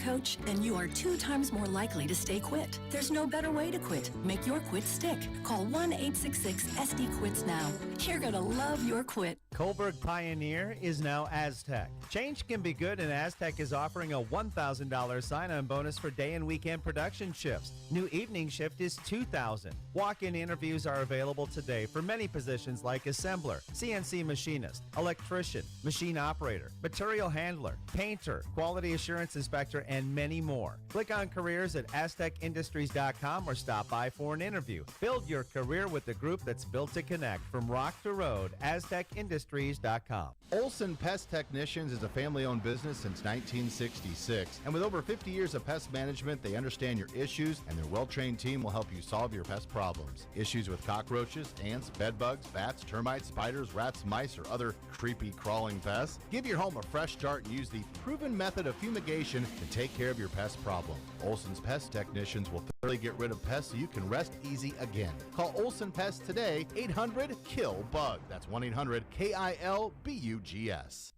coach, and you are 2 times more likely to stay quit. There's no better way to quit. Make your quit stick. Call 1-866-SD-QUITS now. You're going to love your quit. Kohlberg Pioneer is now Aztec. Change can be good, and Aztec is offering a $1,000 sign-on bonus for day and weekend production shifts. New evening shift is $2,000. Walk-in interviews are available today for many positions like assembler, CNC machinist, electrician, machine operator, material handler, painter, quality assurance inspector, and many more. Click on careers at aztecindustries.com or stop by for an interview. Build your career with the group that's built to connect. From rock to road, aztecindustries.com. Olson Pest Technicians is a family-owned business since 1966, and with over 50 years of pest management, they understand your issues, and their well-trained team will help you solve your pest problems. Issues with cockroaches, ants, bedbugs, bats, termites, spiders, rats, mice, or other creepy crawling pests? Give your home a fresh start and use the proven method of fumigation to take care of your pest problem. Olson's Pest Technicians will thoroughly get rid of pests so you can rest easy again. Call Olson Pest today, 800-KILL-BUG. That's 1-800-KILBUGS.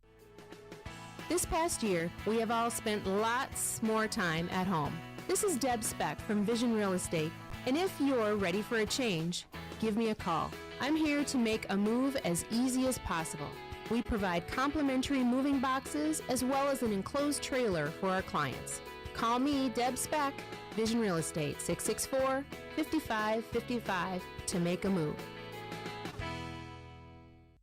This past year, we have all spent lots more time at home. This is Deb Speck from Vision Real Estate, and if you're ready for a change, give me a call. I'm here to make a move as easy as possible. We provide complimentary moving boxes as well as an enclosed trailer for our clients. Call me, Deb Speck, Vision Real Estate, 664-5555 to make a move.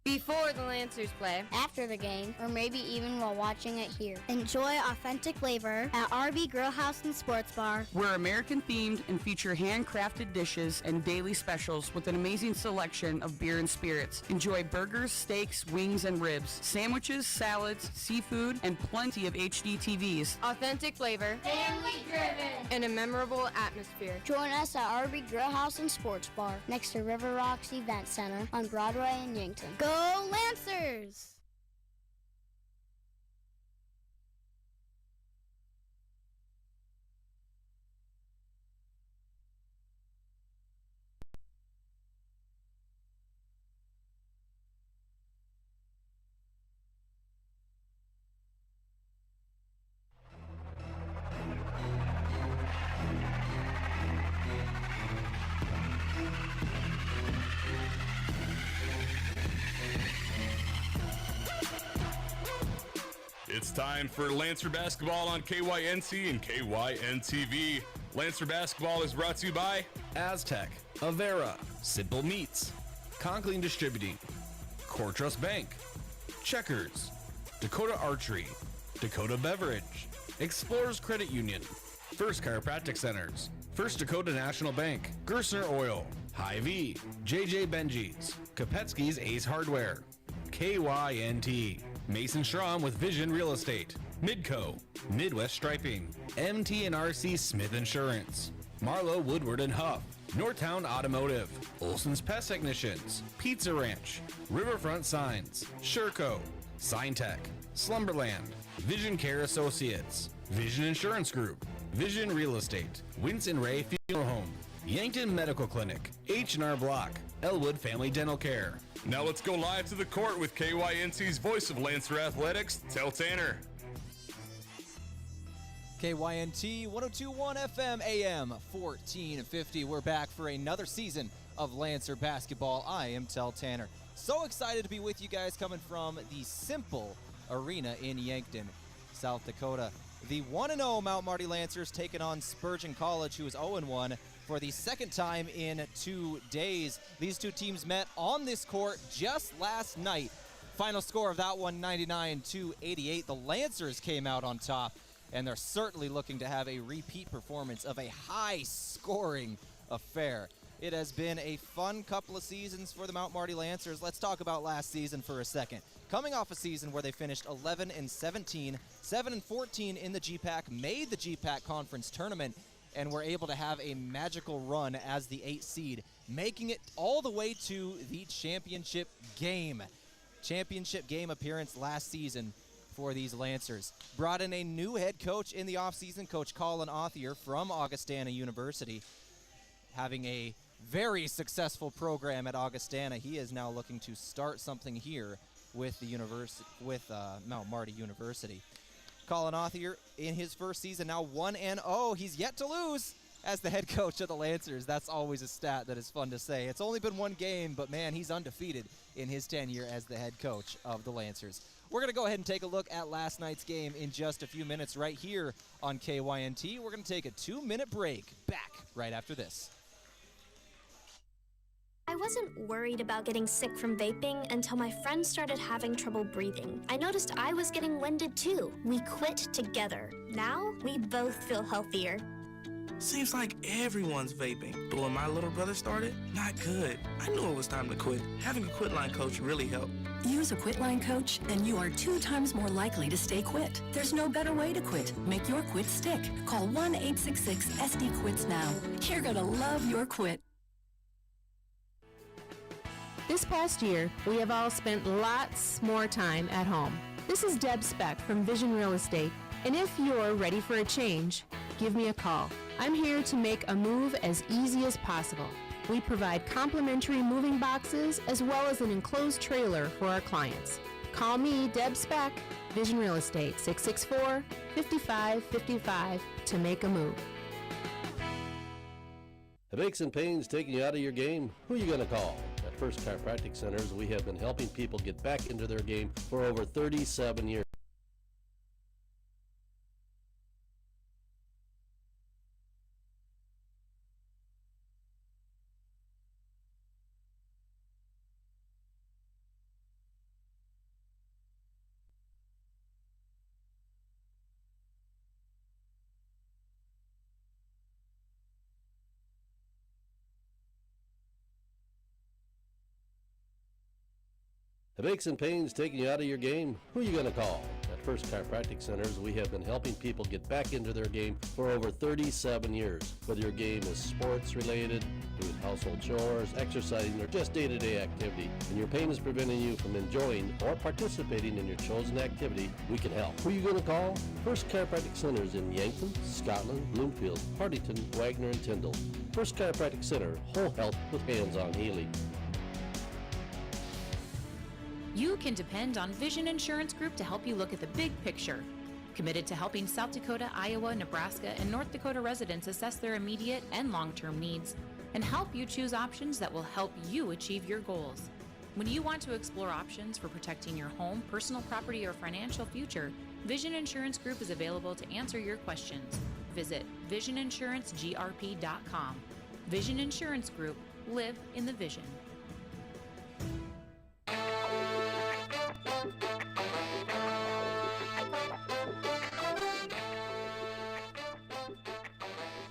Before the Lancers play, after the game, or maybe even while watching it here. Enjoy authentic flavor at RB Grill House and Sports Bar. We're American themed and feature handcrafted dishes and daily specials with an amazing selection of beer and spirits. Enjoy burgers, steaks, wings, and ribs, sandwiches, salads, seafood, and plenty of HD TVs. Authentic flavor, family driven, and a memorable atmosphere. Join us at RB Grill House and Sports Bar next to River Rocks Event Center on Broadway in Yankton. Go Lancers! It's time for Lancer Basketball on KYNC and KYNTV. Lancer Basketball is brought to you by Aztec, Avera, Simple Meats, Conklin Distributing, Core Trust Bank, Checkers, Dakota Archery, Dakota Beverage, Explorers Credit Union, First Chiropractic Centers, First Dakota National Bank, Gersner Oil, Hy-Vee, JJ Benji's, Kopetsky's Ace Hardware, KYNT, Mason Strom with Vision Real Estate, Midco, Midwest Striping, MT&RC Smith Insurance, Marlowe Woodward and Huff, Northtown Automotive, Olson's Pest Technicians, Pizza Ranch, Riverfront Signs, Sherco, Signtech, Slumberland, Vision Care Associates, Vision Insurance Group, Vision Real Estate, Winston Ray Funeral Home, Yankton Medical Clinic, H&R Block, Elwood Family Dental Care. Now let's go live to the court with KYNC's voice of Lancer Athletics, Tell Tanner. KYNT 102.1 FM AM 1450. We're back for another season of Lancer Basketball. I am Tell Tanner. So excited to be with you guys coming from the Simple Arena in Yankton, South Dakota. The 1-0 Mount Marty Lancers taking on Spurgeon College, who is 0-1 for the second time in 2 days. These two teams met on this court just last night. Final score of that one, 99-88. The Lancers came out on top, and they're certainly looking to have a repeat performance of a high-scoring affair. It has been a fun couple of seasons for the Mount Marty Lancers. Let's talk about last season for a second. Coming off a season where they finished 11-17, 7-14 in the GPAC, made the GPAC conference tournament, and were able to have a magical run as the 8th seed, making it all the way to the championship game. Championship game appearance last season for these Lancers. Brought in a new head coach in the offseason, Coach Colin Authier from Augustana University, having a very successful program at Augustana. He is now looking to start something here with the Mount Marty University. Colin Author in his first season now 1-0. He's yet to lose as the head coach of the Lancers. That's always a stat that is fun to say. It's only been one game, but man, he's undefeated in his tenure as the head coach of the Lancers. We're going to go ahead and take a look at last night's game in just a few minutes right here on KYNT. We're going to take a 2-minute break. Back right after this. I wasn't worried about getting sick from vaping until my friends started having trouble breathing. I noticed I was getting winded too. We quit together. Now, we both feel healthier. Seems like everyone's vaping, but when my little brother started, not good. I knew it was time to quit. Having a quit line coach really helped. Use a quit line coach, and you are 2 times more likely to stay quit. There's no better way to quit. Make your quit stick. Call 1-866-SD-QUITS now. You're going to love your quit. This past year, we have all spent lots more time at home. This is Deb Speck from Vision Real Estate, and if you're ready for a change, give me a call. I'm here to make a move as easy as possible. We provide complimentary moving boxes as well as an enclosed trailer for our clients. Call me, Deb Speck, Vision Real Estate, 664-5555 to make a move. Have aches and pains taking you out of your game? Who are you going to call? At First Chiropractic Centers, we have been helping people get back into their game for over 37 years. Have aches and pains taking you out of your game? Who are you going to call? At First Chiropractic Centers, we have been helping people get back into their game for over 37 years. Whether your game is sports related, doing household chores, exercising, or just day-to-day activity, and your pain is preventing you from enjoying or participating in your chosen activity, we can help. Who are you going to call? First Chiropractic Centers in Yankton, Scotland, Bloomfield, Hartington, Wagner, and Tyndall. First Chiropractic Center, whole health with hands-on healing. You can depend on Vision Insurance Group to help you look at the big picture. Committed to helping South Dakota, Iowa, Nebraska, and North Dakota residents assess their immediate and long-term needs and help you choose options that will help you achieve your goals. When you want to explore options for protecting your home, personal property, or financial future, Vision Insurance Group is available to answer your questions. Visit VisionInsuranceGRP.com. Vision Insurance Group. Live in the vision.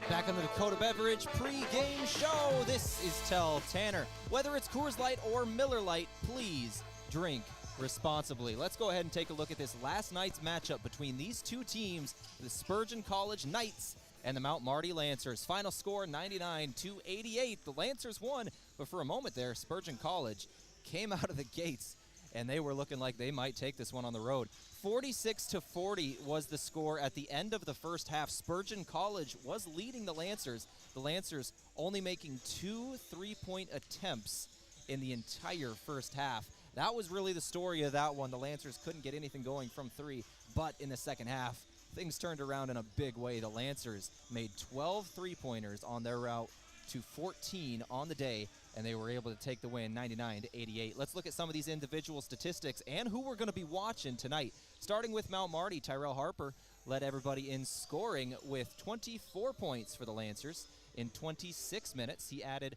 Back on the Dakota Beverage pre-game show. This is Tell Tanner. Whether it's Coors Light or Miller Lite, please drink responsibly. Let's go ahead and take a look at this last night's matchup between these two teams, the Spurgeon College Knights and the Mount Marty Lancers. Final score 99-88. The Lancers won, but for a moment there, Spurgeon College came out of the gates and they were looking like they might take this one on the road. 46-40 was the score at the end of the first half. Spurgeon College was leading the Lancers. The Lancers only making 2 3-point attempts in the entire first half. That was really the story of that one. The Lancers couldn't get anything going from 3, but in the second half, things turned around in a big way. The Lancers made 12 3-pointers on their route to 14 on the day, and they were able to take the win 99-88. Let's look at some of these individual statistics and who we're going to be watching tonight. Starting with Mount Marty, Tyrell Harper led everybody in scoring with 24 points for the Lancers. In 26 minutes, he added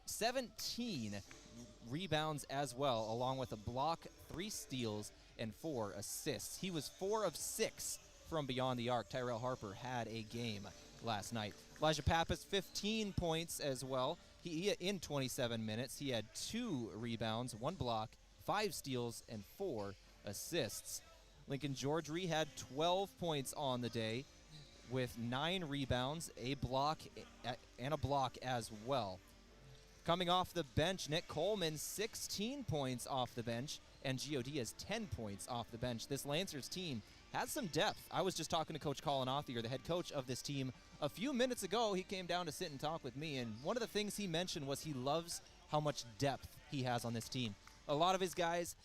17 rebounds as well, along with a block, 3 steals, and 4 assists. He was 4 of 6 from beyond the arc. Tyrell Harper had a game last night. Elijah Pappas, 15 points as well. He in 27 minutes, he had 2 rebounds, 1 block, 5 steals, and 4 assists. Lincoln Georgery had 12 points on the day with 9 rebounds, a block, and a block as well. Coming off the bench, Nick Coleman, 16 points off the bench, and Gio Diaz, 10 points off the bench. This Lancers team has some depth. I was just talking to Coach Colin Author, the head coach of this team, a few minutes ago. He came down to sit and talk with me, and one of the things he mentioned was he loves how much depth he has on this team. A lot of his guys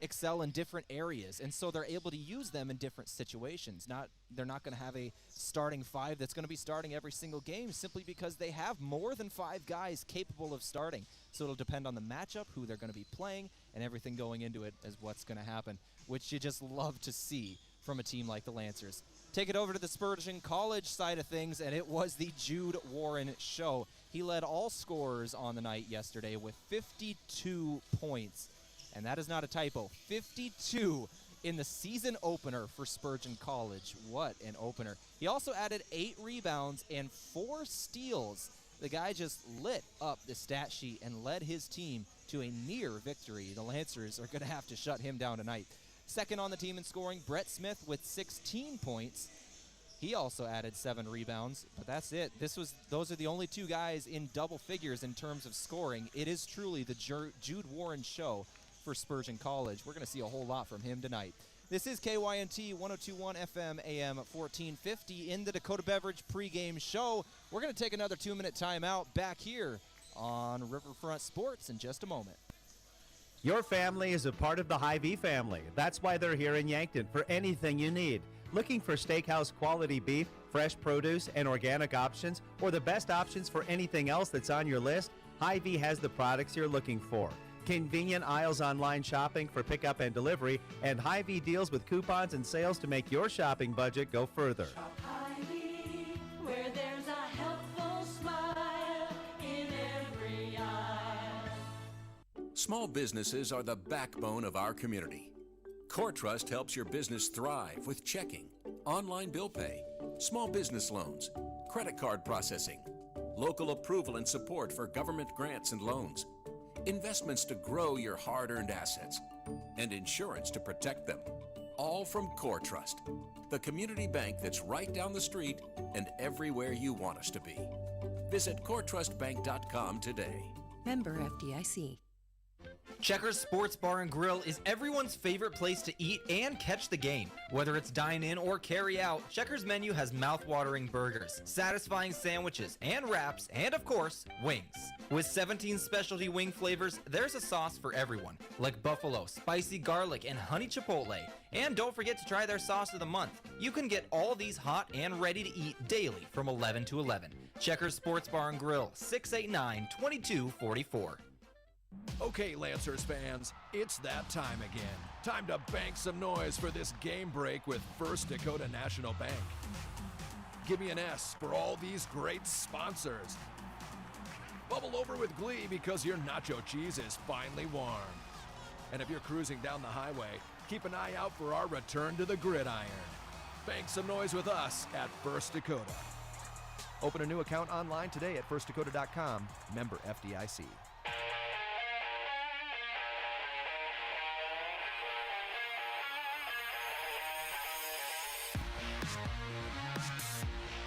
excel in different areas, and so they're able to use them in different situations. They're not going to have a starting five that's going to be starting every single game simply because they have more than 5 guys capable of starting. So it'll depend on the matchup, who they're going to be playing, and everything going into it is what's going to happen, which you just love to see from a team like the Lancers. Take it over to the Spurgeon College side of things, and it was the Jude Warren show. He led all scorers on the night yesterday with 52 points. And that is not a typo. 52 in the season opener for Spurgeon College. What an opener. He also added 8 rebounds and 4 steals. The guy just lit up the stat sheet and led his team to a near victory. The Lancers are going to have to shut him down tonight. Second on the team in scoring, Brett Smith with 16 points. He also added 7 rebounds, but that's it. Those are the only 2 guys in double figures in terms of scoring. It is truly the Jude Warren show for Spurgeon College. We're going to see a whole lot from him tonight. This is KYNT 102.1 FM AM 1450 in the Dakota Beverage pregame show. We're going to take another 2-minute timeout back here on Riverfront Sports in just a moment. Your family is a part of the Hy-Vee family. That's why they're here in Yankton for anything you need. Looking for steakhouse quality beef, fresh produce, and organic options, or the best options for anything else that's on your list? Hy-Vee has the products you're looking for. Convenient aisles online shopping for pickup and delivery, and Hy-Vee deals with coupons and sales to make your shopping budget go further. Shop Hy-Vee, where there's a helpful smile in every aisle. Small businesses are the backbone of our community. CoreTrust helps your business thrive with checking, online bill pay, small business loans, credit card processing, local approval and support for government grants and loans, investments to grow your hard-earned assets, and insurance to protect them. All from CoreTrust, the community bank that's right down the street and everywhere you want us to be. Visit CoreTrustBank.com today. Member FDIC. Checkers Sports Bar and Grill is everyone's favorite place to eat and catch the game. Whether it's dine in or carry out, Checkers menu has mouth-watering burgers, satisfying sandwiches, and wraps, and of course, wings. With 17 specialty wing flavors, there's a sauce for everyone, like buffalo, spicy garlic, and honey chipotle. And don't forget to try their sauce of the month. You can get all these hot and ready to eat daily from 11 to 11. Checkers Sports Bar and Grill, 689-2244. Okay, Lancers fans, it's that time again. Time to bank some noise for this game break with First Dakota National Bank. Give me an S for all these great sponsors. Bubble over with glee because your nacho cheese is finally warm. And if you're cruising down the highway, keep an eye out for our return to the gridiron. Bank some noise with us at First Dakota. Open a new account online today at firstdakota.com. Member FDIC.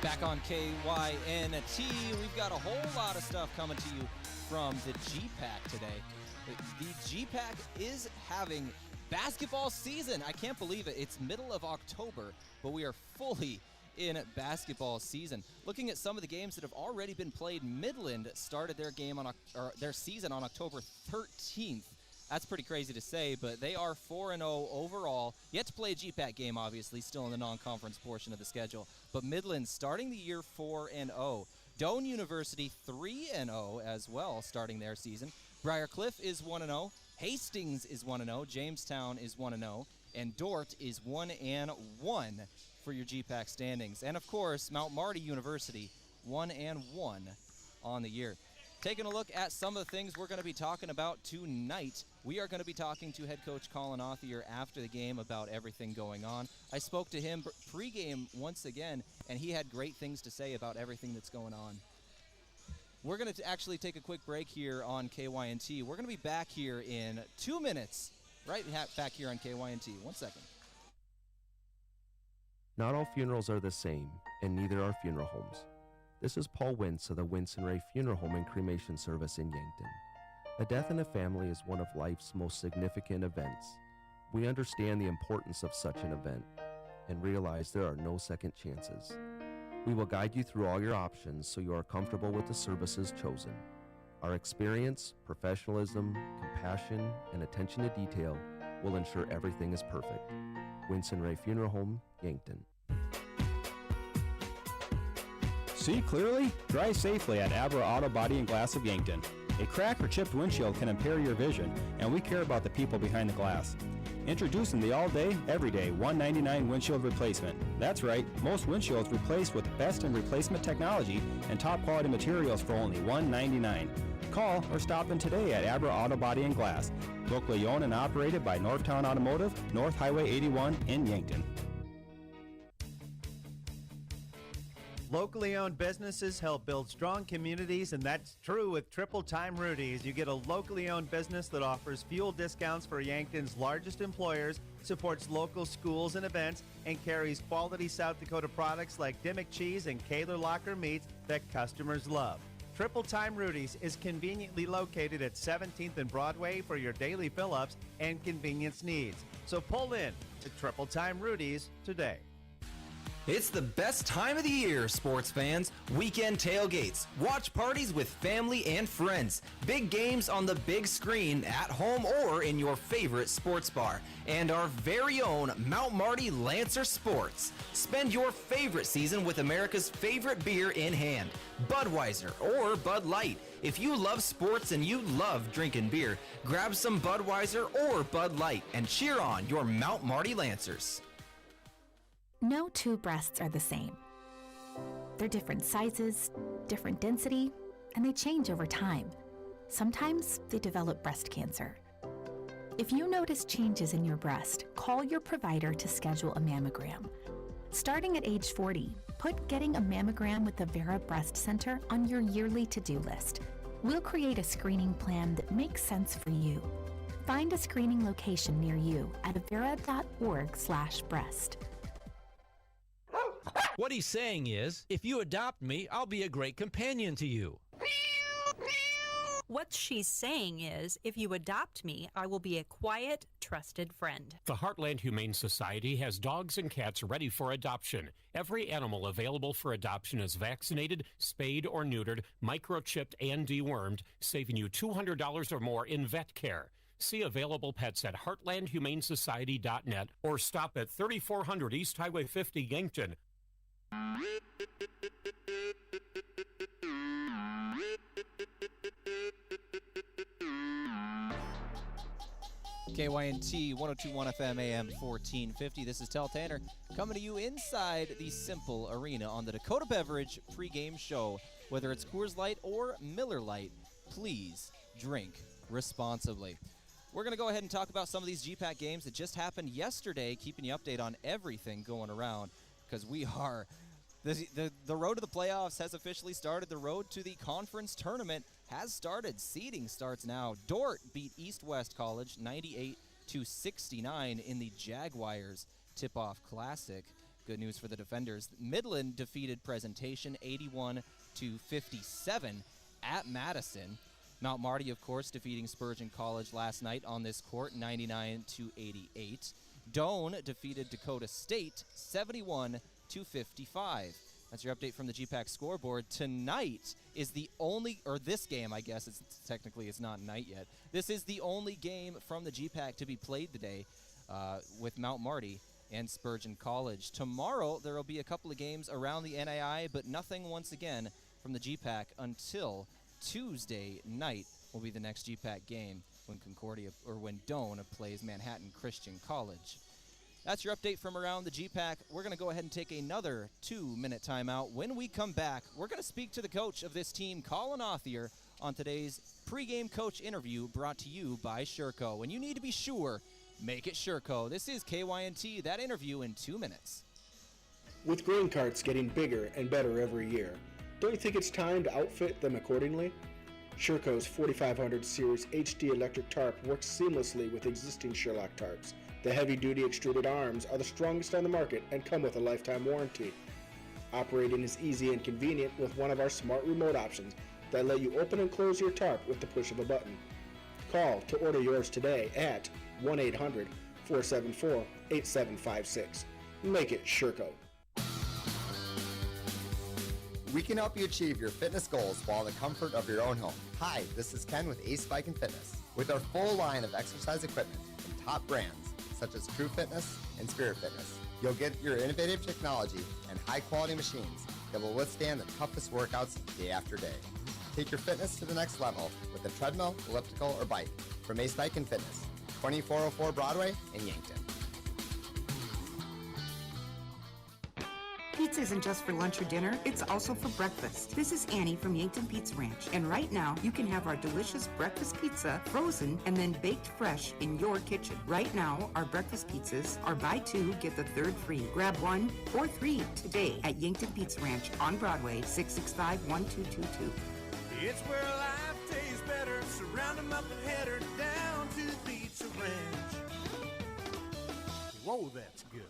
Back on KYNT, we've got a whole lot of stuff coming to you from the GPAC today. The GPAC is having basketball season. I can't believe it. It's middle of October, but we are fully in basketball season. Looking at some of the games that have already been played, Midland started their their season on October 13th. That's pretty crazy to say, but they are 4-0 overall. Yet to play a GPAC game, obviously, still in the non-conference portion of the schedule. But Midland starting the year 4-0. Doane University 3-0 as well, starting their season. Briarcliff is 1-0. Hastings is 1-0. Jamestown is 1-0. And Dort is 1-1 for your GPAC standings. And, of course, Mount Marty University 1-1 on the year. Taking a look at some of the things we're going to be talking about tonight. We are going to be talking to head coach Colin Authier after the game about everything going on. I spoke to him pregame once again, and he had great things to say about everything that's going on. We're going to actually take a quick break here on KYNT. We're going to be back here in 2 minutes, right back here on KYNT. 1 second. Not all funerals are the same, and neither are funeral homes. This is Paul Wintz of the Wintz and Ray Funeral Home and Cremation Service in Yankton. A death in a family is one of life's most significant events. We understand the importance of such an event and realize there are no second chances. We will guide you through all your options so you are comfortable with the services chosen. Our experience, professionalism, compassion, and attention to detail will ensure everything is perfect. Winston Ray Funeral Home, Yankton. See clearly? Drive safely at Abra Auto Body and Glass of Yankton. A cracked or chipped windshield can impair your vision, and we care about the people behind the glass. Introducing the all-day, everyday $199 windshield replacement. That's right, most windshields replaced with best in replacement technology and top quality materials for only $199. Call or stop in today at Abra Auto Body and Glass, locally owned and operated by Northtown Automotive, North Highway 81 in Yankton. Locally owned businesses help build strong communities, and that's true with Triple Time Rudy's. You get a locally owned business that offers fuel discounts for Yankton's largest employers, supports local schools and events, and carries quality South Dakota products like Dimmock cheese and Kaler Locker meats that customers love. Triple Time Rudy's is conveniently located at 17th and Broadway for your daily fill-ups and convenience needs. So pull in to Triple Time Rudy's today. It's the best time of the year, sports fans. Weekend tailgates, watch parties with family and friends, big games on the big screen at home or in your favorite sports bar, and our very own Mount Marty Lancer Sports. Spend your favorite season with America's favorite beer in hand, Budweiser or Bud Light. If you love sports and you love drinking beer, grab some Budweiser or Bud Light and cheer on your Mount Marty Lancers. No two breasts are the same. They're different sizes, different density, and they change over time. Sometimes they develop breast cancer. If you notice changes in your breast, call your provider to schedule a mammogram. Starting at age 40, put getting a mammogram with the Vera Breast Center on your yearly to-do list. We'll create a screening plan that makes sense for you. Find a screening location near you at vera.org/breast. What he's saying is, if you adopt me, I'll be a great companion to you. What she's saying is, if you adopt me, I will be a quiet, trusted friend. The Heartland Humane Society has dogs and cats ready for adoption. Every animal available for adoption is vaccinated, spayed or neutered, microchipped, and dewormed, saving you $200 or more in vet care. See available pets at heartlandhumanesociety.net or stop at 3400 East Highway 50, Yankton. KYNT 1021 FM AM 1450. This is Tell Tanner coming to you inside the Simple Arena on the Dakota Beverage pregame show. Whether it's Coors Light or Miller Lite, please drink responsibly. We're going to go ahead and talk about some of these GPAC games that just happened yesterday, keeping you updated on everything going around, because we are the road to the playoffs has officially started. The road to the conference tournament has started. Seeding starts now. Dort beat East-West College 98-69 in the Jaguars Tip-Off Classic. Good news for the defenders. Midland defeated Presentation 81-57 at Madison. Mount Marty, of course, defeating Spurgeon College last night on this court, 99-88. Doane defeated Dakota State, 71-55. That's your update from the GPAC scoreboard. Tonight is the only, or this game, I guess, it's not night yet. This is the only game from the GPAC to be played today with Mount Marty and Spurgeon College. Tomorrow, there will be a couple of games around the NAI, but nothing once again from the GPAC until Tuesday night will be the next GPAC game when Doane plays Manhattan Christian College. That's your update from around the GPAC. We're going to go ahead and take another 2-minute timeout. When we come back, we're going to speak to the coach of this team, Colin Othier, on today's pregame coach interview brought to you by Sherco. When you need to be sure, make it Sherco. This is KYNT, that interview in 2 minutes. With grain carts getting bigger and better every year, don't you think it's time to outfit them accordingly? Sherco's 4500 Series HD electric tarp works seamlessly with existing Sherlock tarps. The heavy-duty extruded arms are the strongest on the market and come with a lifetime warranty. Operating is easy and convenient with one of our smart remote options that let you open and close your tarp with the push of a button. Call to order yours today at 1-800-474-8756. Make it Sherco. We can help you achieve your fitness goals while in the comfort of your own home. Hi, this is Ken with Ace Bike and Fitness. With our full line of exercise equipment, from top brands such as True Fitness and Spirit Fitness. You'll get your innovative technology and high-quality machines that will withstand the toughest workouts day after day. Take your fitness to the next level with a treadmill, elliptical, or bike from Ace Bike and Fitness, 2404 Broadway in Yankton. Pizza isn't just for lunch or dinner, it's also for breakfast. This is Annie from Yankton Pizza Ranch, and right now you can have our delicious breakfast pizza frozen and then baked fresh in your kitchen. Right now, our breakfast pizzas are buy two, get the third free. Grab one or three today at Yankton Pizza Ranch on Broadway, 665-1222. It's where life tastes better. Surround them up and head her down to the Pizza Ranch. Whoa, that's good.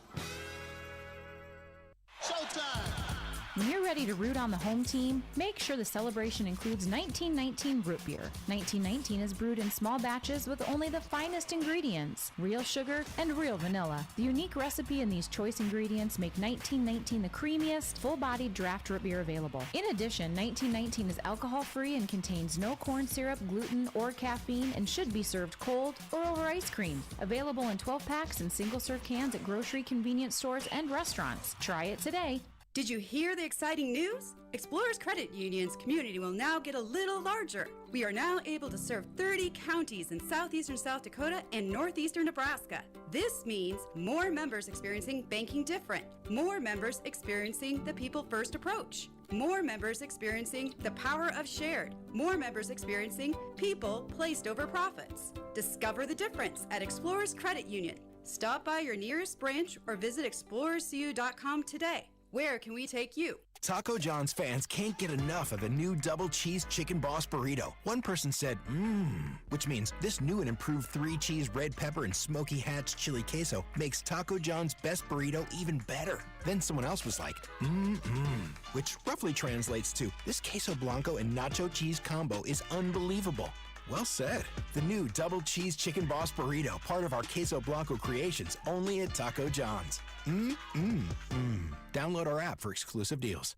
Showtime! When you're ready to root on the home team, make sure the celebration includes 1919 root beer. 1919 is brewed in small batches with only the finest ingredients, real sugar and real vanilla. The unique recipe and these choice ingredients make 1919 the creamiest, full-bodied draft root beer available. In addition, 1919 is alcohol-free and contains no corn syrup, gluten, or caffeine and should be served cold or over ice cream. Available in 12-packs and single-serve cans at grocery, convenience stores, and restaurants. Try it today. Did you hear the exciting news? Explorers Credit Union's community will now get a little larger. We are now able to serve 30 counties in southeastern South Dakota and northeastern Nebraska. This means more members experiencing banking different, more members experiencing the people first approach, more members experiencing the power of shared, more members experiencing people placed over profits. Discover the difference at Explorers Credit Union. Stop by your nearest branch or visit explorerscu.com today. Where can we take you? Taco John's fans can't get enough of the new double cheese chicken boss burrito. One person said, which means this new and improved 3-cheese red pepper and smoky hatch chili queso makes Taco John's best burrito even better. Then someone else was like, which roughly translates to, this queso blanco and nacho cheese combo is unbelievable. Well said. The new double cheese chicken boss burrito, part of our queso blanco creations, only at Taco John's. Download our app for exclusive deals.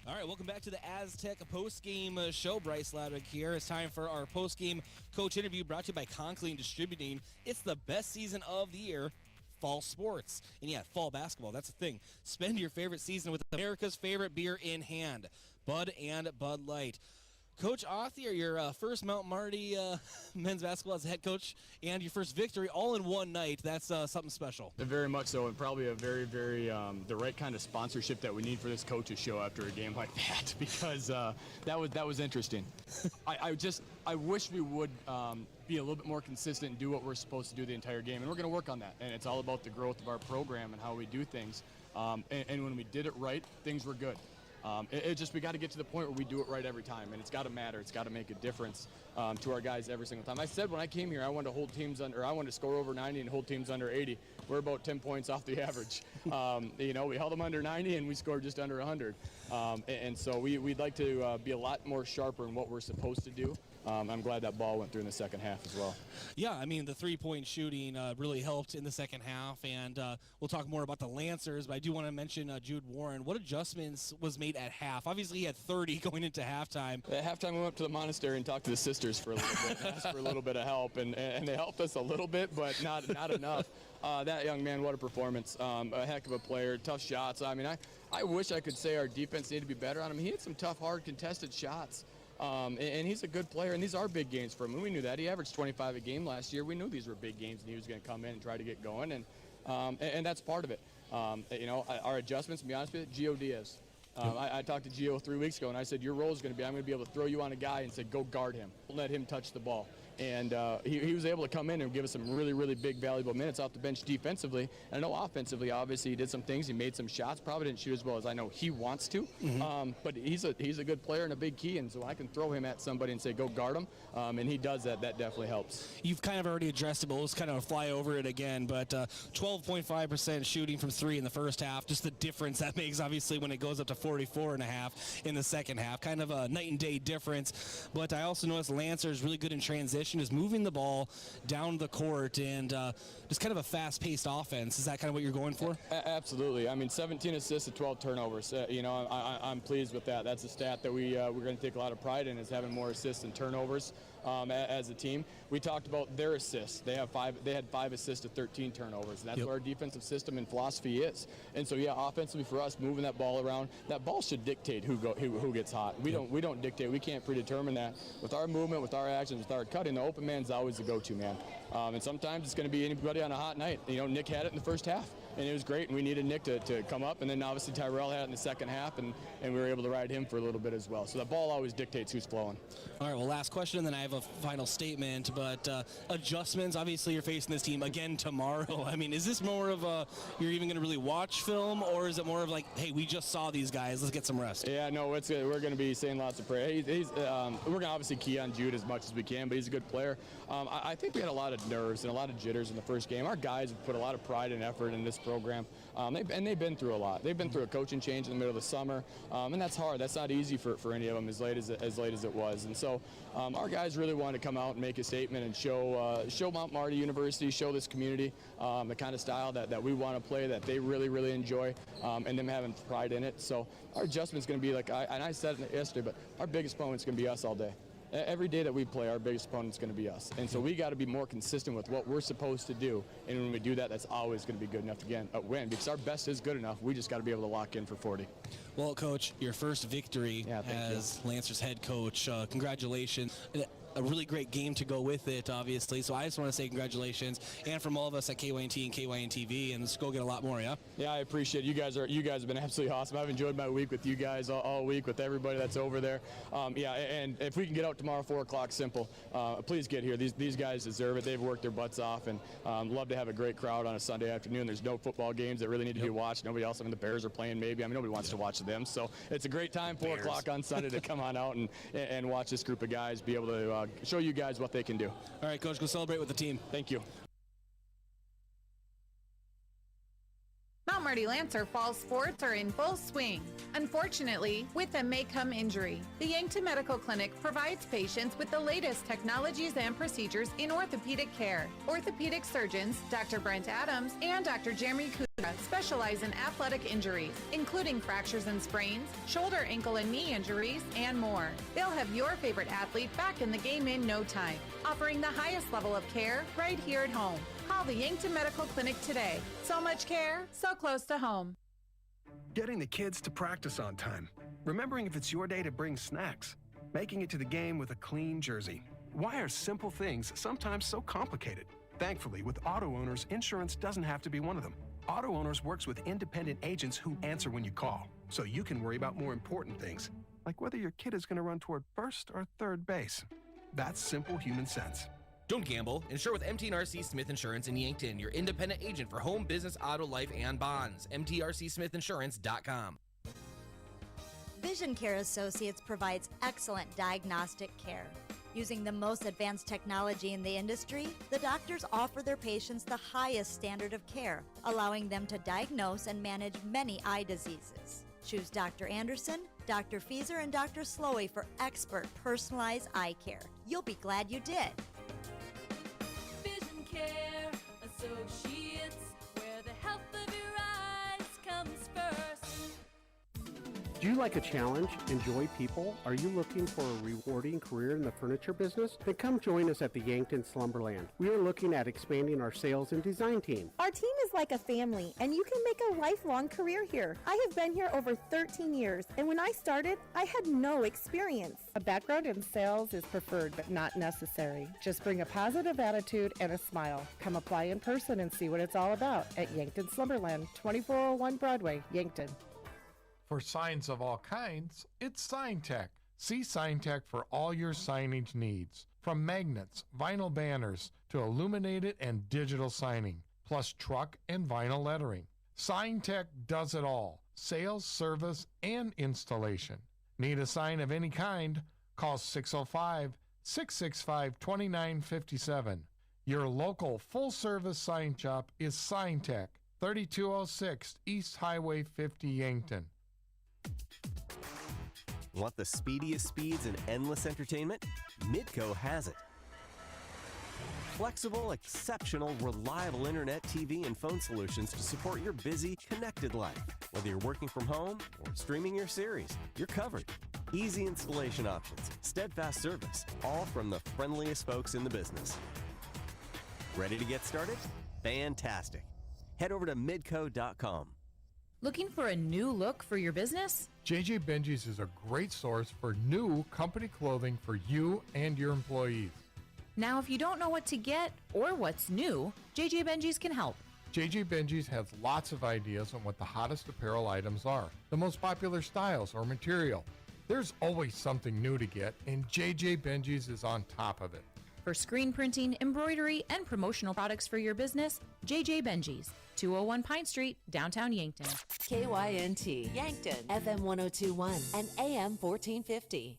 All right, welcome back to the Aztec post-game show. Bryce Ladwick here. It's time for our post-game coach interview brought to you by Conkling Distributing. It's the best season of the year, fall sports. And yeah, fall basketball, that's the thing. Spend your favorite season with America's favorite beer in hand, Bud and Bud Light. Coach Othier, your first Mount Marty men's basketball as a head coach and your first victory all in one night. That's something special. Very much so, and probably a very, very the right kind of sponsorship that we need for this coaches show after a game like that, because that was interesting. I wish we would be a little bit more consistent and do what we're supposed to do the entire game, and we're going to work on that. And it's all about the growth of our program and how we do things. And when we did it right, things were good. We got to get to the point where we do it right every time, and it's got to matter. It's got to make a difference to our guys every single time. I said when I came here, I wanted to hold teams under, I wanted to score over 90 and hold teams under 80. We're about 10 points off the average. We held them under 90 and we scored just under 100. And so we'd like to be a lot more sharper in what we're supposed to do. I'm glad that ball went through in the second half as well. Yeah, I mean, the three-point shooting really helped in the second half, and we'll talk more about the Lancers, but I do want to mention Jude Warren. What adjustments was made at half? Obviously, he had 30 going into halftime. At halftime, we went up to the monastery and talked to the sisters for a little bit and asked for a little bit of help, and they helped us a little bit, but not enough. That young man, what a performance. A heck of a player, tough shots. I mean, I wish I could say our defense needed to be better on him. He had some tough, hard, contested shots. And he's a good player, and these are big games for him. And we knew that. He averaged 25 a game last year. We knew these were big games, and he was going to come in and try to get going, and that's part of it. Our adjustments, to be honest with you, Gio Diaz. I talked to Gio 3 weeks ago, and I said, your role is going to be, I'm going to be able to throw you on a guy and say, go guard him. Let him touch the ball. And he was able to come in and give us some really, really big, valuable minutes off the bench defensively. And I know offensively, obviously, he did some things. He made some shots. Probably didn't shoot as well as I know he wants to. But he's a good player and a big key. And so I can throw him at somebody and say, go guard him. And he does that. That definitely helps. You've kind of already addressed it, but let's kind of fly over it again. But 12.5% shooting from three in the first half. Just the difference that makes, obviously, when it goes up to 44.5 in the second half. Kind of a night and day difference. But I also noticed Lancer is really good in transition, is moving the ball down the court, and just kind of a fast-paced offense. Is that kind of what you're going for? Absolutely. I mean, 17 assists and 12 turnovers. I'm pleased with that. That's a stat that we're going to take a lot of pride in, is having more assists and turnovers. as a team. We talked about their assists. They had 5 assists to 13 turnovers, and that's what our defensive system and philosophy is. And so, yeah, offensively for us, moving that ball around, that ball should dictate who gets hot. We don't dictate. We can't predetermine that. With our movement, with our actions, with our cutting, the open man's always the go-to man. And sometimes it's going to be anybody on a hot night. Nick had it in the first half, and it was great, and we needed Nick to come up, and then obviously Tyrell had it in the second half, and we were able to ride him for a little bit as well. So the ball always dictates who's flowing. All right, well, last question, and then I have a final statement, but adjustments, obviously you're facing this team again tomorrow. I mean, is this more of you're even going to really watch film, or is it more of like, hey, we just saw these guys, let's get some rest? Yeah, no, we're going to be saying lots of prayer. We're going to obviously key on Jude as much as we can, but he's a good player. I think we had a lot of nerves and a lot of jitters in the first game. Our guys have put a lot of pride and effort in this program, and they've been through a lot. They've been through a coaching change in the middle of the summer, and that's hard. That's not easy for any of them as late as it was. And so our guys really wanted to come out and make a statement and show Mount Marty University, show this community the kind of style that we want to play, that they really, really enjoy, and them having pride in it. So our adjustment's going to be like, and I said it yesterday, but our biggest opponent's going to be us all day. Every day that we play, our biggest opponent's going to be us. And so we got to be more consistent with what we're supposed to do. And when we do that, that's always going to be good enough to win, because our best is good enough. We just got to be able to lock in for 40. Well, Coach, your first victory as Lancers head coach. Congratulations. A really great game to go with it, obviously. So I just want to say congratulations, and from all of us at KYNT and KYN TV, and let's go get a lot more, yeah? Yeah, I appreciate it. You guys have been absolutely awesome. I've enjoyed my week with you guys all week, with everybody that's over there. And if we can get out tomorrow, 4 o'clock, simple, please get here. These guys deserve it. They've worked their butts off, and love to have a great crowd on a Sunday afternoon. There's no football games that really need to be watched. Nobody else. I mean, the Bears are playing maybe. I mean, nobody wants to watch them. So it's a great time, 4 o'clock on Sunday, to come on out and watch this group of guys be able to show you guys what they can do. All right, Coach, go celebrate with the team. Thank you. Mount Marty Lancer fall sports are in full swing. Unfortunately, with them may come injury. The Yankton Medical Clinic provides patients with the latest technologies and procedures in orthopedic care. Orthopedic surgeons, Dr. Brent Adams and Dr. Jeremy Kudra, specialize in athletic injuries, including fractures and sprains, shoulder, ankle, and knee injuries, and more. They'll have your favorite athlete back in the game in no time, offering the highest level of care right here at home. Call the Yankton Medical Clinic today. So much care, so close to home. Getting the kids to practice on time. Remembering if it's your day to bring snacks. Making it to the game with a clean jersey. Why are simple things sometimes so complicated? Thankfully, with auto owners, insurance doesn't have to be one of them. Auto Owners works with independent agents who answer when you call, so you can worry about more important things, like whether your kid is going to run toward first or third base. That's simple human sense. Don't gamble. Insure with MT&RC Smith Insurance in Yankton, your independent agent for home, business, auto, life, and bonds. MTRCSmithInsurance.com. Vision Care Associates provides excellent diagnostic care. Using the most advanced technology in the industry, the doctors offer their patients the highest standard of care, allowing them to diagnose and manage many eye diseases. Choose Dr. Anderson, Dr. Fieser, and Dr. Slowey for expert personalized eye care. You'll be glad you did. Vision Care Associates, where the health of your eyes comes first. Do you like a challenge, enjoy people? Are you looking for a rewarding career in the furniture business? Then come join us at the Yankton Slumberland. We are looking at expanding our sales and design team. Our team is like a family, and you can make a lifelong career here. I have been here over 13 years, and when I started, I had no experience. A background in sales is preferred, but not necessary. Just bring a positive attitude and a smile. Come apply in person and see what it's all about at Yankton Slumberland, 2401 Broadway, Yankton. For signs of all kinds, it's SignTech. See SignTech for all your signage needs. From magnets, vinyl banners, to illuminated and digital signing, plus truck and vinyl lettering. SignTech does it all. Sales, service, and installation. Need a sign of any kind? Call 605-665-2957. Your local full-service sign shop is SignTech, 3206 East Highway 50, Yankton. Want the speediest speeds and endless entertainment? Midco has it. Flexible, exceptional, reliable internet, TV, and phone solutions to support your busy, connected life. Whether you're working from home or streaming your series, you're covered. Easy installation options, steadfast service, all from the friendliest folks in the business. Ready to get started? Fantastic. Head over to midco.com. Looking for a new look for your business? JJ Benji's is a great source for new company clothing for you and your employees. Now, if you don't know what to get or what's new, JJ Benji's can help. JJ Benji's has lots of ideas on what the hottest apparel items are, the most popular styles or material. There's always something new to get, and JJ Benji's is on top of it. For screen printing, embroidery, and promotional products for your business, JJ Benji's, 201 Pine Street, downtown Yankton. KYNT, Yankton, FM 1021 and AM 1450.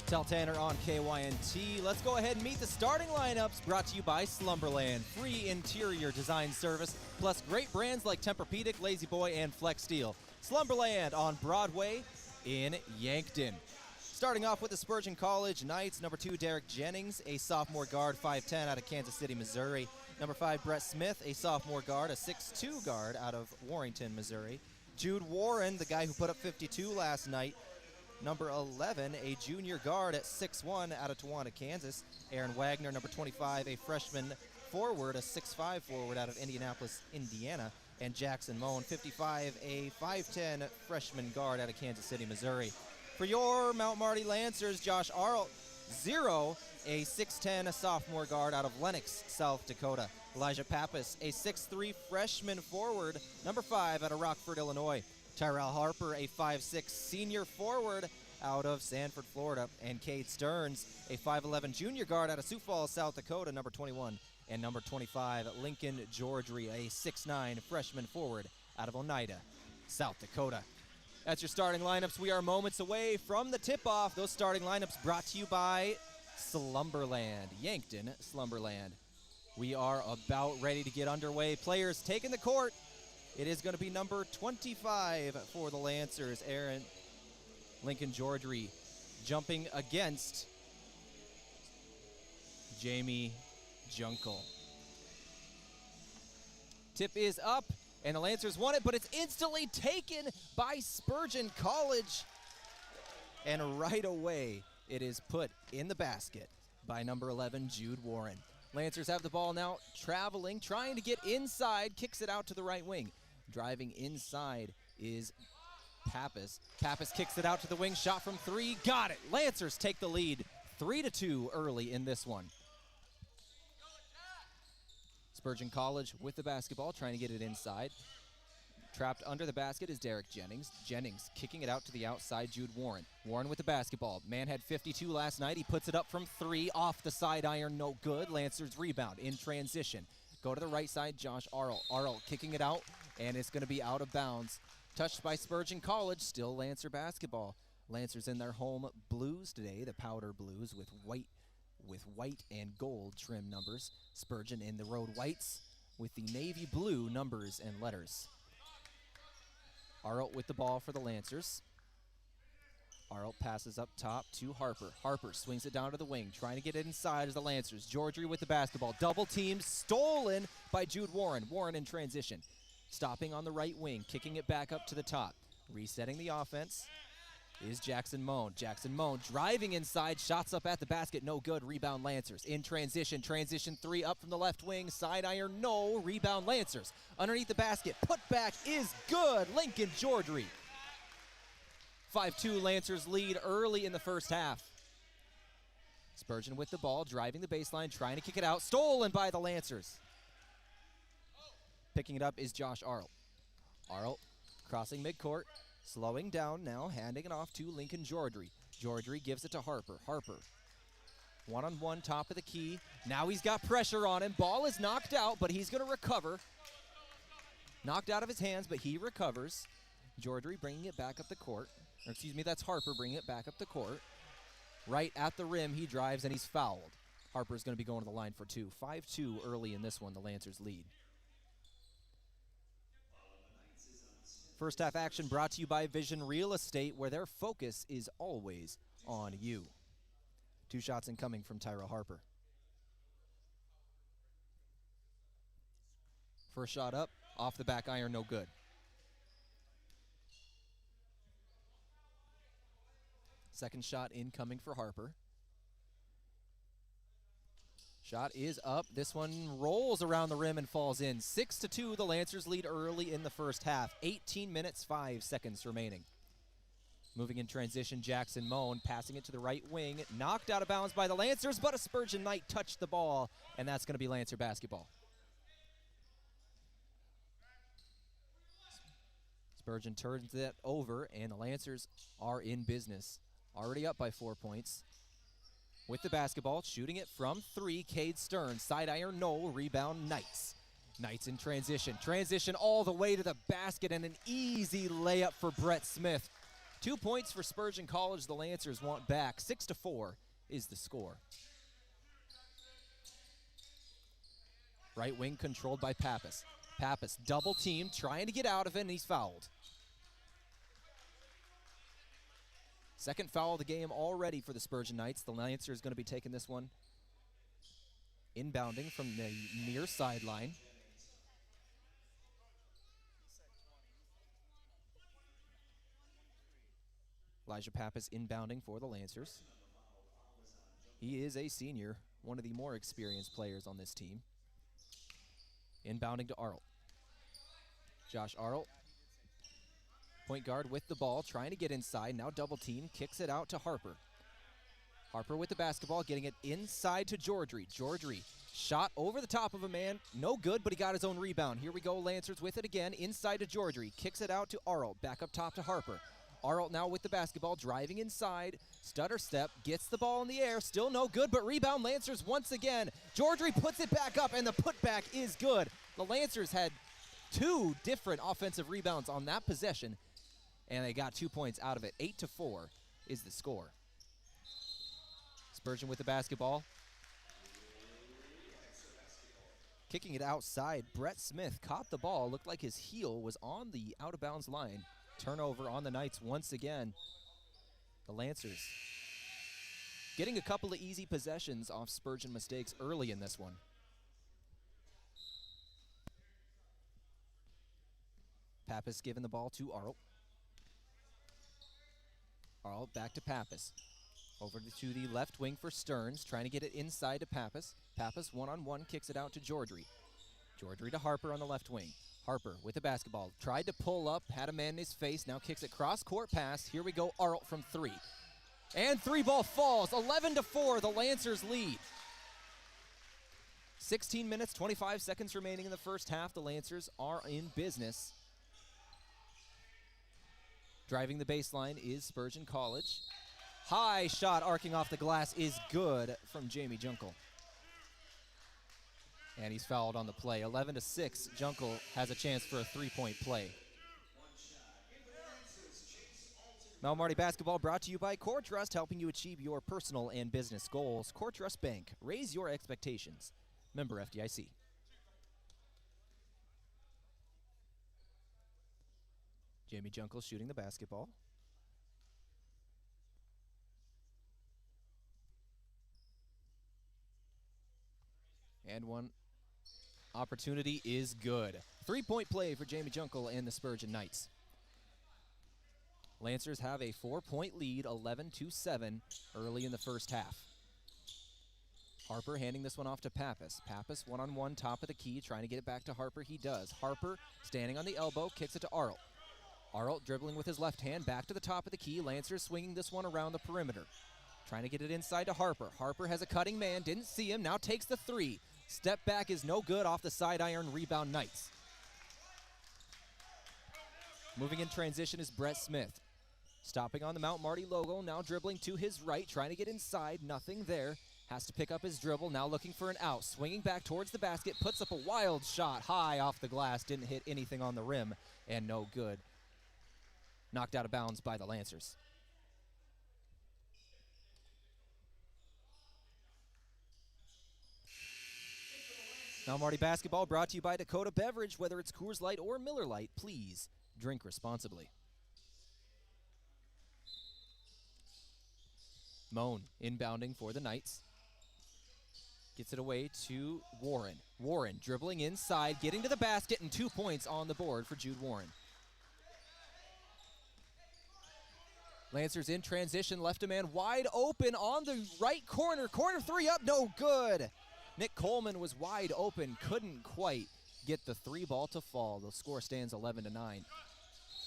Tell Tanner on KYNT. Let's go ahead and meet the starting lineups, brought to you by Slumberland. Free interior design service, plus great brands like Tempur-Pedic, Lazy Boy, and Flex Steel. Slumberland on Broadway in Yankton. Starting off with the Spurgeon College Knights, number 2, Derek Jennings, a sophomore guard, 5'10", out of Kansas City, Missouri. Number 5, Brett Smith, a sophomore guard, a 6'2" guard out of Warrington, Missouri. Jude Warren, the guy who put up 52 last night. Number 11, a junior guard at 6'1", out of Towanda, Kansas. Aaron Wagner, number 25, a freshman forward, a 6'5" forward out of Indianapolis, Indiana. And Jackson Moan, 55, a 5'10" freshman guard out of Kansas City, Missouri. For your Mount Marty Lancers, Josh Arlt, 0, a 6'10", a sophomore guard out of Lenox, South Dakota. Elijah Pappas, a 6'3" freshman forward, number 5, out of Rockford, Illinois. Tyrell Harper, a 5'6" senior forward out of Sanford, Florida. And Cade Stearns, a 5'11" junior guard out of Sioux Falls, South Dakota, number 21. And number 25, Lincoln Georgery, a 6'9" freshman forward out of Oneida, South Dakota. That's your starting lineups. We are moments away from the tip-off. Those starting lineups brought to you by Slumberland, Yankton Slumberland. We are about ready to get underway. Players taking the court. It is going to be number 25 for the Lancers, Aaron Lincoln Georgery, jumping against Jamie Junkel. Tip is up, and the Lancers won it, but it's instantly taken by Spurgeon College. And right away, it is put in the basket by number 11, Jude Warren. Lancers have the ball now, traveling, trying to get inside, kicks it out to the right wing. Driving inside is Pappas. Pappas kicks it out to the wing, shot from 3, got it. Lancers take the lead 3-2 early in this one. Spurgeon College with the basketball, trying to get it inside. Trapped under the basket is Derek Jennings. Jennings kicking it out to the outside, Jude Warren. Warren with the basketball. Man had 52 last night. He puts it up from 3, off the side iron, no good. Lancers rebound in transition. Go to the right side, Josh Arlt. Arlt kicking it out, and it's going to be out of bounds. Touched by Spurgeon College, still Lancer basketball. Lancers in their home blues today, the powder blues with white and gold trim numbers. Spurgeon in the road whites with the navy blue numbers and letters. Arlt with the ball for the Lancers. Arlt passes up top to Harper. Harper swings it down to the wing, trying to get it inside as the Lancers. Georgery with the basketball. Double team, stolen by Jude Warren. Warren in transition. Stopping on the right wing, kicking it back up to the top. Resetting the offense is Jackson Moan. Jackson Moan driving inside, shots up at the basket, no good. Rebound Lancers. In transition, transition 3 up from the left wing. Side iron, no. Rebound Lancers. Underneath the basket, put back is good. Lincoln Georgery. 5-2 Lancers lead early in the first half. Spurgeon with the ball, driving the baseline, trying to kick it out. Stolen by the Lancers. Picking it up is Josh Arlt. Arlt crossing midcourt, slowing down now, handing it off to Lincoln Georgery. Georgery gives it to Harper. Harper, one-on-one, top of the key. Now he's got pressure on him. Ball is knocked out, but he's going to recover. Knocked out of his hands, but he recovers. Georgery bringing it back up the court. Or excuse me, that's Harper bringing it back up the court. Right at the rim, he drives, and he's fouled. Harper's going to be going to the line for 2. 5-2 early in this one, the Lancers lead. First half action brought to you by Vision Real Estate, where their focus is always on you. 2 shots incoming from Tyra Harper. First shot up, off the back iron, no good. Second shot incoming for Harper. Shot is up. This one rolls around the rim and falls in. 6-2, the Lancers lead early in the first half. 18 minutes, 5 seconds remaining. Moving in transition, Jackson Moan passing it to the right wing. Knocked out of bounds by the Lancers, but a Spurgeon Knight touched the ball, and that's going to be Lancer basketball. Spurgeon turns it over, and the Lancers are in business. Already up by 4 points. With the basketball, shooting it from 3, Cade Stern. Side iron, no. Rebound, Knights. Knights in transition. Transition all the way to the basket, and an easy layup for Brett Smith. 2 points for Spurgeon College. The Lancers want back. 6-4 is the score. Right wing controlled by Pappas. Pappas double team, trying to get out of it, and he's fouled. Second foul of the game already for the Spurgeon Knights. The Lancers going to be taking this one inbounding from the near sideline. Elijah Pappas inbounding for the Lancers. He is a senior, one of the more experienced players on this team. Inbounding to Arlt. Josh Arlt, point guard with the ball, trying to get inside. Now double team, kicks it out to Harper. Harper with the basketball, getting it inside to Georgry. Georgry shot over the top of a man, no good, but he got his own rebound. Here we go, Lancers with it again, inside to Georgry. Kicks it out to Arlt, back up top to Harper. Arlt now with the basketball, driving inside, stutter step, gets the ball in the air, still no good, but rebound Lancers once again. Georgry puts it back up, and the putback is good. The Lancers had 2 different offensive rebounds on that possession, and they got 2 points out of it. 8-4 is the score. Spurgeon with the basketball. Kicking it outside, Brett Smith caught the ball, looked like his heel was on the out-of-bounds line. Turnover on the Knights once again. The Lancers getting a couple of easy possessions off Spurgeon mistakes early in this one. Pappas giving the ball to Arlt. Arlt back to Pappas. Over to the left wing for Stearns, trying to get it inside to Pappas. Pappas one-on-one kicks it out to Georgry. Georgry to Harper on the left wing. Harper with the basketball, tried to pull up, had a man in his face, now kicks it cross-court pass. Here we go, Arlt from 3. And 3 ball falls, 11-4, the Lancers lead. 16 minutes, 25 seconds remaining in the first half. The Lancers are in business. Driving the baseline is Spurgeon College. High shot arcing off the glass is good from Jamie Junkel. And he's fouled on the play. 11-6, Junkel has a chance for a 3-point play. Now Marty basketball brought to you by Core Trust, helping you achieve your personal and business goals. Core Trust Bank, raise your expectations. Member FDIC. Jamie Junkel shooting the basketball. And one opportunity is good. 3-point play for Jamie Junkel and the Spurgeon Knights. Lancers have a 4-point lead, 11-7, early in the first half. Harper handing this one off to Pappas. Pappas one-on-one, top of the key, trying to get it back to Harper. He does. Harper standing on the elbow, kicks it to Arlt. Arlt dribbling with his left hand, back to the top of the key. Lancers swinging this one around the perimeter. Trying to get it inside to Harper. Harper has a cutting man, didn't see him, now takes the 3. Step back is no good, off the side iron, rebound Knights. Moving in transition is Brett Smith. Stopping on the Mount Marty logo, now dribbling to his right, trying to get inside, nothing there. Has to pick up his dribble, now looking for an out. Swinging back towards the basket, puts up a wild shot, high off the glass, didn't hit anything on the rim, and no good. Knocked out of bounds by the Lancers. Now Marty basketball brought to you by Dakota Beverage. Whether it's Coors Light or Miller Lite, please Drink responsibly. Moan inbounding for the Knights. Gets it away to Warren. Warren dribbling inside, getting to the basket, and 2 points on the board for Jude Warren. Lancers in transition, left a man wide open on the right corner. Corner three up, no good. Nick Coleman was wide open, couldn't quite get the three ball to fall. The score stands 11-9.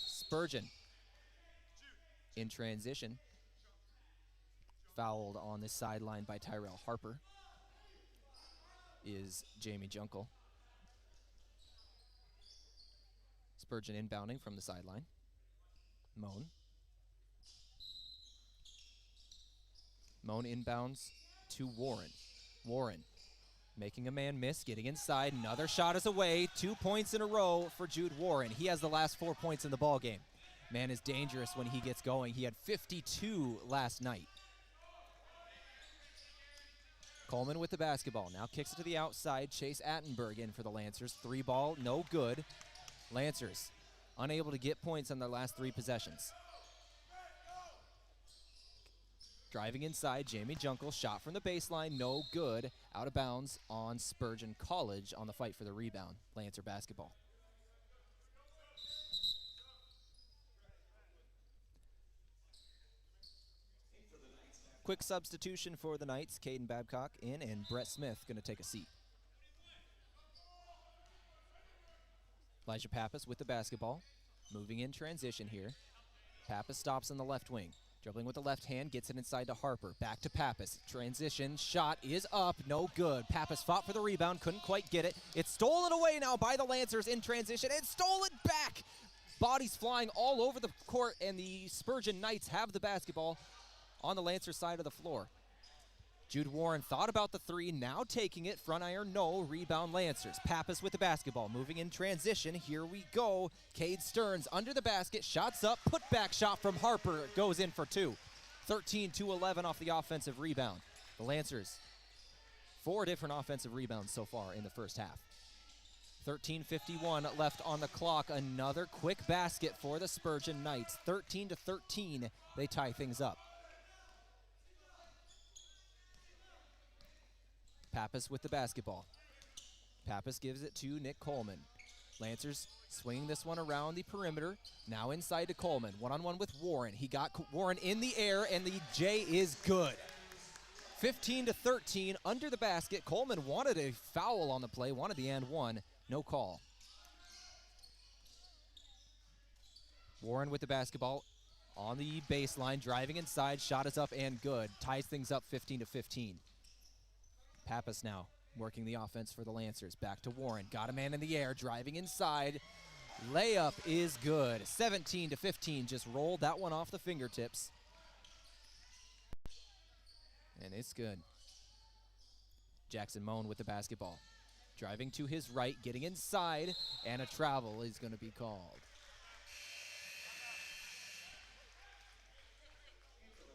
Spurgeon in transition. Fouled on this sideline by Tyrell Harper is Jamie Junkel. Spurgeon inbounding from the sideline. Moan. Moan inbounds to Warren. Warren making a man miss, getting inside. Another shot is away. 2 points in a row for Jude Warren. He has the last 4 points in the ball game. Man is dangerous when he gets going. He had 52 last night. Coleman with the basketball. Now kicks it to the outside. Chase Attenberg in for the Lancers. Three ball, no good. Lancers unable to get points on their last three possessions. Driving inside, Jamie Junkel. Shot from the baseline, no good. Out of bounds on Spurgeon College on the fight for the rebound. Lancer basketball. Quick substitution for the Knights. Caden Babcock in, and Brett Smith going to take a seat. Elijah Pappas with the basketball. Moving in transition here. Pappas stops on the left wing. Dribbling with the left hand, gets it inside to Harper. Back to Pappas. Transition, shot is up, no good. Pappas fought for the rebound, couldn't quite get it. It's stolen away now by the Lancers in transition, and stolen back! Bodies flying all over the court, and the Spurgeon Knights have the basketball on the Lancer side of the floor. Jude Warren thought about the three, now taking it. Front iron, no. Rebound Lancers. Pappas with the basketball. Moving in transition. Here we go. Cade Stearns under the basket. Shots up. Put back shot from Harper. Goes in for two. 13-11 off the offensive rebound. The Lancers, 4 different offensive rebounds so far in the first half. 13:51 left on the clock. Another quick basket for the Spurgeon Knights. 13-13. They tie things up. Pappas with the basketball. Pappas gives it to Nick Coleman. Lancers swinging this one around the perimeter. Now inside to Coleman. One-on-one with Warren. He got Warren in the air, and the J is good. 15-13 under the basket. Coleman wanted a foul on the play, wanted the and one. No call. Warren with the basketball on the baseline, driving inside. Shot is up and good. Ties things up 15-15. Pappas now working the offense for the Lancers. Back to Warren. Got a man in the air, driving inside. Layup is good. 17-15. Just rolled that one off the fingertips. And it's good. Jackson Moan with the basketball. Driving to his right, getting inside, and a travel is going to be called.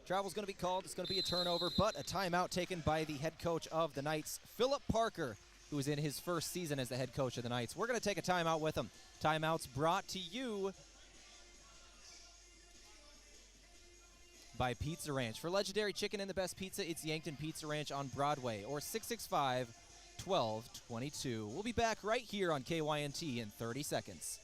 Travel's going to be called. It's going to be a turnover, but a timeout taken by the head coach of the Knights, Philip Parker, who is in his first season as the head coach of the Knights. We're going to take a timeout with him. Timeout's brought to you by Pizza Ranch. For legendary chicken and the best pizza, it's Yankton Pizza Ranch on Broadway, or 665-1222. We'll be back right here on KYNT in 30 seconds.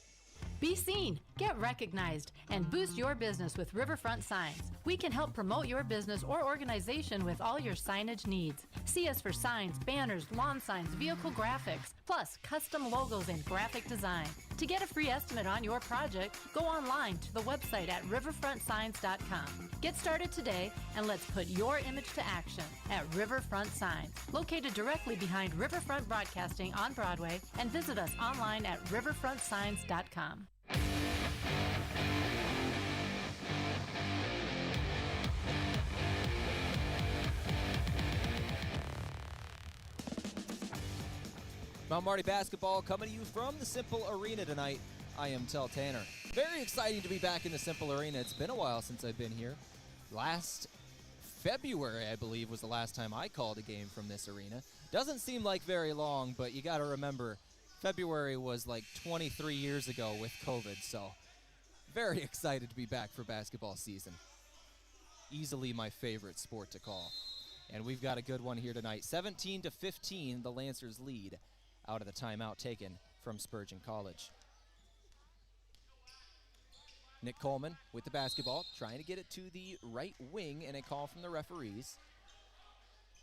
Be seen, get recognized, and boost your business with Riverfront Signs. We can help promote your business or organization with all your signage needs. See us for signs, banners, lawn signs, vehicle graphics, plus custom logos and graphic design. To get a free estimate on your project, go online to the website at riverfrontsigns.com. Get started today, and let's put your image to action at Riverfront Signs, located directly behind Riverfront Broadcasting on Broadway, and visit us online at riverfrontsigns.com. Mount Marty basketball coming to you from the Simple Arena tonight. I am Tel Tanner. Very exciting to be back in the Simple Arena. It's been a while since I've been here. Last February, I believe, was the last time I called a game from this arena. Doesn't seem like very long, but you got to remember, February was like 23 years ago with COVID, so Very excited to be back for basketball season. Easily my favorite sport to call. And we've got a good one here tonight. 17-15, the Lancers lead out of the timeout taken from Spurgeon College. Nick Coleman with the basketball, trying to get it to the right wing, and a call from the referees.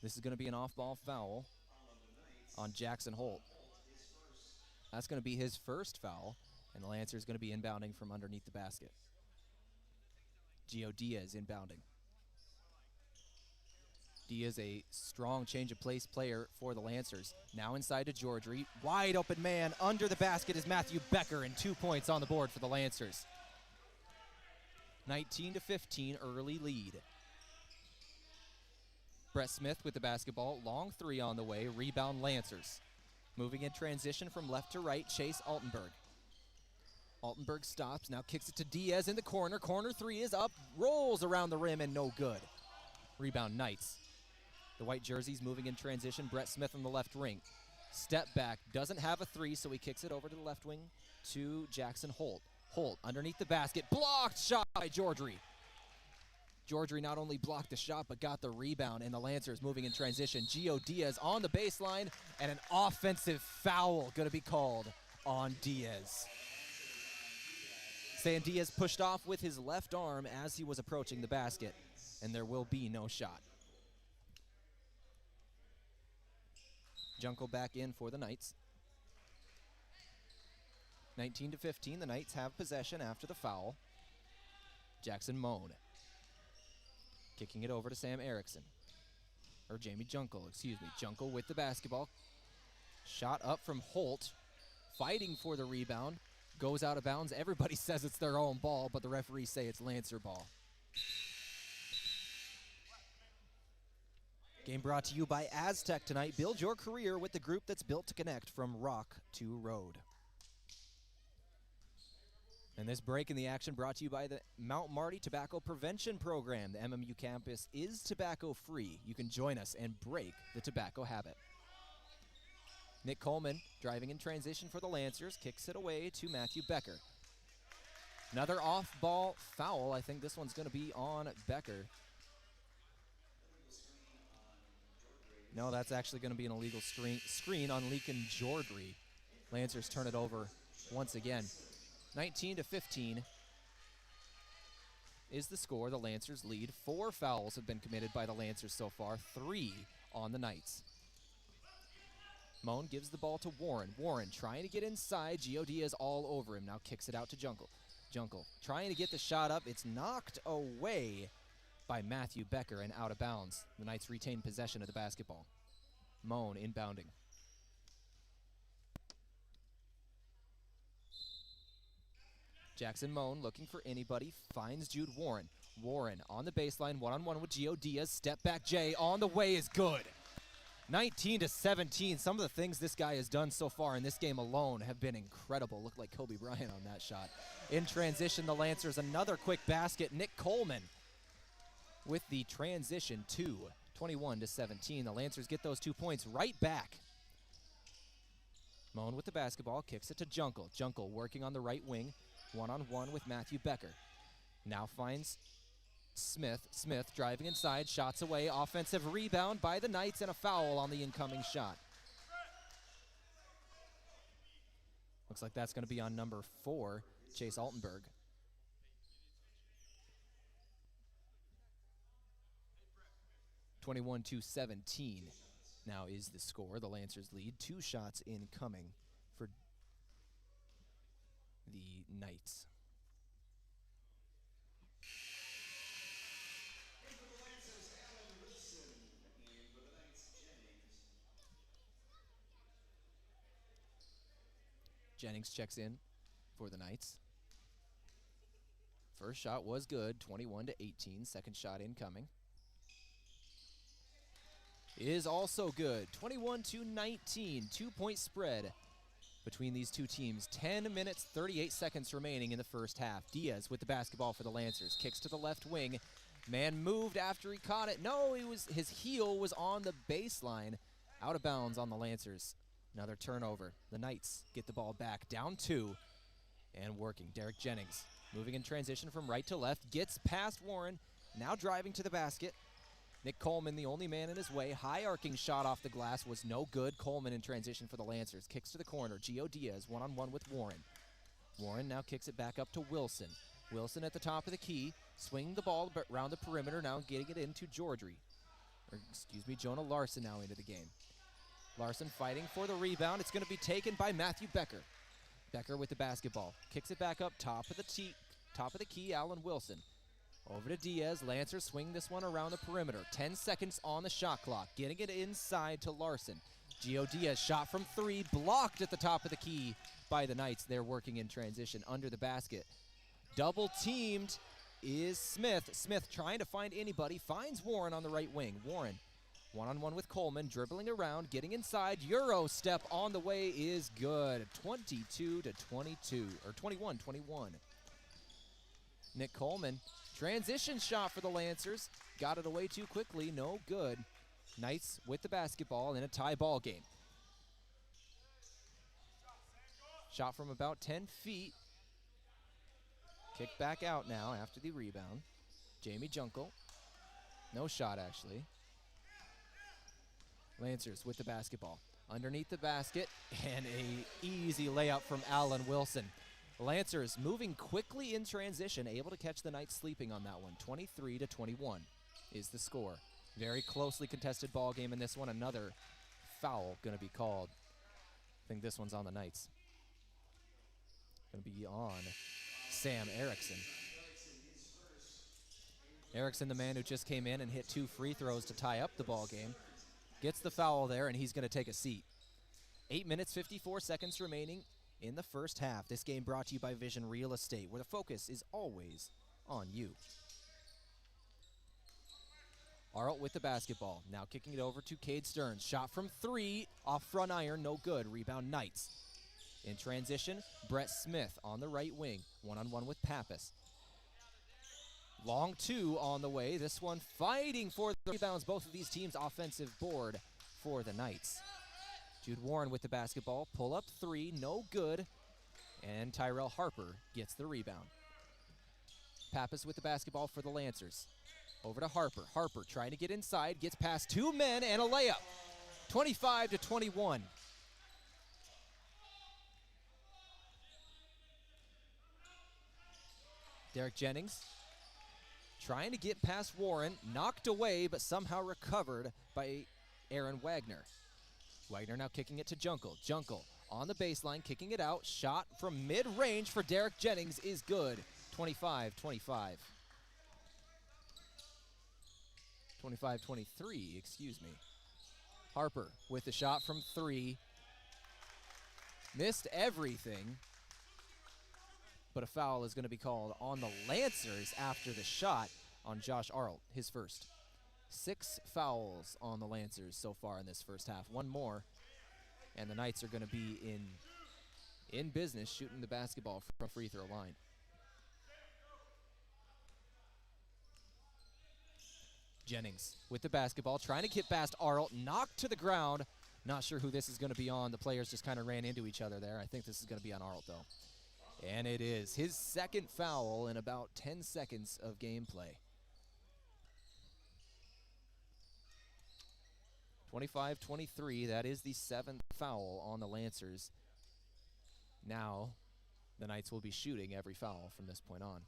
This is going to be an off-ball foul on Jackson Holt. That's going to be his first foul, and the Lancers going to be inbounding from underneath the basket. Gio Diaz inbounding. Diaz, a strong change of place player for the Lancers. Now inside to Georgery. Wide open man under the basket is Matthew Becker, and 2 points on the board for the Lancers. 19-15, early lead. Brett Smith with the basketball. Long three on the way. Rebound Lancers. Moving in transition from left to right, Chase Altenberg. Altenberg stops, now kicks it to Diaz in the corner. Corner three is up, rolls around the rim, and no good. Rebound Knights. The white jerseys moving in transition. Brett Smith on the left wing. Step back, doesn't have a three, so he kicks it over to the left wing to Jackson Holt. Holt underneath the basket, blocked shot by Georgery. Georgery not only blocked the shot, but got the rebound, and the Lancers moving in transition. Gio Diaz on the baseline, and an offensive foul going to be called on Diaz. Saying Diaz pushed off with his left arm as he was approaching the basket, and there will be no shot. Jungle back in for the Knights. 19-15, the Knights have possession after the foul. Jackson Moan. Kicking it over to Sam Erickson. Or Jamie Jungle, excuse me. Jungle with the basketball. Shot up from Holt. Fighting for the rebound. Goes out of bounds. Everybody says it's their own ball, but the referees say it's Lancer ball. Game brought to you by Aztec tonight. Build your career with the group that's built to connect from rock to road. And this break in the action brought to you by the Mount Marty Tobacco Prevention Program. The MMU campus is tobacco free. You can join us and break the tobacco habit. Nick Coleman driving in transition for the Lancers, kicks it away to Matthew Becker. Another off-ball foul. I think this one's going to be on Becker. No, that's actually going to be an illegal screen on Leakin Georgery. Lancers turn it over once again. 19-15 is the score. The Lancers lead. 4 fouls have been committed by the Lancers so far, 3 on the Knights. Moan gives the ball to Warren. Warren trying to get inside. Gio Diaz all over him. Now kicks it out to Jungle. Jungle trying to get the shot up. It's knocked away by Matthew Becker and out of bounds. The Knights retain possession of the basketball. Moan inbounding. Jackson Moan looking for anybody, finds Jude Warren. Warren on the baseline, one-on-one with Gio Diaz. Step back Jay on the way is good. 19-17. Some of the things this guy has done so far in this game alone have been incredible. Looked like Kobe Bryant on that shot. In transition, the Lancers, another quick basket. Nick Coleman with the transition to 21-17. The Lancers get those 2 points right back. Moan with the basketball, kicks it to Jungle. Jungle working on the right wing, one-on-one with Matthew Becker. Now finds Smith. Smith driving inside, shots away, offensive rebound by the Knights, and a foul on the incoming shot. Looks like that's going to be on number 4, Chase Altenberg. (21-17) now is the score. The Lancers lead. 2 shots incoming for the Knights. Jennings checks in for the Knights. First shot was good, 21-18. Second shot incoming is also good, 21-19. 2-point spread between these two teams. 10 minutes, 38 seconds remaining in the first half. Diaz with the basketball for the Lancers. Kicks to the left wing. Man moved after he caught it. No, his heel was on the baseline. Out of bounds on the Lancers. Another turnover. The Knights get the ball back. Down 2 and working. Derek Jennings Moving in transition from right to left, gets past Warren, now driving to the basket. Nick Coleman, the only man in his way. High arcing shot off the glass was no good. Coleman in transition for the Lancers. Kicks to the corner. Gio Diaz one-on-one with Warren. Warren now kicks it back up to Wilson. Wilson at the top of the key, swinging the ball around the perimeter, now getting it into Jonah Larson now into the game. Larson fighting for the rebound. It's going to be taken by Matthew Becker. Becker with the basketball. Kicks it back up top of the key, Allen Wilson. Over to Diaz. Lancers swing this one around the perimeter. 10 seconds on the shot clock. Getting it inside to Larson. Gio Diaz shot from 3, blocked at the top of the key by the Knights. They're working in transition under the basket. Double teamed is Smith. Smith trying to find anybody. Finds Warren on the right wing. Warren one-on-one with Coleman, dribbling around, getting inside. Euro step on the way is good. 22-22, or 21-21. Nick Coleman, transition shot for the Lancers. Got it away too quickly, no good. Knights with the basketball in a tie ball game. Shot from about 10 feet. Kick back out now after the rebound. Jamie Junkel. No shot, actually. Lancers with the basketball. Underneath the basket, and a easy layup from Allen Wilson. Lancers moving quickly in transition, able to catch the Knights sleeping on that one. 23-21 is the score. Very closely contested ball game in this one. Another foul going to be called. I think this one's on the Knights. Going to be on Sam Erickson. Erickson, the man who just came in and hit 2 free throws to tie up the ball game, gets the foul there, and he's going to take a seat. 8 minutes, 54 seconds remaining in the first half. This game brought to you by Vision Real Estate, where the focus is always on you. Arlt with the basketball. Now kicking it over to Cade Stearns. Shot from 3, off front iron, no good. Rebound Knights. In transition, Brett Smith on the right wing. One-on-one with Pappas. Long 2 on the way. This one fighting for the rebounds. Both of these teams offensive board for the Knights. Jude Warren with the basketball. Pull up 3, no good. And Tyrell Harper gets the rebound. Pappas with the basketball for the Lancers. Over to Harper. Harper trying to get inside. Gets past 2 men and a layup. 25-21. Derek Jennings trying to get past Warren, knocked away, but somehow recovered by Aaron Wagner. Wagner now kicking it to Junkel. Junkel on the baseline, kicking it out. Shot from mid-range for Derek Jennings is good. 25-25. 25-23, excuse me. Harper with the shot from 3. Missed everything. But a foul is going to be called on the Lancers after the shot on Josh Arlt, his first. 6 fouls on the Lancers so far in this first half. 1 more, and the Knights are going to be in business shooting the basketball from free throw line. Jennings with the basketball, trying to get past Arlt, knocked to the ground. Not sure who this is going to be on. The players just kind of ran into each other there. I think this is going to be on Arlt, though. And it is his second foul in about 10 seconds of gameplay. 25-23, that is the 7th foul on the Lancers. Now, the Knights will be shooting every foul from this point on.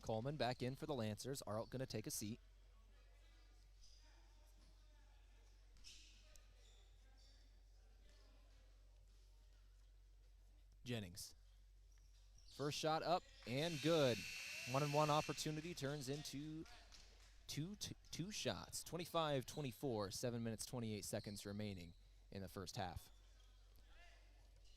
Coleman back in for the Lancers. Arlt going to take a seat. Jennings. First shot up and good. 1-on-1 opportunity turns into two shots. 25-24, 7 minutes, 28 seconds remaining in the first half.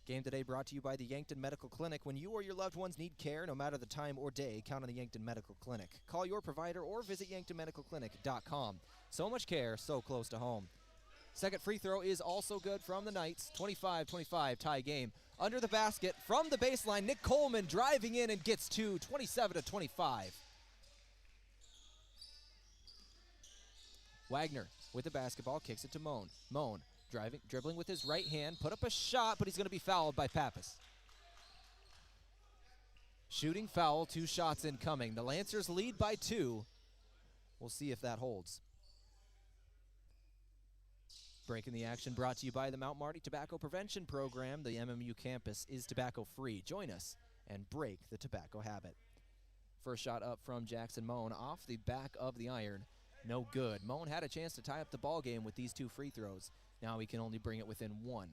Game today brought to you by the Yankton Medical Clinic. When you or your loved ones need care, no matter the time or day, count on the Yankton Medical Clinic. Call your provider or visit yanktonmedicalclinic.com. So much care, so close to home. Second free throw is also good from the Knights. 25-25 tie game. Under the basket from the baseline, Nick Coleman driving in and gets 2, 27-25. Wagner with the basketball, kicks it to Moan. Moan dribbling with his right hand, put up a shot, but he's going to be fouled by Pappas. Shooting foul, 2 shots incoming. The Lancers lead by 2. We'll see if that holds. Breaking the action brought to you by the Mount Marty Tobacco Prevention Program. The MMU campus is tobacco-free. Join us and break the tobacco habit. First shot up from Jackson Moan off the back of the iron. No good. Moan had a chance to tie up the ball game with these 2 free throws. Now he can only bring it within 1.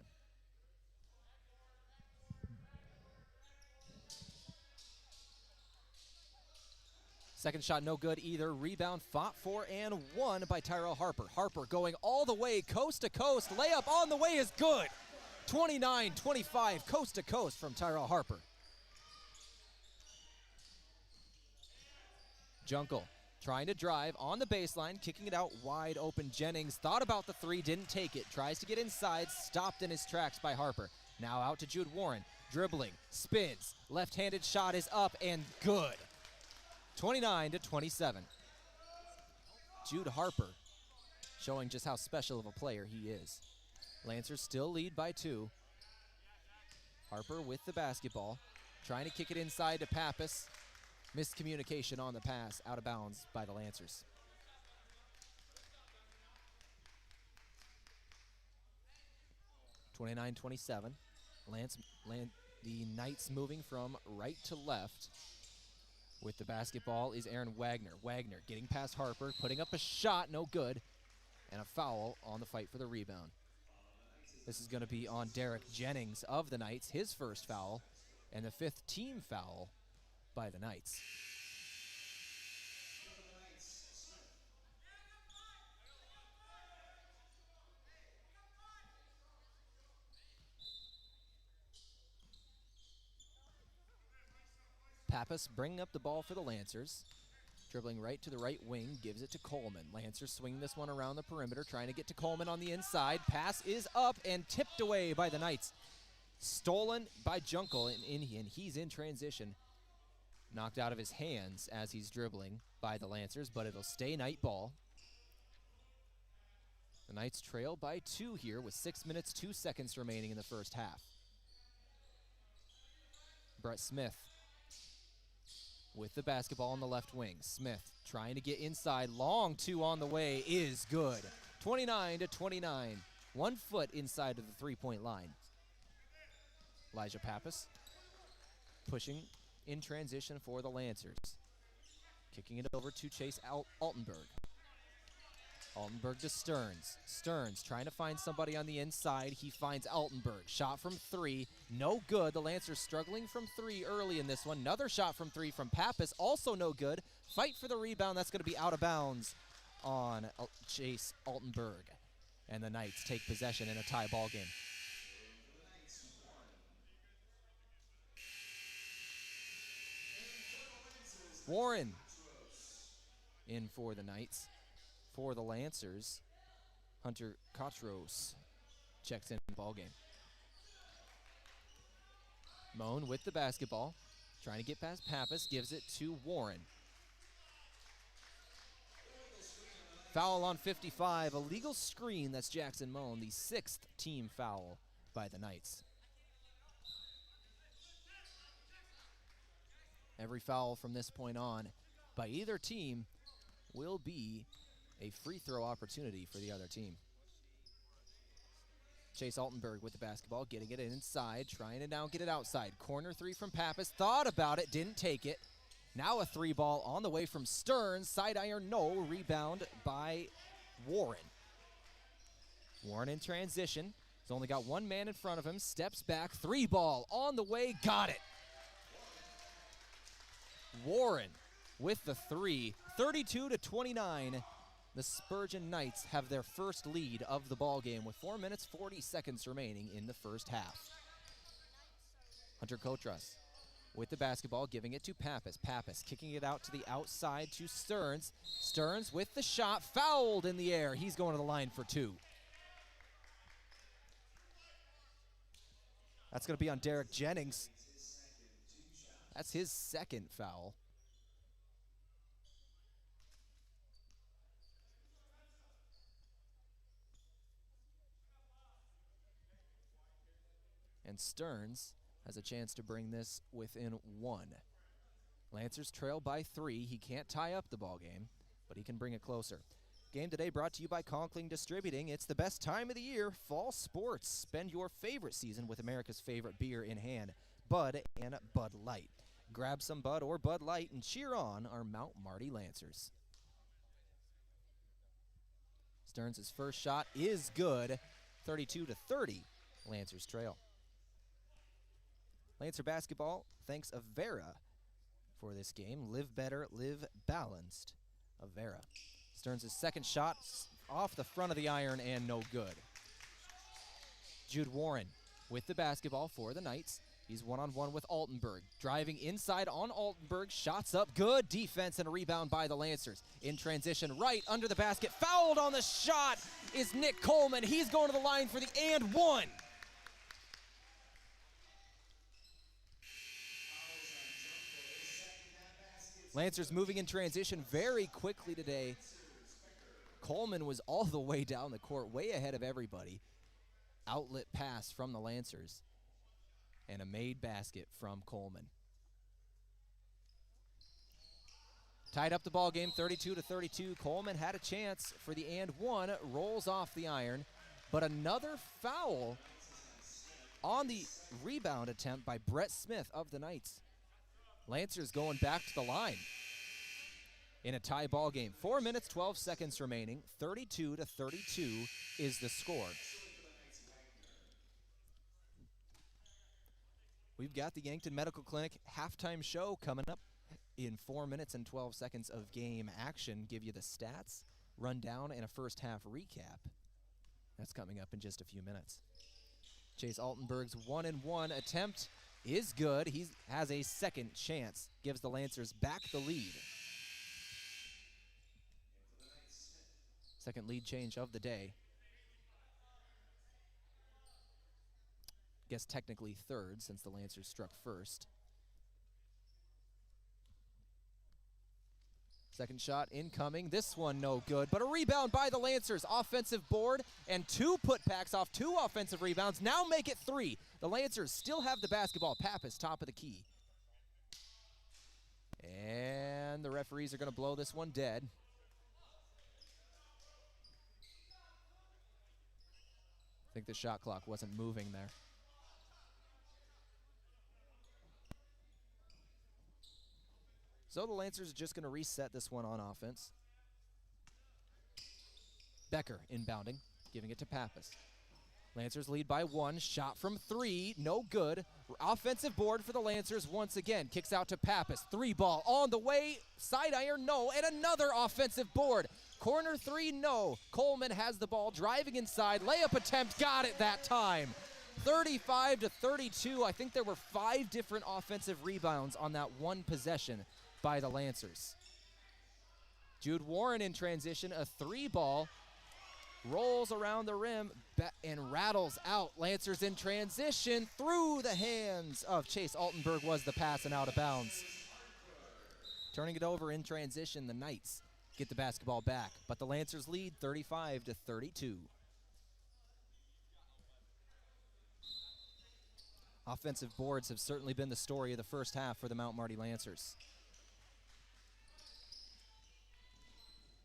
Second shot no good either. Rebound fought for and won by Tyrell Harper. Harper going all the way coast to coast. Layup on the way is good. 29-25 coast to coast from Tyrell Harper. Jungle trying to drive on the baseline, kicking it out wide open. Jennings thought about the 3, didn't take it. Tries to get inside, stopped in his tracks by Harper. Now out to Jude Warren. Dribbling, spins. Left-handed shot is up and good. 29-27. Jude Harper showing just how special of a player he is. Lancers still lead by 2. Harper with the basketball, trying to kick it inside to Pappas. Miscommunication on the pass, out of bounds by the Lancers. (29-27). The Knights moving from right to left. With the basketball is Aaron Wagner. Wagner getting past Harper, putting up a shot, no good, and a foul on the fight for the rebound. This is going to be on Derek Jennings of the Knights, his first foul, and the 5th team foul by the Knights. Pappas bringing up the ball for the Lancers. Dribbling right to the right wing, gives it to Coleman. Lancers swing this one around the perimeter, trying to get to Coleman on the inside. Pass is up and tipped away by the Knights. Stolen by Jungle, and he's in transition. Knocked out of his hands as he's dribbling by the Lancers, but it'll stay Knight ball. The Knights trail by 2 here with 6 minutes, 2 seconds remaining in the first half. Brett Smith with the basketball on the left wing. Smith trying to get inside. Long 2 on the way is good. 29-29. 1 foot inside of the 3-point line. Elijah Pappas pushing in transition for the Lancers. Kicking it over to Chase Altenberg. Altenberg to Stearns. Stearns trying to find somebody on the inside. He finds Altenberg. Shot from 3. No good. The Lancers struggling from 3 early in this one. Another shot from 3 from Pappas. Also no good. Fight for the rebound. That's going to be out of bounds on Chase Altenberg. And the Knights take possession in a tie ball game. Warren in for the Knights. For the Lancers, Hunter Kotros checks in the ball game. Moan with the basketball, trying to get past Pappas, gives it to Warren. Foul on 55, illegal screen. That's Jackson Moan, the 6th team foul by the Knights. Every foul from this point on by either team will be a free throw opportunity for the other team. Chase Altenberg with the basketball, getting it inside, trying to now get it outside. Corner 3 from Pappas, thought about it, didn't take it. Now a 3 ball on the way from Stearns, side iron, no, rebound by Warren. Warren in transition, he's only got 1 man in front of him, steps back, 3 ball on the way, got it. Warren with the 3, 32-29. The Spurgeon Knights have their first lead of the ball game with 4 minutes, 40 seconds remaining in the first half. Hunter Kotras with the basketball, giving it to Pappas. Pappas kicking it out to the outside to Stearns. Stearns with the shot, fouled in the air. He's going to the line for 2. That's going to be on Derek Jennings. That's his 2nd foul. And Stearns has a chance to bring this within 1. Lancers trail by 3. He can't tie up the ball game, but he can bring it closer. Game today brought to you by Conkling Distributing. It's the best time of the year, fall sports. Spend your favorite season with America's favorite beer in hand, Bud and Bud Light. Grab some Bud or Bud Light and cheer on our Mount Marty Lancers. Stearns' first shot is good. 32-30, Lancers trail. Lancer basketball thanks Avera for this game. Live better, live balanced. Avera. Stearns' second shot off the front of the iron and no good. Jude Warren with the basketball for the Knights. He's one-on-one with Altenberg. Driving inside on Altenberg. Shots up. Good defense and a rebound by the Lancers. In transition, right under the basket. Fouled on the shot is Nick Coleman. He's going to the line for the and one. Lancers moving in transition very quickly today. Coleman was all the way down the court, way ahead of everybody. Outlet pass from the Lancers. And a made basket from Coleman. Tied up the ball game, 32-32. Coleman had a chance for the and one. Rolls off the iron. But another foul on the rebound attempt by Brett Smith of the Knights. Lancers going back to the line in a tie ball game. 4 minutes, 12 seconds remaining. 32-32 is the score. We've got the Yankton Medical Clinic halftime show coming up in 4 minutes and 12 seconds of game action. Give you the stats, rundown, and a first half recap. That's coming up in just a few minutes. Chase Altenberg's 1-and-1 attempt is good. He has a second chance. Gives the Lancers back the lead. Second lead change of the day. Guess technically third since the Lancers struck first. Second shot incoming. This one no good, but a rebound by the Lancers. Offensive board and 2 putbacks off 2 offensive rebounds. Now make it 3. The Lancers still have the basketball. Pappas, top of the key. And the referees are going to blow this one dead. I think the shot clock wasn't moving there. So the Lancers are just going to reset this one on offense. Becker inbounding, giving it to Pappas. Lancers lead by 1. Shot from 3, no good. Offensive board for the Lancers once again. Kicks out to Pappas. 3 ball on the way. Side iron, no. And another offensive board. Corner 3, no. Coleman has the ball driving inside. Layup attempt, got it that time. 35-32. I think there were 5 different offensive rebounds on that one possession by the Lancers. Jude Warren in transition, a 3 ball, rolls around the rim and rattles out. Lancers in transition through the hands of Chase Altenberg was the pass and out of bounds. Turning it over in transition, the Knights get the basketball back, but the Lancers lead 35-32. Offensive boards have certainly been the story of the first half for the Mount Marty Lancers.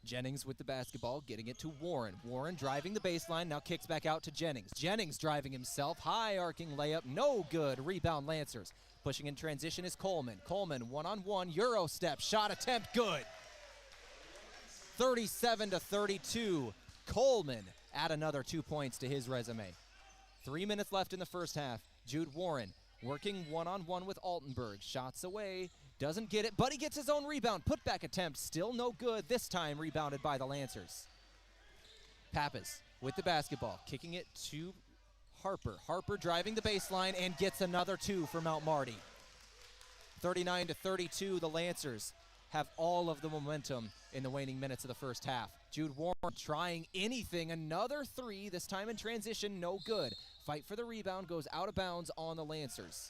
Jennings with the basketball, getting it to Warren. Warren driving the baseline, now kicks back out to Jennings. Jennings driving himself, high arcing layup, no good. Rebound Lancers. Pushing in transition is Coleman. Coleman one-on-one, Euro step, shot attempt, good. 37-32. Coleman add another 2 points to his resume. 3 minutes left in the first half. Jude Warren working one-on-one with Altenberg. Shots away. Doesn't get it, but he gets his own rebound. Putback attempt, still no good. This time rebounded by the Lancers. Pappas with the basketball, kicking it to Harper. Harper driving the baseline and gets another 2 for Mount Marty. 39-32, the Lancers have all of the momentum in the waning minutes of the first half. Jude Warren trying anything, another 3, this time in transition, no good. Fight for the rebound, goes out of bounds on the Lancers.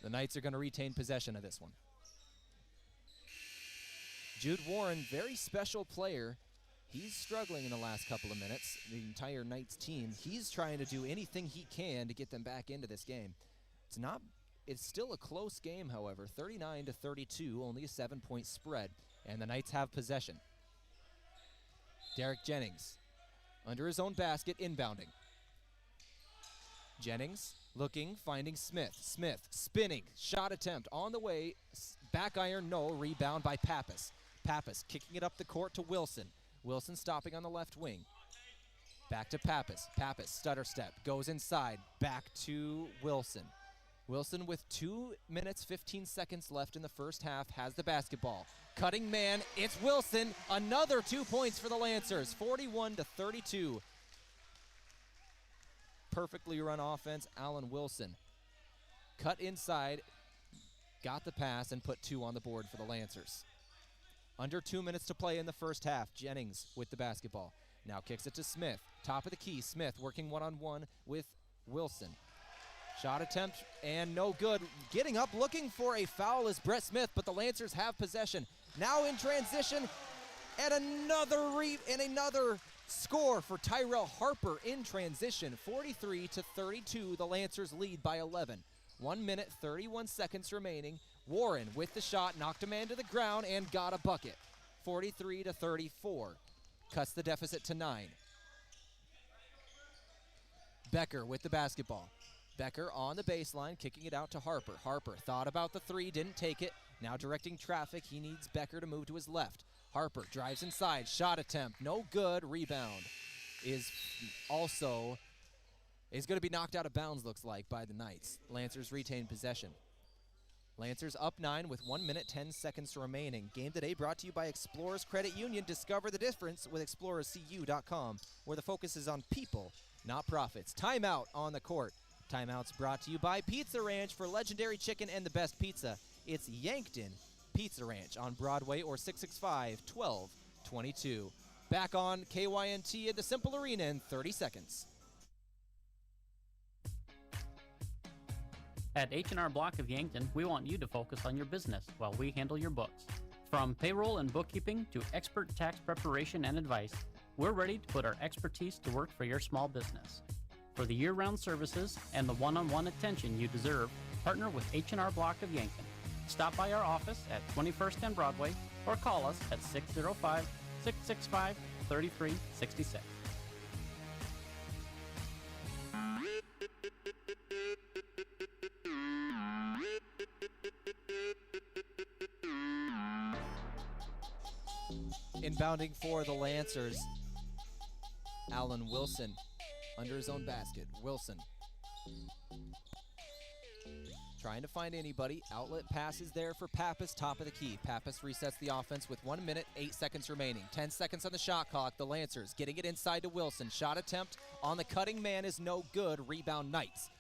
The Knights are going to retain possession of this one. Jude Warren, very special player. He's struggling in the last couple of minutes. The entire Knights team, he's trying to do anything he can to get them back into this game. It's still a close game, however, 39-32, only a 7-point spread, and the Knights have possession. Derek Jennings, under his own basket, inbounding. Jennings looking, finding Smith. Smith spinning, shot attempt on the way, back iron, no, rebound by Pappas. Pappas kicking it up the court to Wilson. Wilson stopping on the left wing. Back to Pappas. Pappas, stutter step, goes inside, back to Wilson. Wilson with 2 minutes, 15 seconds left in the first half, has the basketball. Cutting man, it's Wilson. Another 2 points for the Lancers, 41-32. Perfectly run offense, Allen Wilson. Cut inside, got the pass, and put 2 on the board for the Lancers. Under 2 minutes to play in the first half. Jennings with the basketball. Now kicks it to Smith. Top of the key, Smith working one-on-one with Wilson. Shot attempt and no good. Getting up, looking for a foul is Brett Smith, but the Lancers have possession. Now in transition, and another score for Tyrell Harper in transition. 43-32, the Lancers lead by 11. 1 minute, 31 seconds remaining. Warren with the shot, knocked a man to the ground and got a bucket. 43-34, cuts the deficit to 9. Becker with the basketball. Becker on the baseline, kicking it out to Harper. Harper thought about the 3, didn't take it. Now directing traffic, he needs Becker to move to his left. Harper drives inside, shot attempt, no good. Rebound is going to be knocked out of bounds, looks like, by the Knights. Lancers retain possession. Lancers up 9 with 1 minute, 10 seconds remaining. Game today brought to you by Explorers Credit Union. Discover the difference with explorerscu.com, where the focus is on people, not profits. Timeout on the court. Timeout's brought to you by Pizza Ranch. For legendary chicken and the best pizza, it's Yankton Pizza Ranch on Broadway or 665-1222. Back on KYNT at the Simple Arena in 30 seconds. At H&R Block of Yankton, we want you to focus on your business while we handle your books. From payroll and bookkeeping to expert tax preparation and advice, we're ready to put our expertise to work for your small business. For the year-round services and the one-on-one attention you deserve, partner with H&R Block of Yankton. Stop by our office at 21st and Broadway or call us at 605-665-3366. Inbounding for the Lancers, Allen Wilson under his own basket. Wilson trying to find anybody. Outlet passes there for Pappas, top of the key. Pappas resets the offense with 1 minute, 8 seconds remaining. 10 seconds on the shot clock. The Lancers getting it inside to Wilson. Shot attempt on the cutting man is no good. Rebound Knights.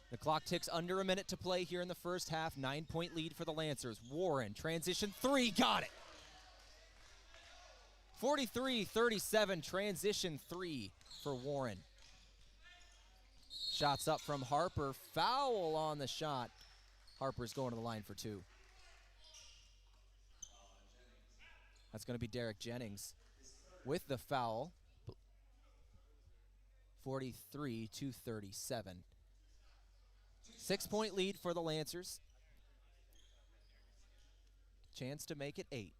The clock ticks under a minute to play here in the first half. 9-point lead for the Lancers. Warren, transition 3, got it. 43-37, transition 3 for Warren. Shots up from Harper. Foul on the shot. Harper's going to the line for 2. That's going to be Derek Jennings with the foul. 43-37. 6-point lead for the Lancers. Chance to make it 8.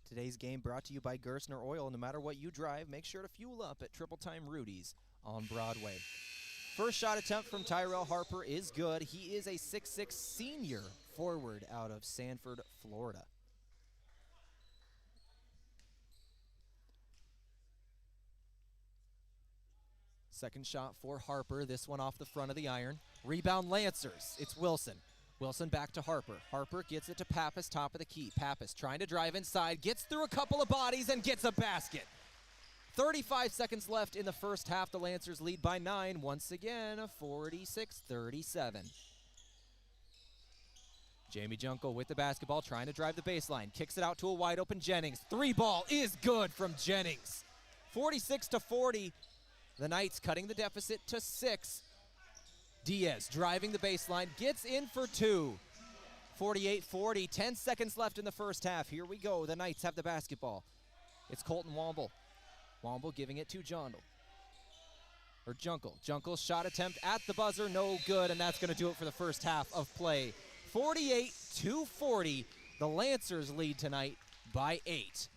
Today's game brought to you by Gerstner Oil. No matter what you drive, make sure to fuel up at Triple Time Rudy's on Broadway. First shot attempt from Tyrell Harper is good. He is a 6'6" senior forward out of Sanford, Florida. Second shot for Harper. This one off the front of the iron. Rebound Lancers. It's Wilson. Wilson back to Harper. Harper gets it to Pappas, top of the key. Pappas trying to drive inside, gets through a couple of bodies and gets a basket. 35 seconds left in the first half. The Lancers lead by 9. Once again, 46-37. Jamie Junko with the basketball, trying to drive the baseline. Kicks it out to a wide open Jennings. 3-ball is good from Jennings. 46-40. The Knights cutting the deficit to 6. Diaz driving the baseline, gets in for 2. 48-40, 10 seconds left in the first half. Here we go. The Knights have the basketball. It's Colton Womble. Womble giving it to Jungle. Junkel's shot attempt at the buzzer, no good, and that's going to do it for the first half of play. 48-40, the Lancers lead tonight by 8.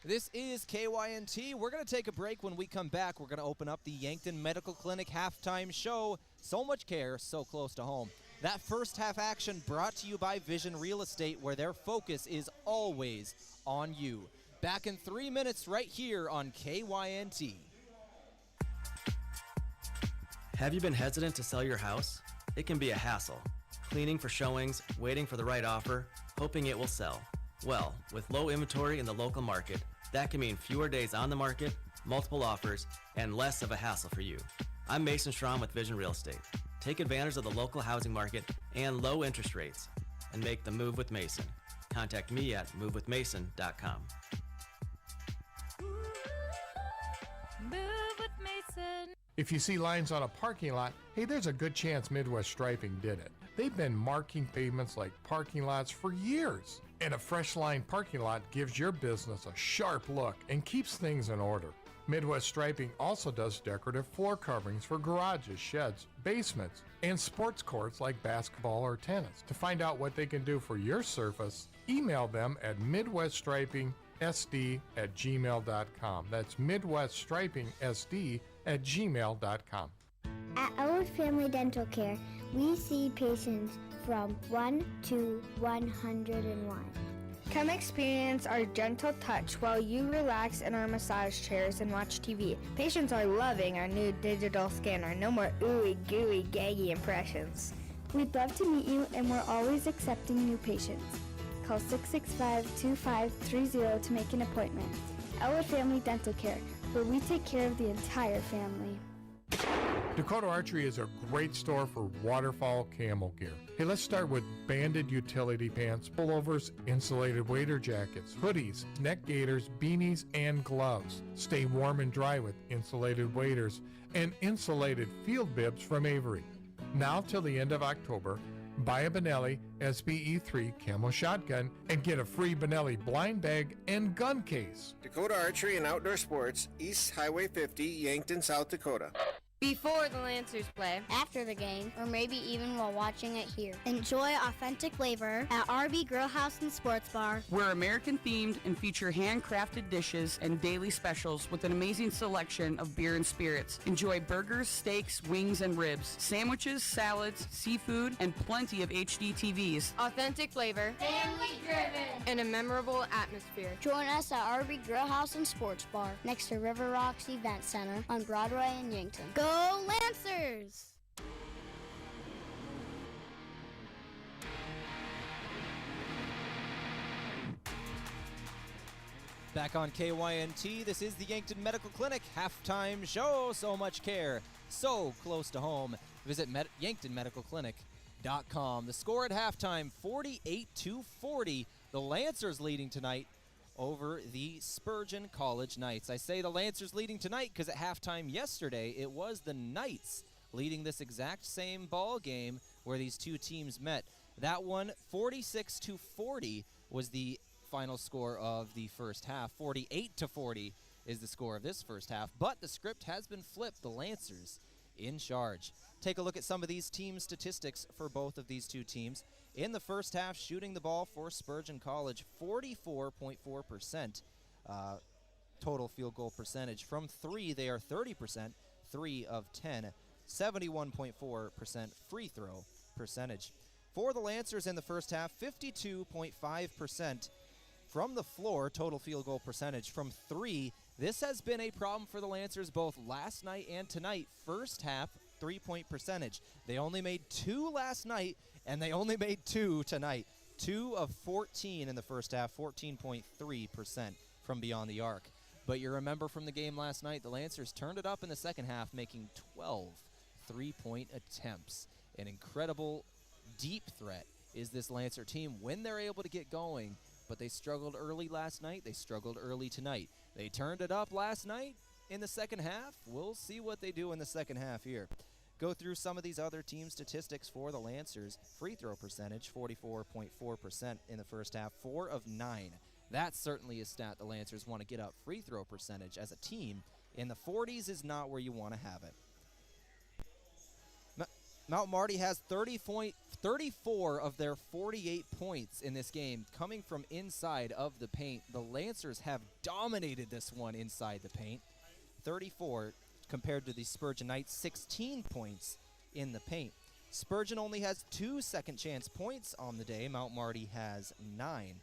This is KYNT. We're going to take a break. When we come back, we're going to open up the Yankton Medical Clinic halftime show. So much care, so close to home. That first half action brought to you by Vision Real Estate, where their focus is always on you. Back in 3 minutes right here on KYNT. Have you been hesitant to sell your house? It can be a hassle. Cleaning for showings, waiting for the right offer, hoping it will sell. Well, with low inventory in the local market, that can mean fewer days on the market, multiple offers, and less of a hassle for you. I'm Mason Strom with Vision Real Estate. Take advantage of the local housing market and low interest rates, and make the move with Mason. Contact me at movewithmason.com. Move with Mason. If you see lines on a parking lot, hey, there's a good chance Midwest Striping did it. They've been marking pavements like parking lots for years. And a fresh line parking lot gives your business a sharp look and keeps things in order. Midwest Striping also does decorative floor coverings for garages, sheds, basements, and sports courts like basketball or tennis. To find out what they can do for your surface, email them at midweststriping.sd@gmail.com. That's midweststriping.sd@gmail.com. At Elwood Family Dental Care, we see patients from 1 to 101. Come experience our gentle touch while you relax in our massage chairs and watch TV. Patients are loving our new digital scanner. No more ooey gooey gaggy impressions. We'd love to meet you, and we're always accepting new patients. Call 665-2530 to make an appointment. Elwood Family Dental Care, where we take care of the entire family. Dakota Archery is a great store for waterfowl camo gear. Hey, let's start with banded utility pants, pullovers, insulated wader jackets, hoodies, neck gaiters, beanies, and gloves. Stay warm and dry with insulated waders and insulated field bibs from Avery. Now till the end of October, buy a Benelli SBE3 camo shotgun and get a free Benelli blind bag and gun case. Dakota Archery and Outdoor Sports, East Highway 50, Yankton, South Dakota. Before the Lancers play, After the game, or maybe even while watching it here. Enjoy authentic flavor at RV Grill House and Sports Bar. We're American themed and feature handcrafted dishes and daily specials with an amazing selection of beer and spirits. Enjoy burgers, steaks, wings, and ribs, sandwiches, salads, seafood, and plenty of HD TVs. authentic flavor, Family driven. and a memorable atmosphere. Join us at RV Grill House and Sports Bar next to River Rocks Event Center on Broadway in Yankton. Go Lancers! Back on KYNT, this is the Yankton Medical Clinic halftime show. So much care, so close to home. Visit YanktonMedicalClinic.com. The score at halftime, 48-40. The Lancers leading tonight over the Spurgeon College Knights. I say the Lancers leading tonight because at halftime yesterday, it was the Knights leading this exact same ball game where these two teams met. That one, 46-40, was the final score of the first half. 48-40 is the score of this first half, but the script has been flipped. The Lancers in charge. Take a look at some of these team statistics for both of these two teams. In the first half, shooting the ball for Spurgeon College, 44.4% total field goal percentage. From three, they are 30%, 3 of 10, 71.4% free throw percentage. For the Lancers in the first half, 52.5% from the floor total field goal percentage. From three, this has been a problem for the Lancers both last night and tonight. First half, 3-point percentage. They only made 2 last night, and they only made 2 tonight. 2 of 14 in the first half, 14.3% from beyond the arc. But you remember from the game last night, the Lancers turned it up in the second half, making 12 3-point attempts. An incredible deep threat is this Lancer team when they're able to get going, but they struggled early last night. They struggled early tonight. They turned it up last night in the second half. We'll see what they do in the second half here. go through some of these other team statistics for the Lancers. Free throw percentage, 44.4% in the first half, 4 of 9. That's certainly a stat the Lancers want to get up. Free throw percentage as a team in the 40s is not where you want to have it. Mount Marty has 34 of their 48 points in this game coming from inside of the paint. The Lancers have dominated this one inside the paint. 34 compared to the Spurgeon Knights, 16 points in the paint. Spurgeon only has 2 second chance points on the day. Mount Marty has 9.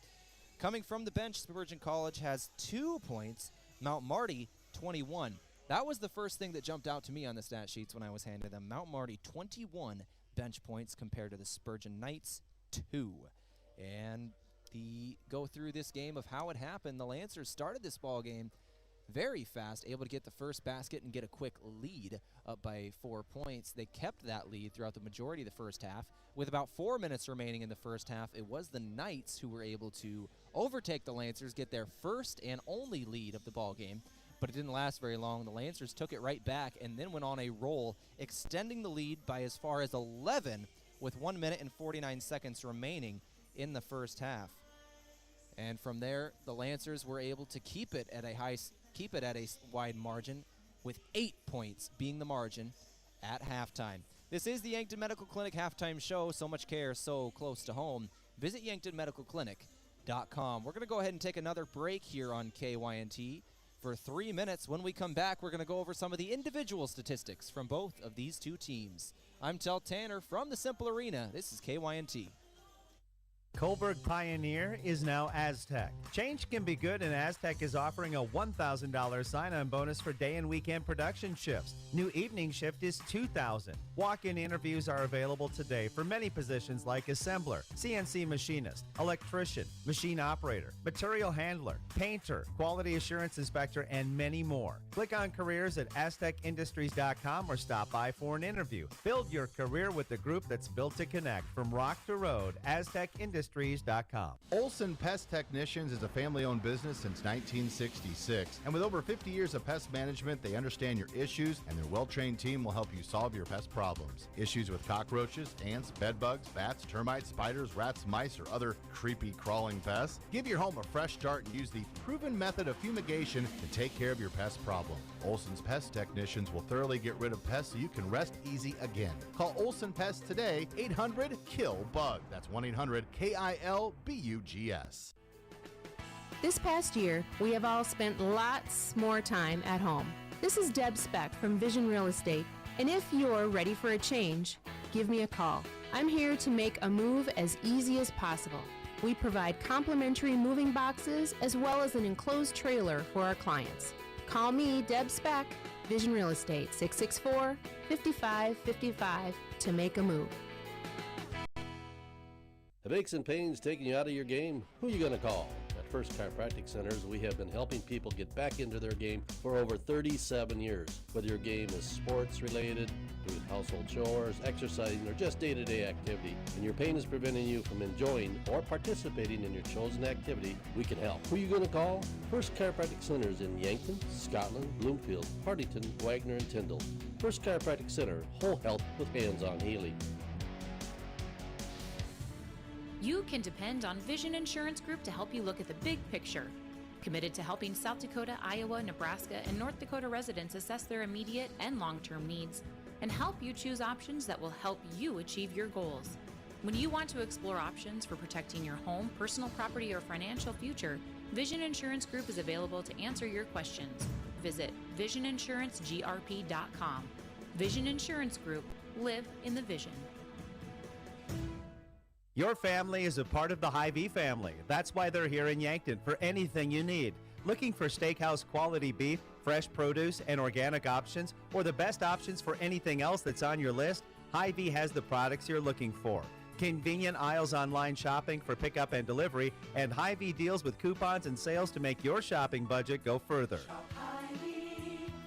Coming from the bench, Spurgeon College has 2 points. Mount Marty, 21. That was the first thing that jumped out to me on the stat sheets when I was handed them. Mount Marty, 21 bench points compared to the Spurgeon Knights, 2. And go through this game of how it happened. The Lancers started this ball game very fast, able to get the first basket and get a quick lead up by 4 points. They kept that lead throughout the majority of the first half. With about 4 minutes remaining in the first half, it was the Knights who were able to overtake the Lancers, get their first and only lead of the ball game. But it didn't last very long. The Lancers took it right back and then went on a roll, extending the lead by as far as 11 with 1 minute and 49 seconds remaining in the first half. And from there, the Lancers were able to keep it at a wide margin, with 8 points being the margin at halftime. This is the Yankton Medical Clinic halftime show. So much care, so close to home. Visit yanktonmedicalclinic.com. We're going to go ahead and take another break here on KYNT for 3 minutes. When we come back, we're going to go over some of the individual statistics from both of these two teams. I'm Tel Tanner from the Simple Arena. This is KYNT. Coburg Pioneer is now Aztec. Change can be good, and Aztec is offering a $1,000 sign-on bonus for day and weekend production shifts. New evening shift is $2,000. Walk-in interviews are available today for many positions like assembler, CNC machinist, electrician, machine operator, material handler, painter, quality assurance inspector, and many more. Click on careers at aztecindustries.com or stop by for an interview. Build your career with the group that's built to connect. From rock to road, aztecindustries.com. Olson Pest Technicians is a family-owned business since 1966, and with over 50 years of pest management, they understand your issues, and their well-trained team will help you solve your pest problems. Issues with cockroaches, ants, bedbugs, bats, termites, spiders, rats, mice, or other creepy crawling pests? Give your home a fresh start and use the proven method of fumigation to take care of your pest problem. Olson's Pest Technicians will thoroughly get rid of pests so you can rest easy again. Call Olson Pest today, 800-KILL-BUG. That's 1-800-KILBUGS. This past year, we have all spent lots more time at home. This is Deb Speck from Vision Real Estate, and if you're ready for a change, give me a call. I'm here to make a move as easy as possible. We provide complimentary moving boxes as well as an enclosed trailer for our clients. Call me, Deb Speck, Vision Real Estate, 664-5555 to make a move. Have aches and pains taking you out of your game? Who are you going to call? At First Chiropractic Centers, we have been helping people get back into their game for over 37 years. Whether your game is sports related, doing household chores, exercising, or just day-to-day activity, and your pain is preventing you from enjoying or participating in your chosen activity, we can help. Who are you going to call? First Chiropractic Centers in Yankton, Scotland, Bloomfield, Hartington, Wagner, and Tyndall. First Chiropractic Center, whole health with hands-on healing. You can depend on Vision Insurance Group to help you look at the big picture. Committed to helping South Dakota, Iowa, Nebraska, and North Dakota residents assess their immediate and long-term needs and help you choose options that will help you achieve your goals. When you want to explore options for protecting your home, personal property, or financial future, Vision Insurance Group is available to answer your questions. Visit VisionInsuranceGRP.com. Vision Insurance Group. Live in the vision. Your family is a part of the Hy-Vee family. That's why they're here in Yankton for anything you need. Looking for steakhouse quality beef, fresh produce, and organic options, or the best options for anything else that's on your list? Hy-Vee has the products you're looking for. Convenient aisles online shopping for pickup and delivery, and Hy-Vee deals with coupons and sales to make your shopping budget go further.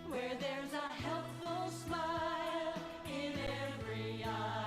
Where there's a helpful smile in every eye.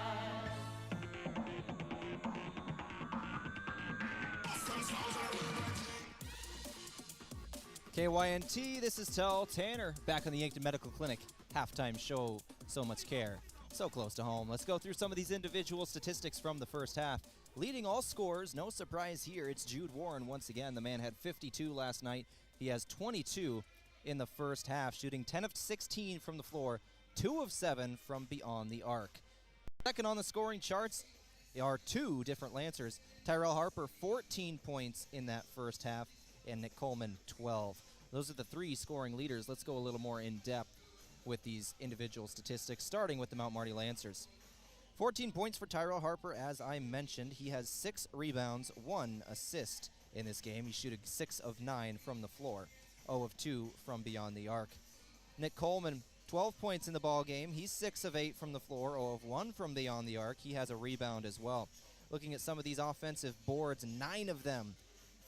KYNT, this is Tel Tanner, back on the Yankton Medical Clinic halftime show, So Much Care. So close to home. Let's go through some of these individual statistics from the first half. Leading all scorers, no surprise here, it's Jude Warren once again. The man had 52 last night. He has 22 in the first half, shooting 10 of 16 from the floor, 2 of 7 from beyond the arc. Second on the scoring charts are two different Lancers. Tyrell Harper, 14 points in that first half, and Nick Coleman, 12. Those are the three scoring leaders. Let's go a little more in depth with these individual statistics, starting with the Mount Marty Lancers. 14 points for Tyrell Harper, as I mentioned. He has 6 rebounds, 1 assist in this game. He's shooting 6 of 9 from the floor, 0 of 2 from beyond the arc. Nick Coleman, 12 points in the ball game. He's 6 of 8 from the floor, 0 of 1 from beyond the arc. He has a rebound as well. Looking at some of these offensive boards, 9 of them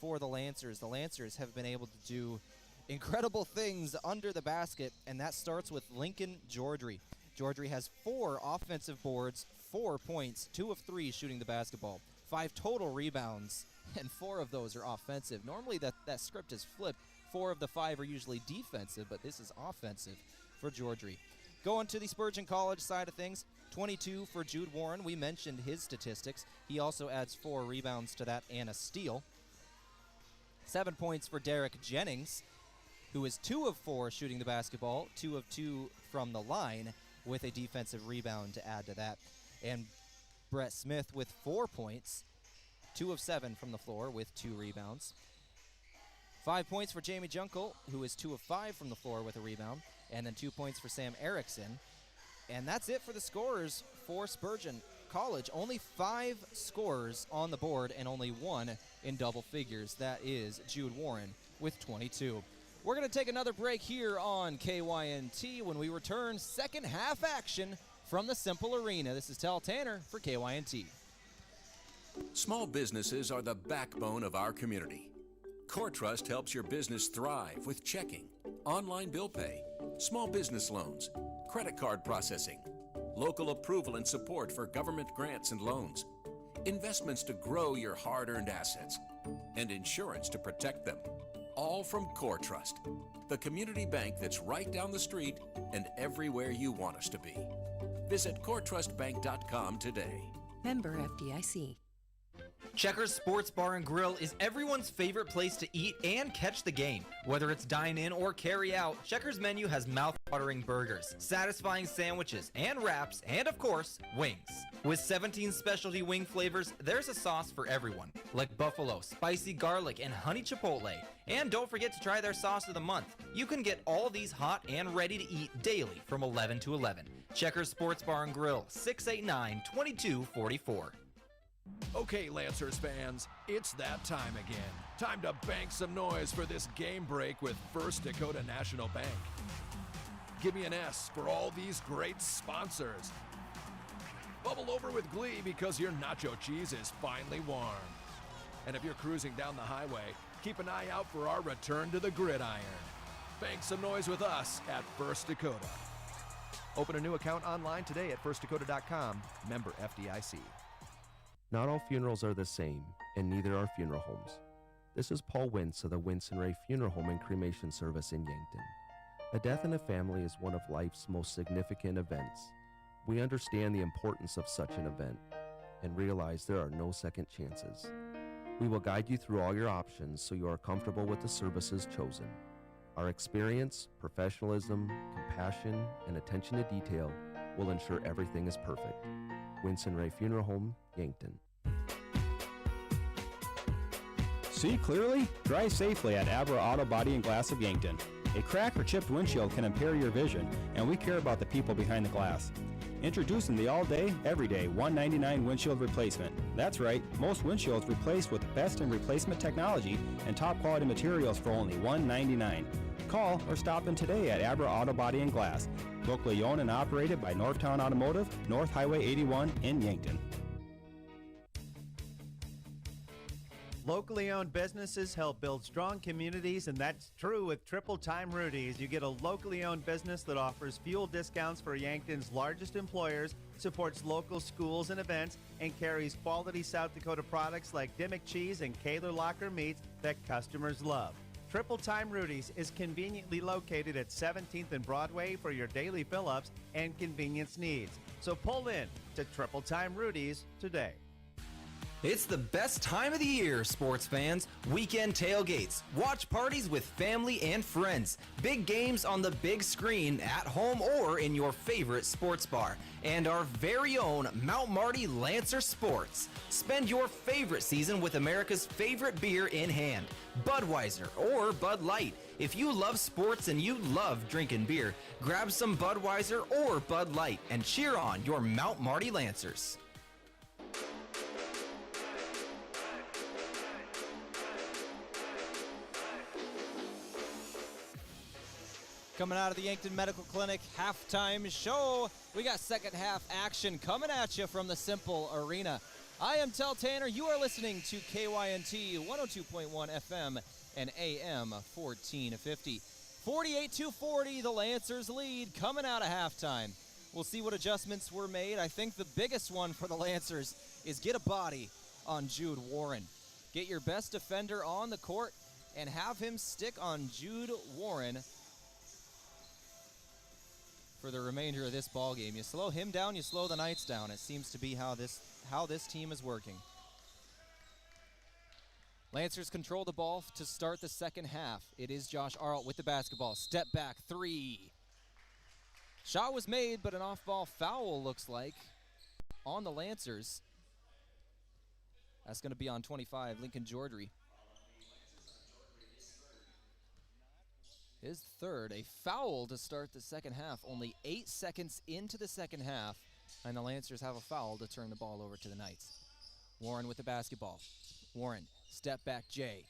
for the Lancers. The Lancers have been able to do incredible things under the basket, and that starts with Lincoln Georgery. Georgery has 4 offensive boards, 4 points, 2 of 3 shooting the basketball, 5 total rebounds, and 4 of those are offensive. Normally that script is flipped. 4 of the 5 are usually defensive, but this is offensive for Georgery. Going to the Spurgeon College side of things, 22 for Jude Warren. We mentioned his statistics. He also adds 4 rebounds to that and a steal. 7 points for Derek Jennings, who is 2 of 4 shooting the basketball, 2 of 2 from the line, with a defensive rebound to add to that. And Brett Smith with 4 points, 2 of 7 from the floor with 2 rebounds. 5 points for Jamie Junkel, who is 2 of 5 from the floor with a rebound, and then 2 points for Sam Erickson. And that's it for the scorers for Spurgeon College. Only 5 scorers on the board and only 1 in double figures. That is Jude Warren with 22. We're going to take another break here on KYNT. When we return, second half action from the Simple Arena. This is Tel Tanner for KYNT. Small businesses are the backbone of our community. CoreTrust helps your business thrive with checking, online bill pay, small business loans, credit card processing, local approval and support for government grants and loans, investments to grow your hard-earned assets, and insurance to protect them. All from CoreTrust, the community bank that's right down the street and everywhere you want us to be. Visit CoreTrustBank.com today. Member FDIC. Checkers Sports Bar and Grill is everyone's favorite place to eat and catch the game. Whether it's dine in or carry out, Checkers menu has mouth-watering burgers, satisfying sandwiches, and wraps, and of course, wings. With 17 specialty wing flavors, there's a sauce for everyone, like buffalo, spicy garlic, and honey chipotle. And don't forget to try their sauce of the month. You can get all these hot and ready to eat daily from 11 to 11. Checkers Sports Bar and Grill, 689-2244. Okay, Lancers fans, it's that time again. Time to bank some noise for this game break with First Dakota National Bank. Give me an S for all these great sponsors. Bubble over with glee because your nacho cheese is finally warm. And if you're cruising down the highway, keep an eye out for our return to the gridiron. Bank some noise with us at First Dakota. Open a new account online today at firstdakota.com. Member FDIC. Not all funerals are the same, and neither are funeral homes. This is Paul Wentz of the Wentz and Ray Funeral Home and Cremation Service in Yankton. A death in a family is one of life's most significant events. We understand the importance of such an event and realize there are no second chances. We will guide you through all your options so you are comfortable with the services chosen. Our experience, professionalism, compassion, and attention to detail will ensure everything is perfect. Wentz and Ray Funeral Home, Yankton. See clearly? Drive safely at Abra Auto Body and Glass of Yankton. A cracked or chipped windshield can impair your vision, and we care about the people behind the glass. Introducing the all-day, everyday $199 windshield replacement. That's right, most windshields replaced with best in replacement technology and top quality materials for only $199. Call or stop in today at Abra Auto Body and Glass, locally owned and operated by Northtown Automotive, North Highway 81 in Yankton. Locally owned businesses help build strong communities, and that's true with Triple Time Rudy's. You get a locally owned business that offers fuel discounts for Yankton's largest employers, supports local schools and events, and carries quality South Dakota products like Dimmick cheese and Kaler Locker meats that customers love. Triple Time Rudy's is conveniently located at 17th and Broadway for your daily fill-ups and convenience needs. So pull in to Triple Time Rudy's today. It's the best time of the year, sports fans. Weekend tailgates, watch parties with family and friends, big games on the big screen at home or in your favorite sports bar, and our very own Mount Marty Lancer Sports. Spend your favorite season with America's favorite beer in hand, Budweiser or Bud Light. If you love sports and you love drinking beer, grab some Budweiser or Bud Light and cheer on your Mount Marty Lancers. Coming out of the Yankton Medical Clinic halftime show, we got second half action coming at you from the Simple Arena. I am Tel Tanner. You are listening to KYNT 102.1 FM and AM 1450. 48-40, the Lancers lead coming out of halftime. We'll see what adjustments were made. I think the biggest one for the Lancers is get a body on Jude Warren. Get your best defender on the court and have him stick on Jude Warren for the remainder of this ball game. You slow him down, you slow the Knights down. It seems to be how this team is working. Lancers control the ball to start the second half. It is Josh Arlt with the basketball. Step back three. Shot was made, but an off-ball foul looks like on the Lancers. That's going to be on 25, Lincoln Jordry. His third, a foul to start the second half. Only 8 seconds into the second half, and the Lancers have a foul to turn the ball over to the Knights. Warren with the basketball. Warren, step back J.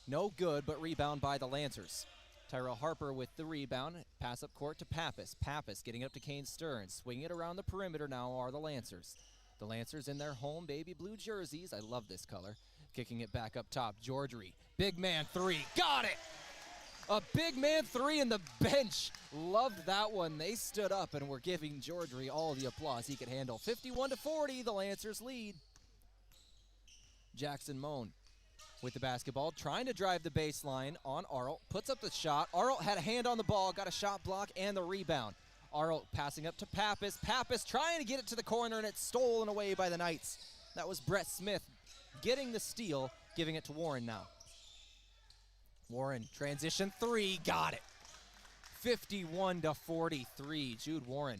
No good, but rebound by the Lancers. Tyrell Harper with the rebound. Pass up court to Pappas. Pappas getting up to Caden Stearns. Swinging it around the perimeter now are the Lancers. The Lancers in their home baby blue jerseys. I love this color. Kicking it back up top. Jordry. Big man three. Got it! A big man three in the bench. Loved that one. They stood up and were giving Jordry all the applause he could handle. 51-40, the Lancers lead. Jackson Moan with the basketball, trying to drive the baseline on Arlt. Puts up the shot. Arlt had a hand on the ball, got a shot block and the rebound. Arlt passing up to Pappas. Pappas trying to get it to the corner, and it's stolen away by the Knights. That was Brett Smith getting the steal, giving it to Warren now. Warren, transition three, got it. 51-43, Jude Warren.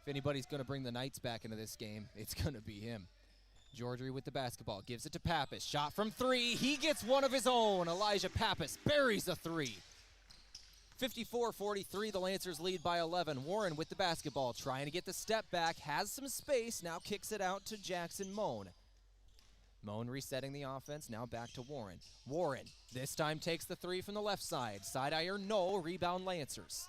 If anybody's going to bring the Knights back into this game, it's going to be him. Jordry with the basketball, gives it to Pappas. Shot from three, he gets one of his own. Elijah Pappas buries a three. 54-43, the Lancers lead by 11. Warren with the basketball, trying to get the step back, has some space, now kicks it out to Jackson Moan. Moan resetting the offense, now back to Warren. Warren, this time takes the three from the left side. Side iron, no, rebound Lancers.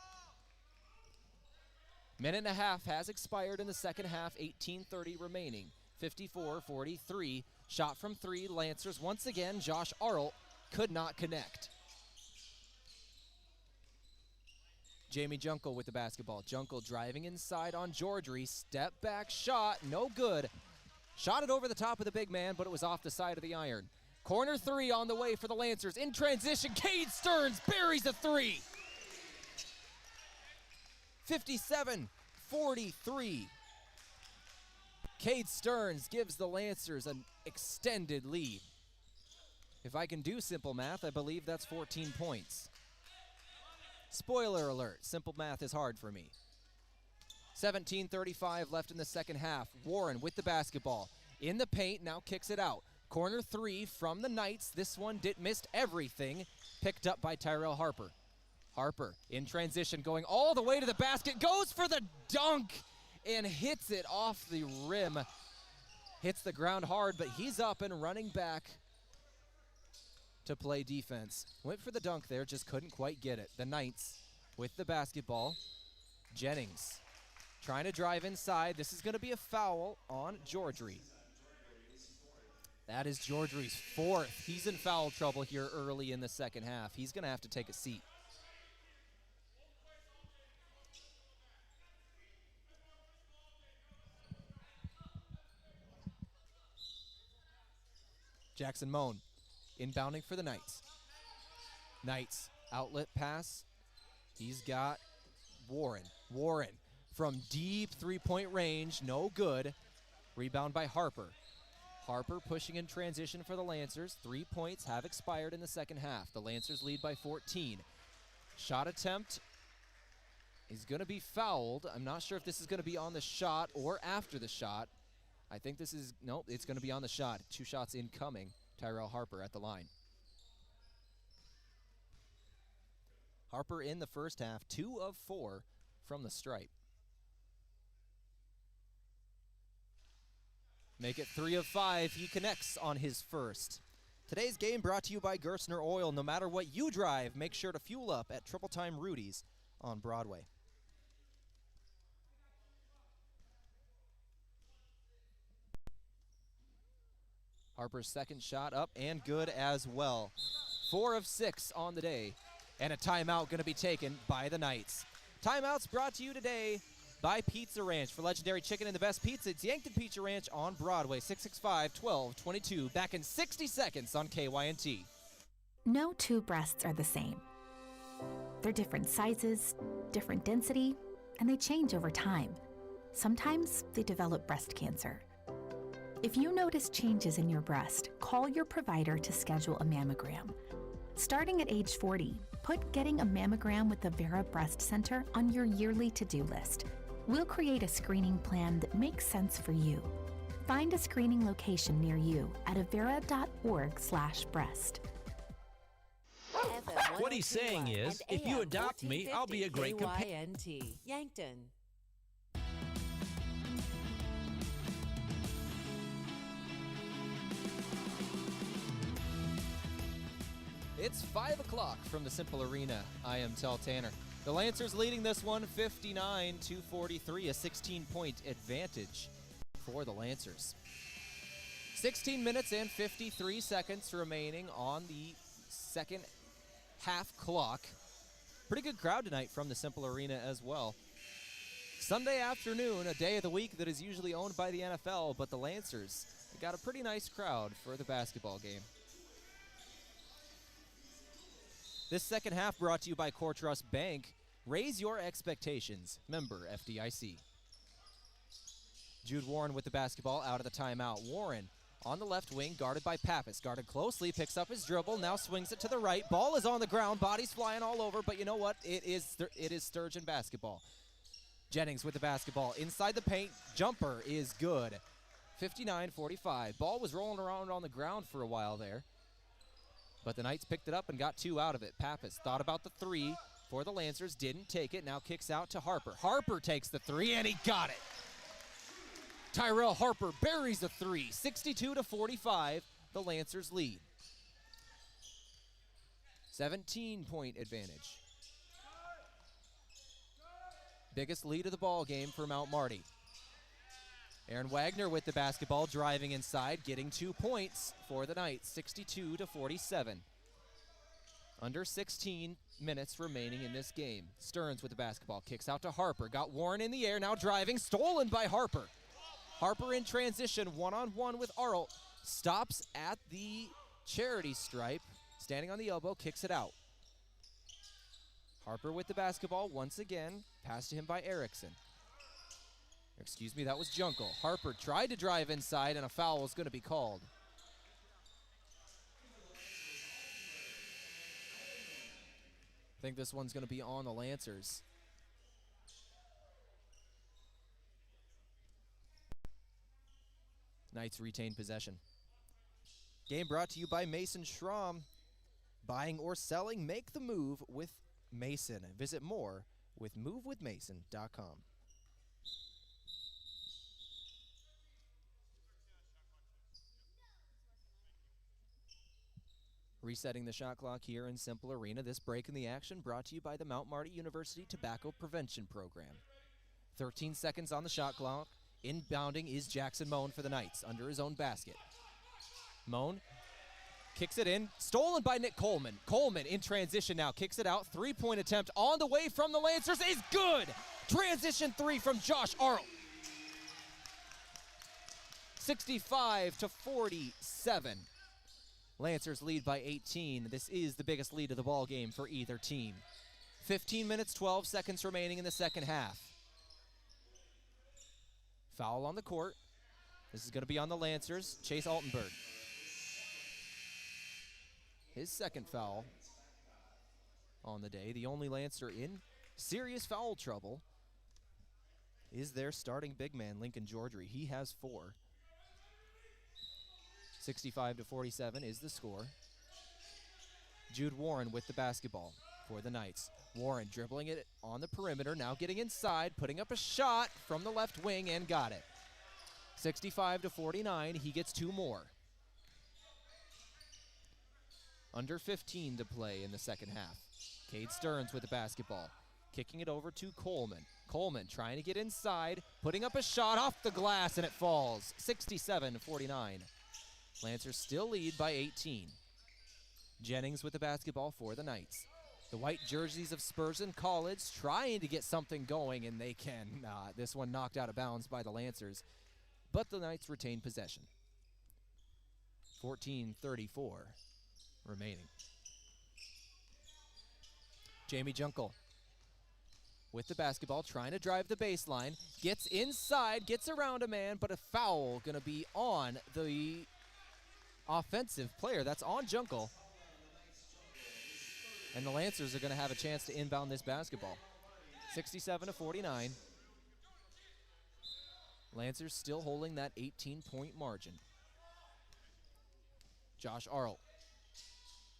Minute and a half has expired in the second half, 18:30 remaining. 54-43, shot from three, Lancers once again. Josh Arlt could not connect. Jamie Junkel with the basketball. Junkel driving inside on Jordry, step back shot, no good. Shot it over the top of the big man, but it was off the side of the iron. Corner three on the way for the Lancers. In transition, Caden Stearns buries a three. 57-43. Caden Stearns gives the Lancers an extended lead. If I can do simple math, I believe that's 14 points. Spoiler alert, simple math is hard for me. 17:35 left in the second half. Warren with the basketball. In the paint, now kicks it out. Corner three from the Knights. This one missed everything. Picked up by Tyrell Harper. Harper in transition, going all the way to the basket. Goes for the dunk and hits it off the rim. Hits the ground hard, but he's up and running back to play defense. Went for the dunk there, just couldn't quite get it. The Knights with the basketball. Jennings trying to drive inside. This is going to be a foul on Jordry. That is Jordry's fourth. He's in foul trouble here early in the second half. He's going to have to take a seat. Jackson Moan inbounding for the Knights. Knights outlet pass. He's got Warren. Warren from deep three-point range, no good. Rebound by Harper. Harper pushing in transition for the Lancers. 3 points have expired in the second half. The Lancers lead by 14. Shot attempt is going to be fouled. I'm not sure if this is going to be on the shot or after the shot. I think this is, nope, it's going to be on the shot. 2 shots incoming. Tyrell Harper at the line. Harper in the first half, 2 of 4 from the stripe. Make it 3 of 5. He connects on his first. Today's game brought to you by Gerstner Oil. No matter what you drive, make sure to fuel up at Triple Time Rudy's on Broadway. Harper's second shot up and good as well. 4 of 6 on the day. And a timeout going to be taken by the Knights. Timeouts brought to you today by Pizza Ranch. For legendary chicken and the best pizza, it's Yankton Pizza Ranch on Broadway, 665-1222. Back in 60 seconds on KYNT. No two breasts are the same. They're different sizes, different density, and they change over time. Sometimes they develop breast cancer. If you notice changes in your breast, call your provider to schedule a mammogram. Starting at age 40, put getting a mammogram with the Vera Breast Center on your yearly to-do list. We'll create a screening plan that makes sense for you. Find a screening location near you at avera.org/breast. What he's saying is, if you adopt me, I'll be a great companion. Yankton. It's 5 o'clock from the Simple Arena. I am Tel Tanner. The Lancers leading this one 59-43, a 16-point advantage for the Lancers. 16 minutes and 53 seconds remaining on the second half clock. Pretty good crowd tonight from the Simple Arena as well. Sunday afternoon, a day of the week that is usually owned by the NFL, but the Lancers got a pretty nice crowd for the basketball game. This second half brought to you by Core Trust Bank. Raise your expectations. Member FDIC. Jude Warren with the basketball out of the timeout. Warren on the left wing, guarded by Pappas. Guarded closely, picks up his dribble, now swings it to the right. Ball is on the ground, bodies flying all over, but you know what? It is Spurgeon basketball. Jennings with the basketball. Inside the paint, jumper is good. 59-45. Ball was rolling around on the ground for a while there, but the Knights picked it up and got 2 out of it. Pappas thought about the 3 for the Lancers, didn't take it, now kicks out to Harper. Harper takes the 3, and he got it. Tyrell Harper buries a 3, 62-45, the Lancers lead. 17-point advantage. Biggest lead of the ball game for Mount Marty. Aaron Wagner with the basketball, driving inside, getting 2 points for the Knights, 62-47. Under 16 minutes remaining in this game. Stearns with the basketball, kicks out to Harper, got Warren in the air, now driving, stolen by Harper. Harper in transition, one-on-one with Arlt, stops at the charity stripe, standing on the elbow, kicks it out. Harper with the basketball once again, passed to him by Erickson. Excuse me, that was Junkel. Harper tried to drive inside, and a foul was going to be called. I think this one's going to be on the Lancers. Knights retain possession. Game brought to you by Mason Schramm. Buying or selling, make the move with Mason. Visit more with movewithmason.com. Resetting the shot clock here in Simple Arena. This break in the action brought to you by the Mount Marty University Tobacco Prevention Program. 13 seconds on the shot clock. Inbounding is Jackson Moan for the Knights under his own basket. Moan kicks it in. Stolen by Nick Coleman. Coleman in transition now. Kicks it out. 3-point attempt on the way from the Lancers is good. Transition 3 from Josh Arlt. 65-47. Lancers lead by 18. This is the biggest lead of the ball game for either team. 15 minutes, 12 seconds remaining in the second half. Foul on the court. This is going to be on the Lancers. Chase Altenberg. His second foul on the day. The only Lancer in serious foul trouble is their starting big man, Lincoln Georgery. He has 4. 65-47 is the score. Jude Warren with the basketball for the Knights. Warren dribbling it on the perimeter, now getting inside, putting up a shot from the left wing and got it. 65-49, he gets 2 more. Under 15 to play in the second half. Cade Stearns with the basketball, kicking it over to Coleman. Coleman trying to get inside, putting up a shot off the glass, and it falls. 67-49. Lancers still lead by 18. Jennings with the basketball for the Knights. The white jerseys of Spurgeon College trying to get something going, and they cannot. This one knocked out of bounds by the Lancers, but the Knights retain possession. 14:34 remaining. Jamie Junkel with the basketball, trying to drive the baseline, gets inside, gets around a man, but a foul going to be on the offensive player. That's on Junkel. And the Lancers are going to have a chance to inbound this basketball. 67-49. Lancers still holding that 18-point margin. Josh Arlt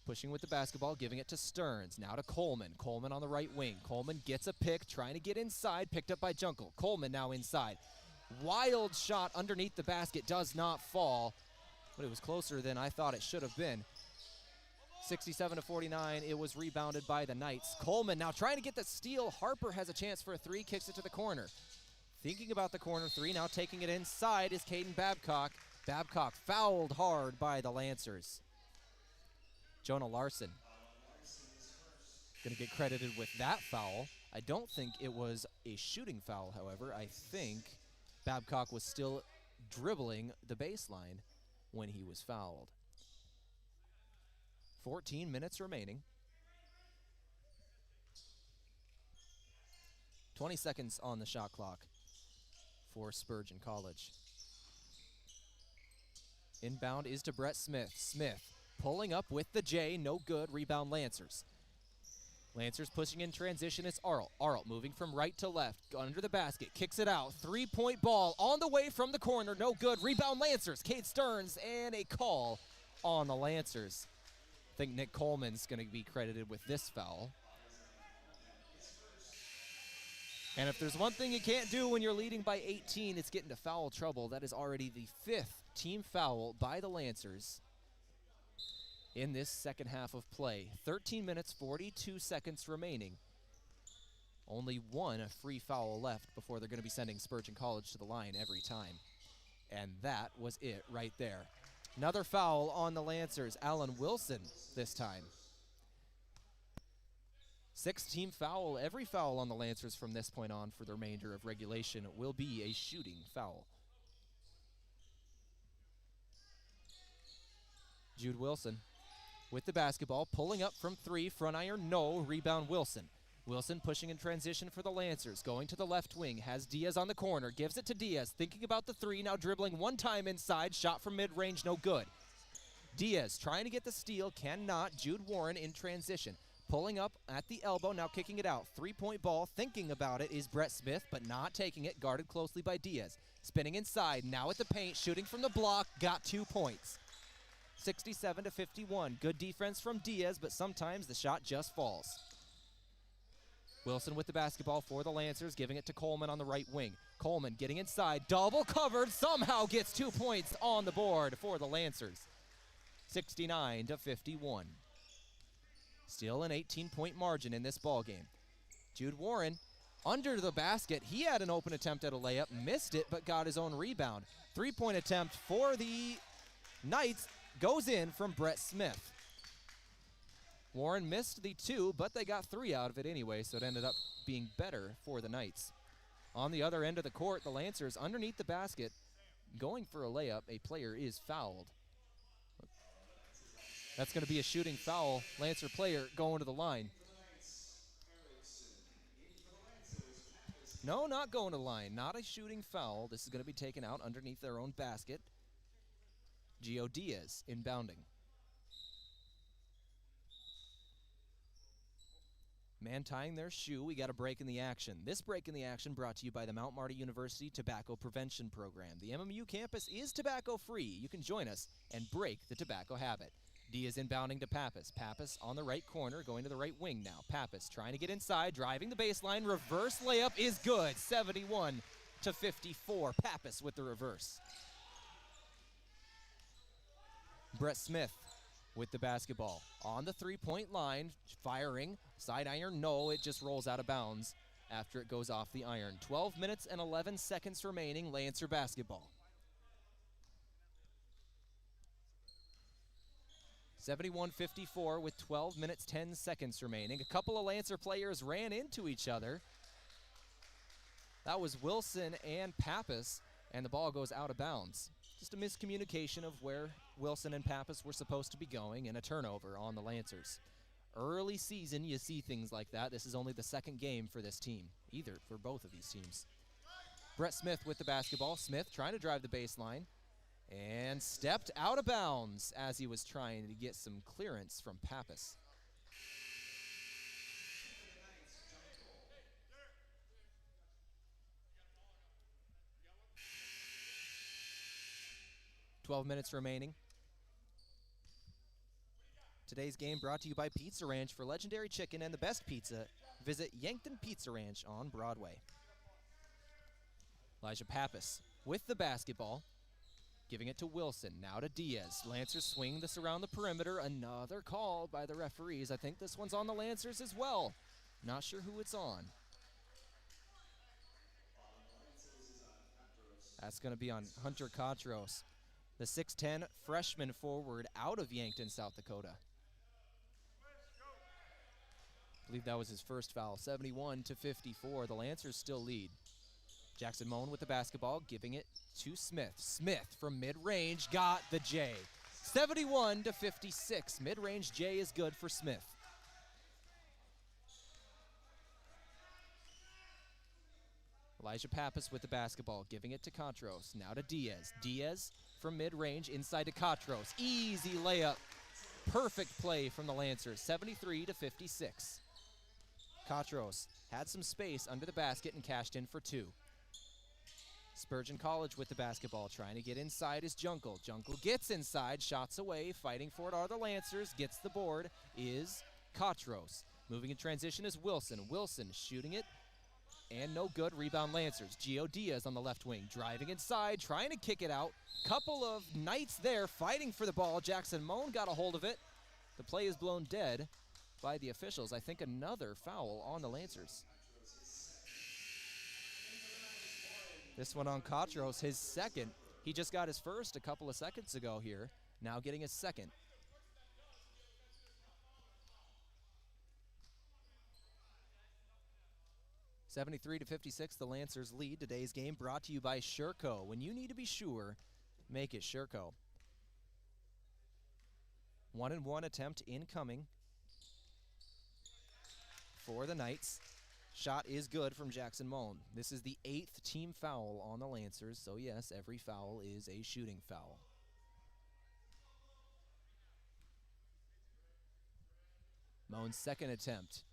pushing with the basketball, giving it to Stearns. Now to Coleman. Coleman on the right wing. Coleman gets a pick, trying to get inside, picked up by Junkel. Coleman now inside. Wild shot underneath the basket, does not fall, but it was closer than I thought it should have been. 67-49, it was rebounded by the Knights. Coleman now trying to get the steal. Harper has a chance for a 3, kicks it to the corner. Thinking about the corner 3, now taking it inside is Caden Babcock. Babcock fouled hard by the Lancers. Jonah Larson going to get credited with that foul. I don't think it was a shooting foul, however. I think Babcock was still dribbling the baseline when he was fouled. 14 minutes remaining. 20 seconds on the shot clock for Spurgeon College. Inbound is to Brett Smith. Smith pulling up with the J, no good. Rebound Lancers. Lancers pushing in transition. It's Arlt. Arlt moving from right to left, under the basket, kicks it out. 3-point ball on the way from the corner, no good. Rebound Lancers. Cade Stearns, and a call on the Lancers. I think Nick Coleman's going to be credited with this foul. And if there's one thing you can't do when you're leading by 18, it's get into foul trouble. That is already the 5th team foul by the Lancers in this second half of play. 13 minutes, 42 seconds remaining. Only one free foul left before they're going to be sending Spurgeon College to the line every time. And that was it right there. Another foul on the Lancers. Alan Wilson this time. 6th team foul. Every foul on the Lancers from this point on for the remainder of regulation will be a shooting foul. Jude Wilson with the basketball, pulling up from 3, front iron, no, rebound Wilson. Wilson pushing in transition for the Lancers, going to the left wing, has Diaz on the corner, gives it to Diaz, thinking about the 3, now dribbling one time inside, shot from mid-range, no good. Diaz trying to get the steal, cannot. Jude Warren in transition, pulling up at the elbow, now kicking it out. 3-point ball, thinking about it is Brett Smith, but not taking it, guarded closely by Diaz. Spinning inside, now at the paint, shooting from the block, got 2 points. 67-51. Good defense from Diaz, but sometimes the shot just falls. Wilson with the basketball for the Lancers, giving it to Coleman on the right wing. Coleman getting inside, double covered, somehow gets 2 points on the board for the Lancers. 69-51. Still an 18-point margin in this ball game. Jude Warren under the basket. He had an open attempt at a layup, missed it, but got his own rebound. 3-point attempt for the Knights goes in from Brett Smith. Warren missed the 2, but they got 3 out of it anyway, so it ended up being better for the Knights. On the other end of the court, the Lancers underneath the basket, going for a layup. A player is fouled. That's going to be a shooting foul. Lancer player going to the line. No, not going to the line. Not a shooting foul. This is going to be taken out underneath their own basket. Gio Diaz inbounding. Man tying their shoe. We got a break in the action. This break in the action brought to you by the Mount Marty University Tobacco Prevention Program. The MMU campus is tobacco-free. You can join us and break the tobacco habit. Diaz inbounding to Pappas. Pappas on the right corner, going to the right wing now. Pappas trying to get inside, driving the baseline. Reverse layup is good. 71-54. Pappas with the reverse. Brett Smith with the basketball. On the three-point line, firing. Side iron, no, it just rolls out of bounds after it goes off the iron. 12 minutes and 11 seconds remaining, Lancer basketball. 71-54 with 12 minutes, 10 seconds remaining. A couple of Lancer players ran into each other. That was Wilson and Pappas, and the ball goes out of bounds. Just a miscommunication of where Wilson and Pappas were supposed to be going, and a turnover on the Lancers. Early season, you see things like that. This is only the second game for this team, either for both of these teams. Brett Smith with the basketball. Smith trying to drive the baseline. And stepped out of bounds as he was trying to get some clearance from Pappas. "12 minutes remaining. Today's game brought to you by Pizza Ranch. For legendary chicken and the best pizza, visit Yankton Pizza Ranch on Broadway. Elijah Pappas with the basketball. Giving it to Wilson, now to Diaz. Lancers swing this around the perimeter. Another call by the referees. I think this one's on the Lancers as well. Not sure who it's on. That's going to be on Hunter Katros, the 6'10 freshman forward out of Yankton, South Dakota. I believe that was his first foul. 71-54. The Lancers still lead. Jackson Moan with the basketball, giving it to Smith. Smith from mid-range got the J. 71-56. Mid-range J is good for Smith. Elijah Pappas with the basketball, giving it to Katros. Now to Diaz. Diaz from mid-range, inside to Katros. Easy layup. Perfect play from the Lancers. 73-56. Katros had some space under the basket and cashed in for two. Spurgeon College with the basketball, trying to get inside is Jungle. Jungle gets inside, shots away, fighting for it are the Lancers, gets the board is Katros. Moving in transition is Wilson. Wilson shooting it, and no good. Rebound Lancers. Gio Diaz on the left wing, driving inside, trying to kick it out. Couple of Knights there fighting for the ball. Jackson Moan got a hold of it. The play is blown dead by the officials. I think another foul on the Lancers. This one on Katros, his second. He just got his first a couple of seconds ago here. Now getting his second. (73-56), the Lancers lead. Today's game brought to you by Sherco. When you need to be sure, make it Sherco. 1-and-1 attempt incoming for the Knights. Shot is good from Jackson Moan. This is the 8th team foul on the Lancers, so yes, every foul is a shooting foul. Moan's second attempt.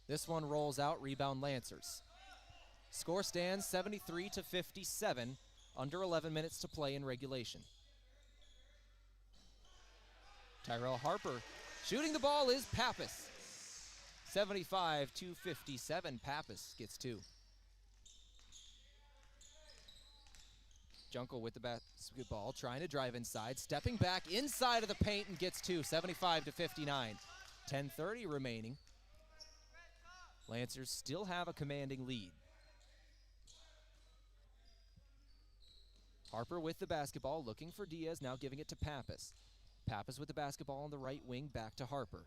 This one rolls out, rebound Lancers. Score stands 73-57, under 11 minutes to play in regulation. Tyrell Harper shooting the ball is Pappas. 75-57, Pappas gets two. Jungle with the basketball, trying to drive inside, stepping back inside of the paint and gets two. 75-59. 10:30 remaining. Lancers still have a commanding lead. Harper with the basketball, looking for Diaz, now giving it to Pappas. Pappas with the basketball on the right wing, back to Harper.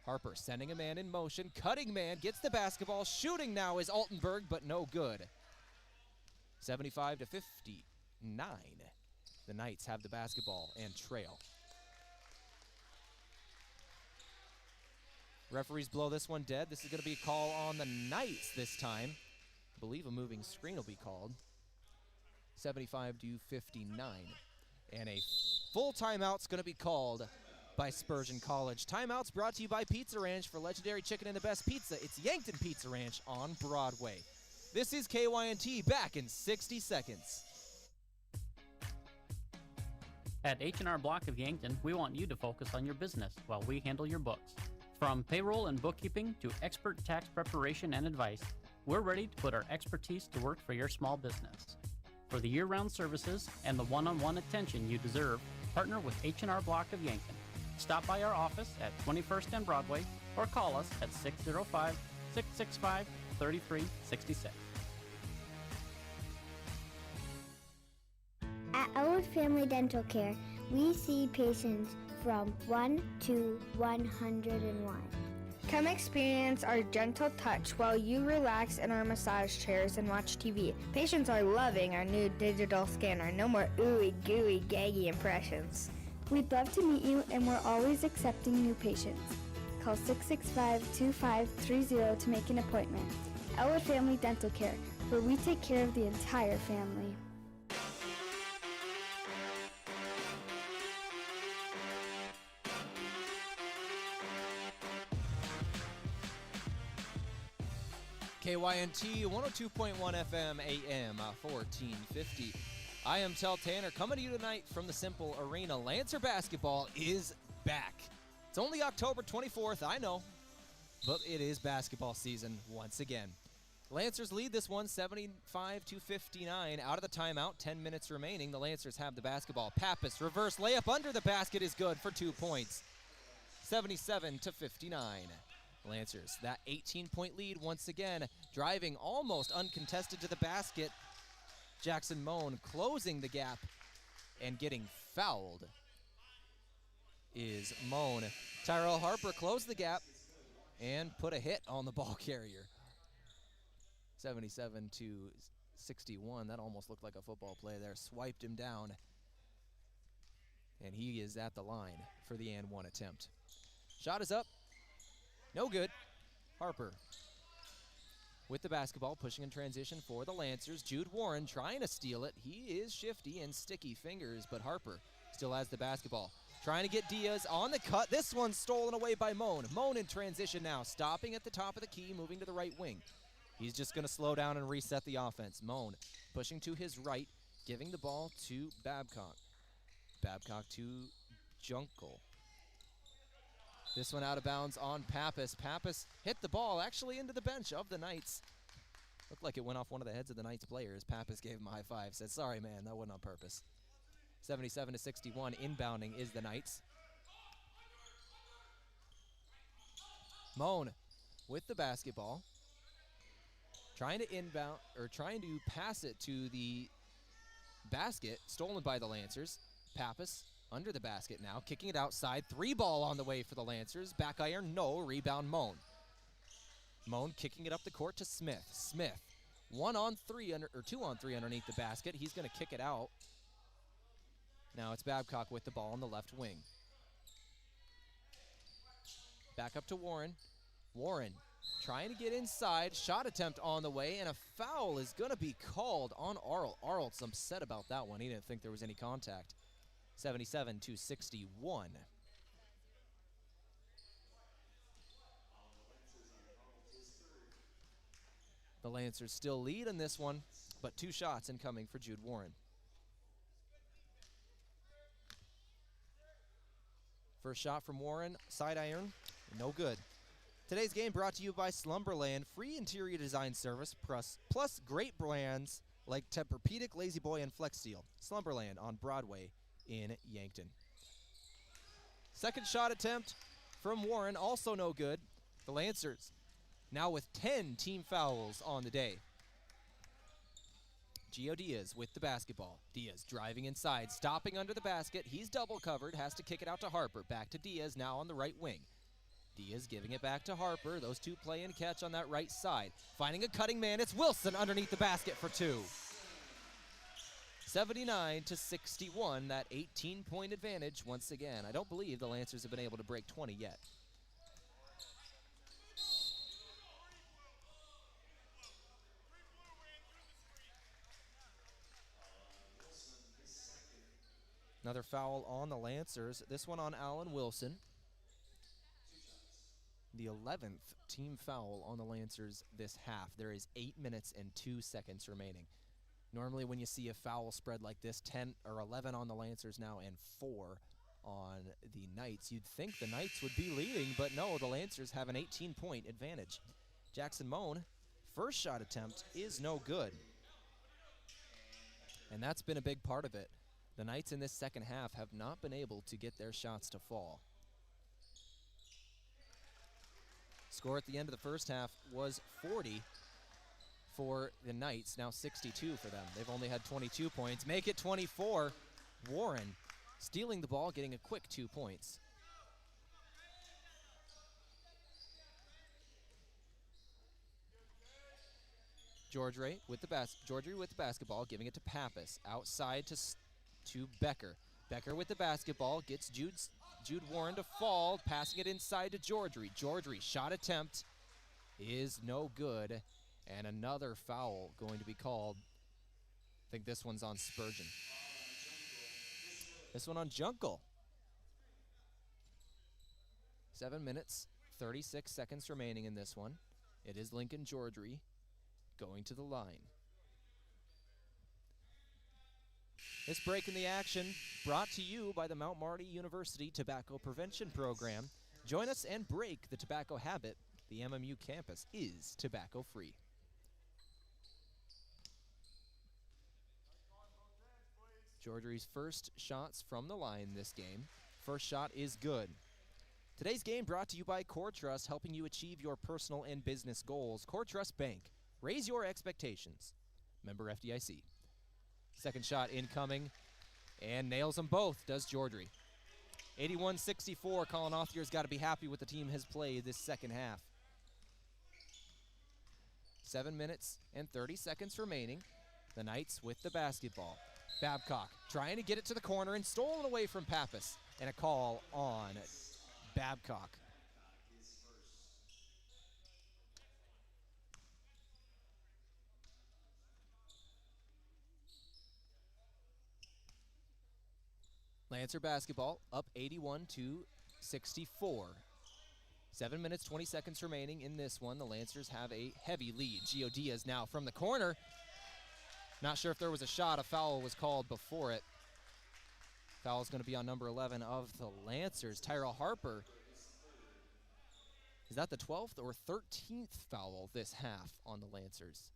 Harper sending a man in motion, cutting man, gets the basketball, shooting now is Altenberg, but no good. 75-59. The Knights have the basketball and trail. Referees blow this one dead. This is going to be a call on the Knights this time. believe a moving screen will be called. 75 to 59. And a full timeout's going to be called by Spurgeon College. Timeouts brought to you by Pizza Ranch. For legendary chicken and the best pizza, it's Yankton Pizza Ranch on Broadway. This is KYNT, back in 60 seconds. At H&R Block of Yankton, we want you to focus on your business while we handle your books. From payroll and bookkeeping to expert tax preparation and advice, we're ready to put our expertise to work for your small business. For the year-round services and the one-on-one attention you deserve, partner with H&R Block of Yankton. Stop by our office at 21st and Broadway or call us at 605-665-3366. At Elwood Family Dental Care, we see patients from 1 to 101. Come experience our gentle touch while you relax in our massage chairs and watch TV. Patients are loving our new digital scanner. No more ooey gooey gaggy impressions. We'd love to meet you, and we're always accepting new patients. Call 665-2530 to make an appointment. Elwood Family Dental Care, where we take care of the entire family. KYNT 102.1 FM AM 1450. I am Tel Tanner, coming to you tonight from the Simple Arena. Lancer basketball is back. It's only October 24th, I know, but it is basketball season once again. Lancers lead this one 75 to 59. Out of the timeout, 10 minutes remaining. The Lancers have the basketball. Pappas, reverse layup under the basket is good for 2 points. 77 to 59. Lancers, that 18-point lead once again, driving almost uncontested to the basket. Jackson Moan closing the gap and getting fouled is Moan. Tyrell Harper closed the gap and put a hit on the ball carrier. 77 to 61. That almost looked like a football play there. Swiped him down. And he is at the line for the and one attempt. Shot is up. No good. Harper with the basketball, pushing in transition for the Lancers. Jude Warren trying to steal it. He is shifty and sticky fingers, but Harper still has the basketball. Trying to get Diaz on the cut. This one's stolen away by Moan. Moan in transition now, stopping at the top of the key, moving to the right wing. He's just going to slow down and reset the offense. Moan pushing to his right, giving the ball to Babcock. Babcock to Junkel. This one out of bounds on Pappas. Pappas hit the ball actually into the bench of the Knights. Looked like it went off one of the heads of the Knights players. Pappas gave him a high five, said, sorry, man, that wasn't on purpose. 77 to 61, inbounding is the Knights. Moan with the basketball. Trying to inbound, or trying to pass it to the basket, stolen by the Lancers. Pappas under the basket now, kicking it outside. 3 ball on the way for the Lancers. Back iron, no. Rebound, Moan. Moan kicking it up the court to Smith. Smith, 1-on-3 or 2-on-3 underneath the basket. He's going to kick it out. Now it's Babcock with the ball on the left wing. Back up to Warren. Warren trying to get inside. Shot attempt on the way, and a foul is going to be called on Arlt. Arlt's upset about that one. He didn't think there was any contact. 77 to 61. The Lancers still lead in this one, but 2 shots incoming for Jude Warren. First shot from Warren, side iron, no good. Today's game brought to you by Slumberland, free interior design service, plus great brands like Tempur-Pedic, Lazy Boy, and Flex Steel. Slumberland on Broadway in Yankton. Second shot attempt from Warren, also no good. The Lancers now with 10 team fouls on the day. Gio Diaz with the basketball. Diaz driving inside, stopping under the basket. He's double covered, has to kick it out to Harper. Back to Diaz, now on the right wing. Diaz giving it back to Harper. Those two play and catch on that right side. Finding a cutting man, it's Wilson underneath the basket for 2. 79 to 61, that 18-point advantage once again. I don't believe the Lancers have been able to break 20 yet. Another foul on the Lancers. This one on Allen Wilson. The 11th team foul on the Lancers this half. There is 8 minutes and 2 seconds remaining. Normally when you see a foul spread like this, 10 or 11 on the Lancers now and 4 on the Knights, you'd think the Knights would be leading, but no, the Lancers have an 18-point advantage. Jackson Moan, first shot attempt is no good. And that's been a big part of it. The Knights in this second half have not been able to get their shots to fall. Score at the end of the first half was 40 for the Knights, now 62 for them. They've only had 22 points. Make it 24. Warren stealing the ball, getting a quick 2 points. Georgie with the basketball, giving it to Pappas. Outside to Becker. Becker with the basketball, gets Jude Warren to fall, passing it inside to Georgie. Georgie, shot attempt is no good, and another foul going to be called. I think this one's on Spurgeon. This one on Jungle. 7 minutes, 36 seconds remaining in this one. It is Lincoln Georgie going to the line. This break in the action brought to you by the Mount Marty University Tobacco Prevention Program. Join us and break the tobacco habit. The MMU campus is tobacco-free. Georgie's first shots from the line this game. First shot is good. Today's game brought to you by Core Trust, helping you achieve your personal and business goals. Core Trust Bank. Raise your expectations. Member FDIC. Second shot incoming, and nails them both, does Georgie. 81-64, Colin Authier's got to be happy with the team has played this second half. 7 minutes and 30 seconds remaining. The Knights with the basketball. Babcock trying to get it to the corner and stolen away from Pappas, and a call on Babcock. Lancer basketball up 81-64. 7 minutes, 20 seconds remaining in this one. The Lancers have a heavy lead. Gio Diaz now from the corner. Not sure if there was a shot. A foul was called before it. Foul is going to be on number 11 of the Lancers. Tyrell Harper. Is that the 12th or 13th foul this half on the Lancers?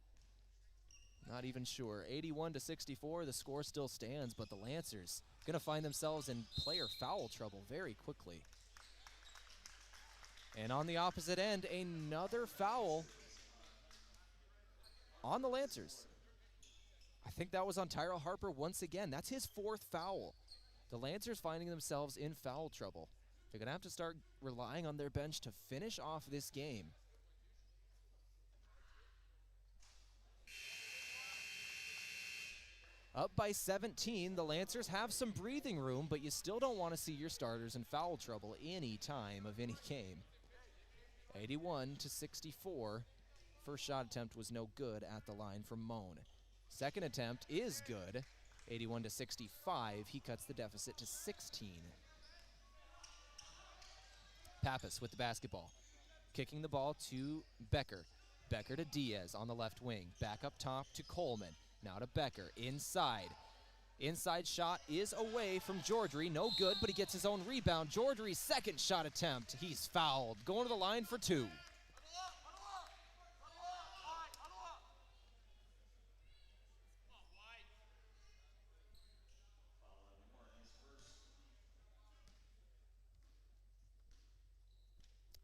Not even sure. 81-64, the score still stands, but the Lancers going to find themselves in player foul trouble very quickly. And on the opposite end, another foul on the Lancers. I think that was on Tyrell Harper once again. That's his fourth foul. The Lancers finding themselves in foul trouble. They're going to have to start relying on their bench to finish off this game. Up by 17, the Lancers have some breathing room, but you still don't want to see your starters in foul trouble any time of any game. 81-64. First shot attempt was no good at the line from Moan. Second attempt is good. 81-65. He cuts the deficit to 16. Pappas with the basketball. Kicking the ball to Becker. Becker to Diaz on the left wing. Back up top to Coleman. Now to Becker, inside. Inside shot is away from Georgie. No good, but he gets his own rebound. Georgie's second shot attempt. He's fouled. Going to the line for two.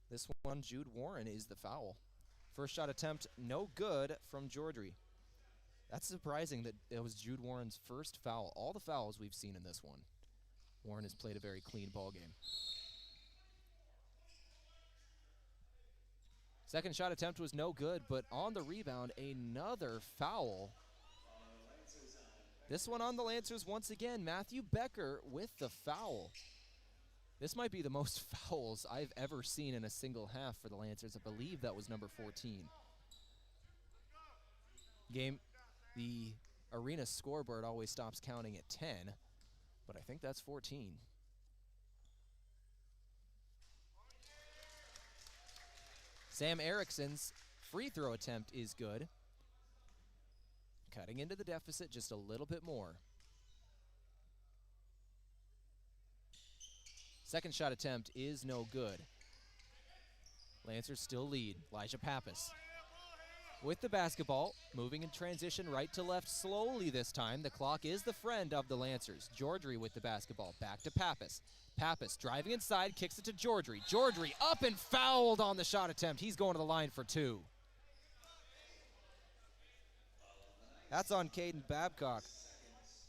This one, Jude Warren, is the foul. First shot attempt, no good from Georgie. That's surprising that it was Jude Warren's first foul. All the fouls we've seen in this one. Warren has played a very clean ball game. Second shot attempt was no good, but on the rebound, another foul. This one on the Lancers once again. Matthew Becker with the foul. This might be the most fouls I've ever seen in a single half for the Lancers. I believe that was number 14. The arena scoreboard always stops counting at 10. but I think that's 14. Sam Erickson's free throw attempt is good. Cutting into the deficit just a little bit more. Second shot attempt is no good. Lancers still lead. Elijah Pappas with the basketball, moving in transition right to left slowly this time. The clock is the friend of the Lancers. Georgery with the basketball, back to Pappas. Pappas driving inside, kicks it to Georgery. Georgery up and fouled on the shot attempt. He's going to the line for 2. That's on Caden Babcock.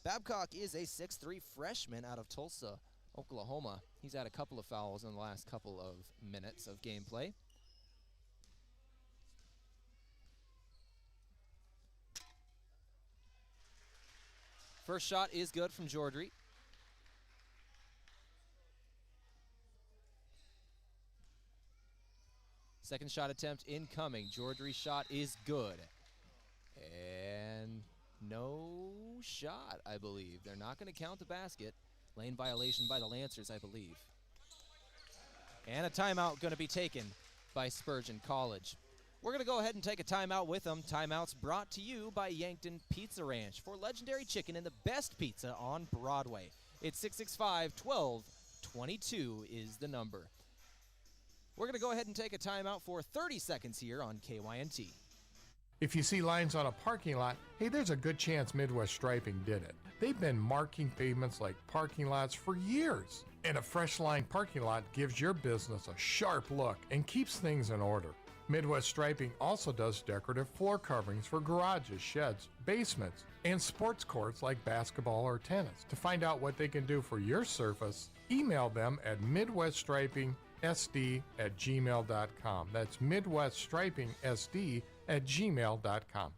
Babcock is a 6'3" freshman out of Tulsa, Oklahoma. He's had a couple of fouls in the last couple of minutes of gameplay. First shot is good from Georgery. Second shot attempt incoming. Georgery's shot is good. And no shot, I believe. They're not going to count the basket. Lane violation by the Lancers, I believe. And a timeout going to be taken by Spurgeon College. We're going to go ahead and take a timeout with them. Timeouts brought to you by Yankton Pizza Ranch for legendary chicken and the best pizza on Broadway. It's 665-1222 is the number. We're going to go ahead and take a timeout for 30 seconds here on KYNT. If you see lines on a parking lot, hey, there's a good chance Midwest Striping did it. They've been marking pavements like parking lots for years. And a fresh line parking lot gives your business a sharp look and keeps things in order. Midwest Striping also does decorative floor coverings for garages, sheds, basements, and sports courts like basketball or tennis. To find out what they can do for your surface, email them at midweststriping.sd@gmail.com. That's midweststriping.sd@gmail.com.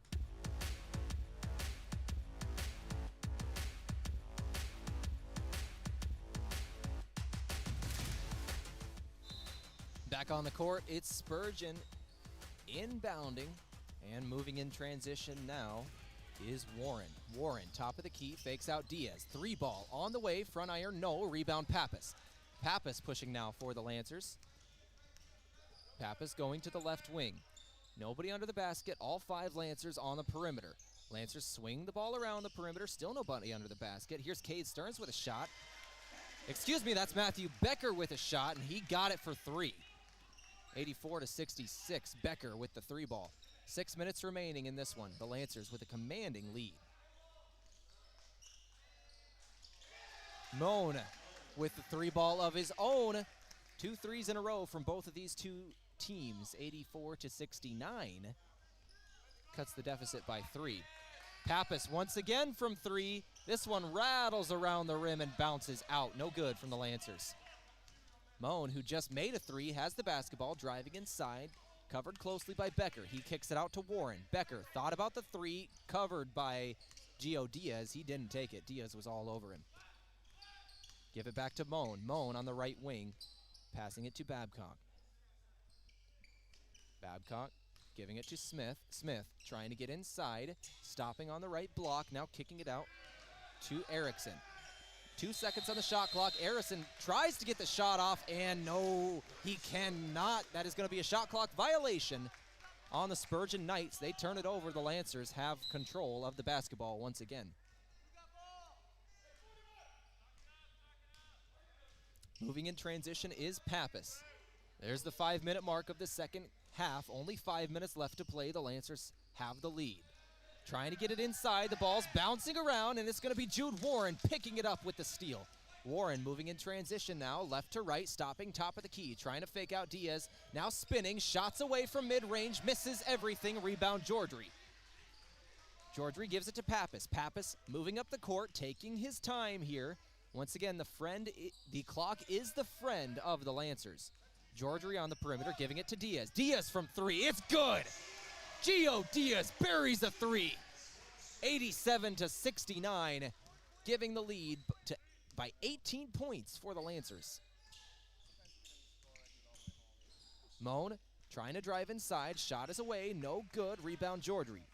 Back on the court, it's Spurgeon inbounding and moving in transition now is Warren. Warren, top of the key, fakes out Diaz. 3 ball on the way, front iron, no, rebound Pappas. Pappas pushing now for the Lancers. Pappas going to the left wing. Nobody under the basket, all 5 Lancers on the perimeter. Lancers swing the ball around the perimeter, still nobody under the basket. Here's Cade Stearns with a shot. Excuse me, that's Matthew Becker with a shot, and he got it for 3. 84-66, Becker with the 3 ball. 6 minutes remaining in this one. The Lancers with a commanding lead. Moan with the 3 ball of his own. 2 threes in a row from both of these two teams. 84-69. Cuts the deficit by 3. Pappas once again from 3. This one rattles around the rim and bounces out. No good from the Lancers. Moan, who just made a 3, has the basketball, driving inside, covered closely by Becker. He kicks it out to Warren. Becker thought about the 3, covered by Gio Diaz. He didn't take it. Diaz was all over him. Give it back to Moan. Moan on the right wing, passing it to Babcock. Babcock giving it to Smith. Smith trying to get inside, stopping on the right block, now kicking it out to Erickson. 2 seconds on the shot clock. Erickson tries to get the shot off, and no, he cannot. That is going to be a shot clock violation on the Spurgeon Knights. They turn it over. The Lancers have control of the basketball once again. Moving in transition is Pappas. There's the 5-minute mark of the second half. Only 5 minutes left to play. The Lancers have the lead. Trying to get it inside. The ball's bouncing around, and it's going to be Jude Warren picking it up with the steal. Warren moving in transition now, left to right, stopping top of the key, trying to fake out Diaz. Now spinning, shots away from mid-range, misses everything. Rebound Georgery. Georgery gives it to Pappas. Pappas moving up the court, taking his time here. Once again, the clock is the friend of the Lancers. Georgery on the perimeter, giving it to Diaz. Diaz from 3, it's good! Gio Diaz buries a 3. 87-69, giving the lead by 18 points for the Lancers. Moan trying to drive inside. Shot is away. No good. Rebound Georgery.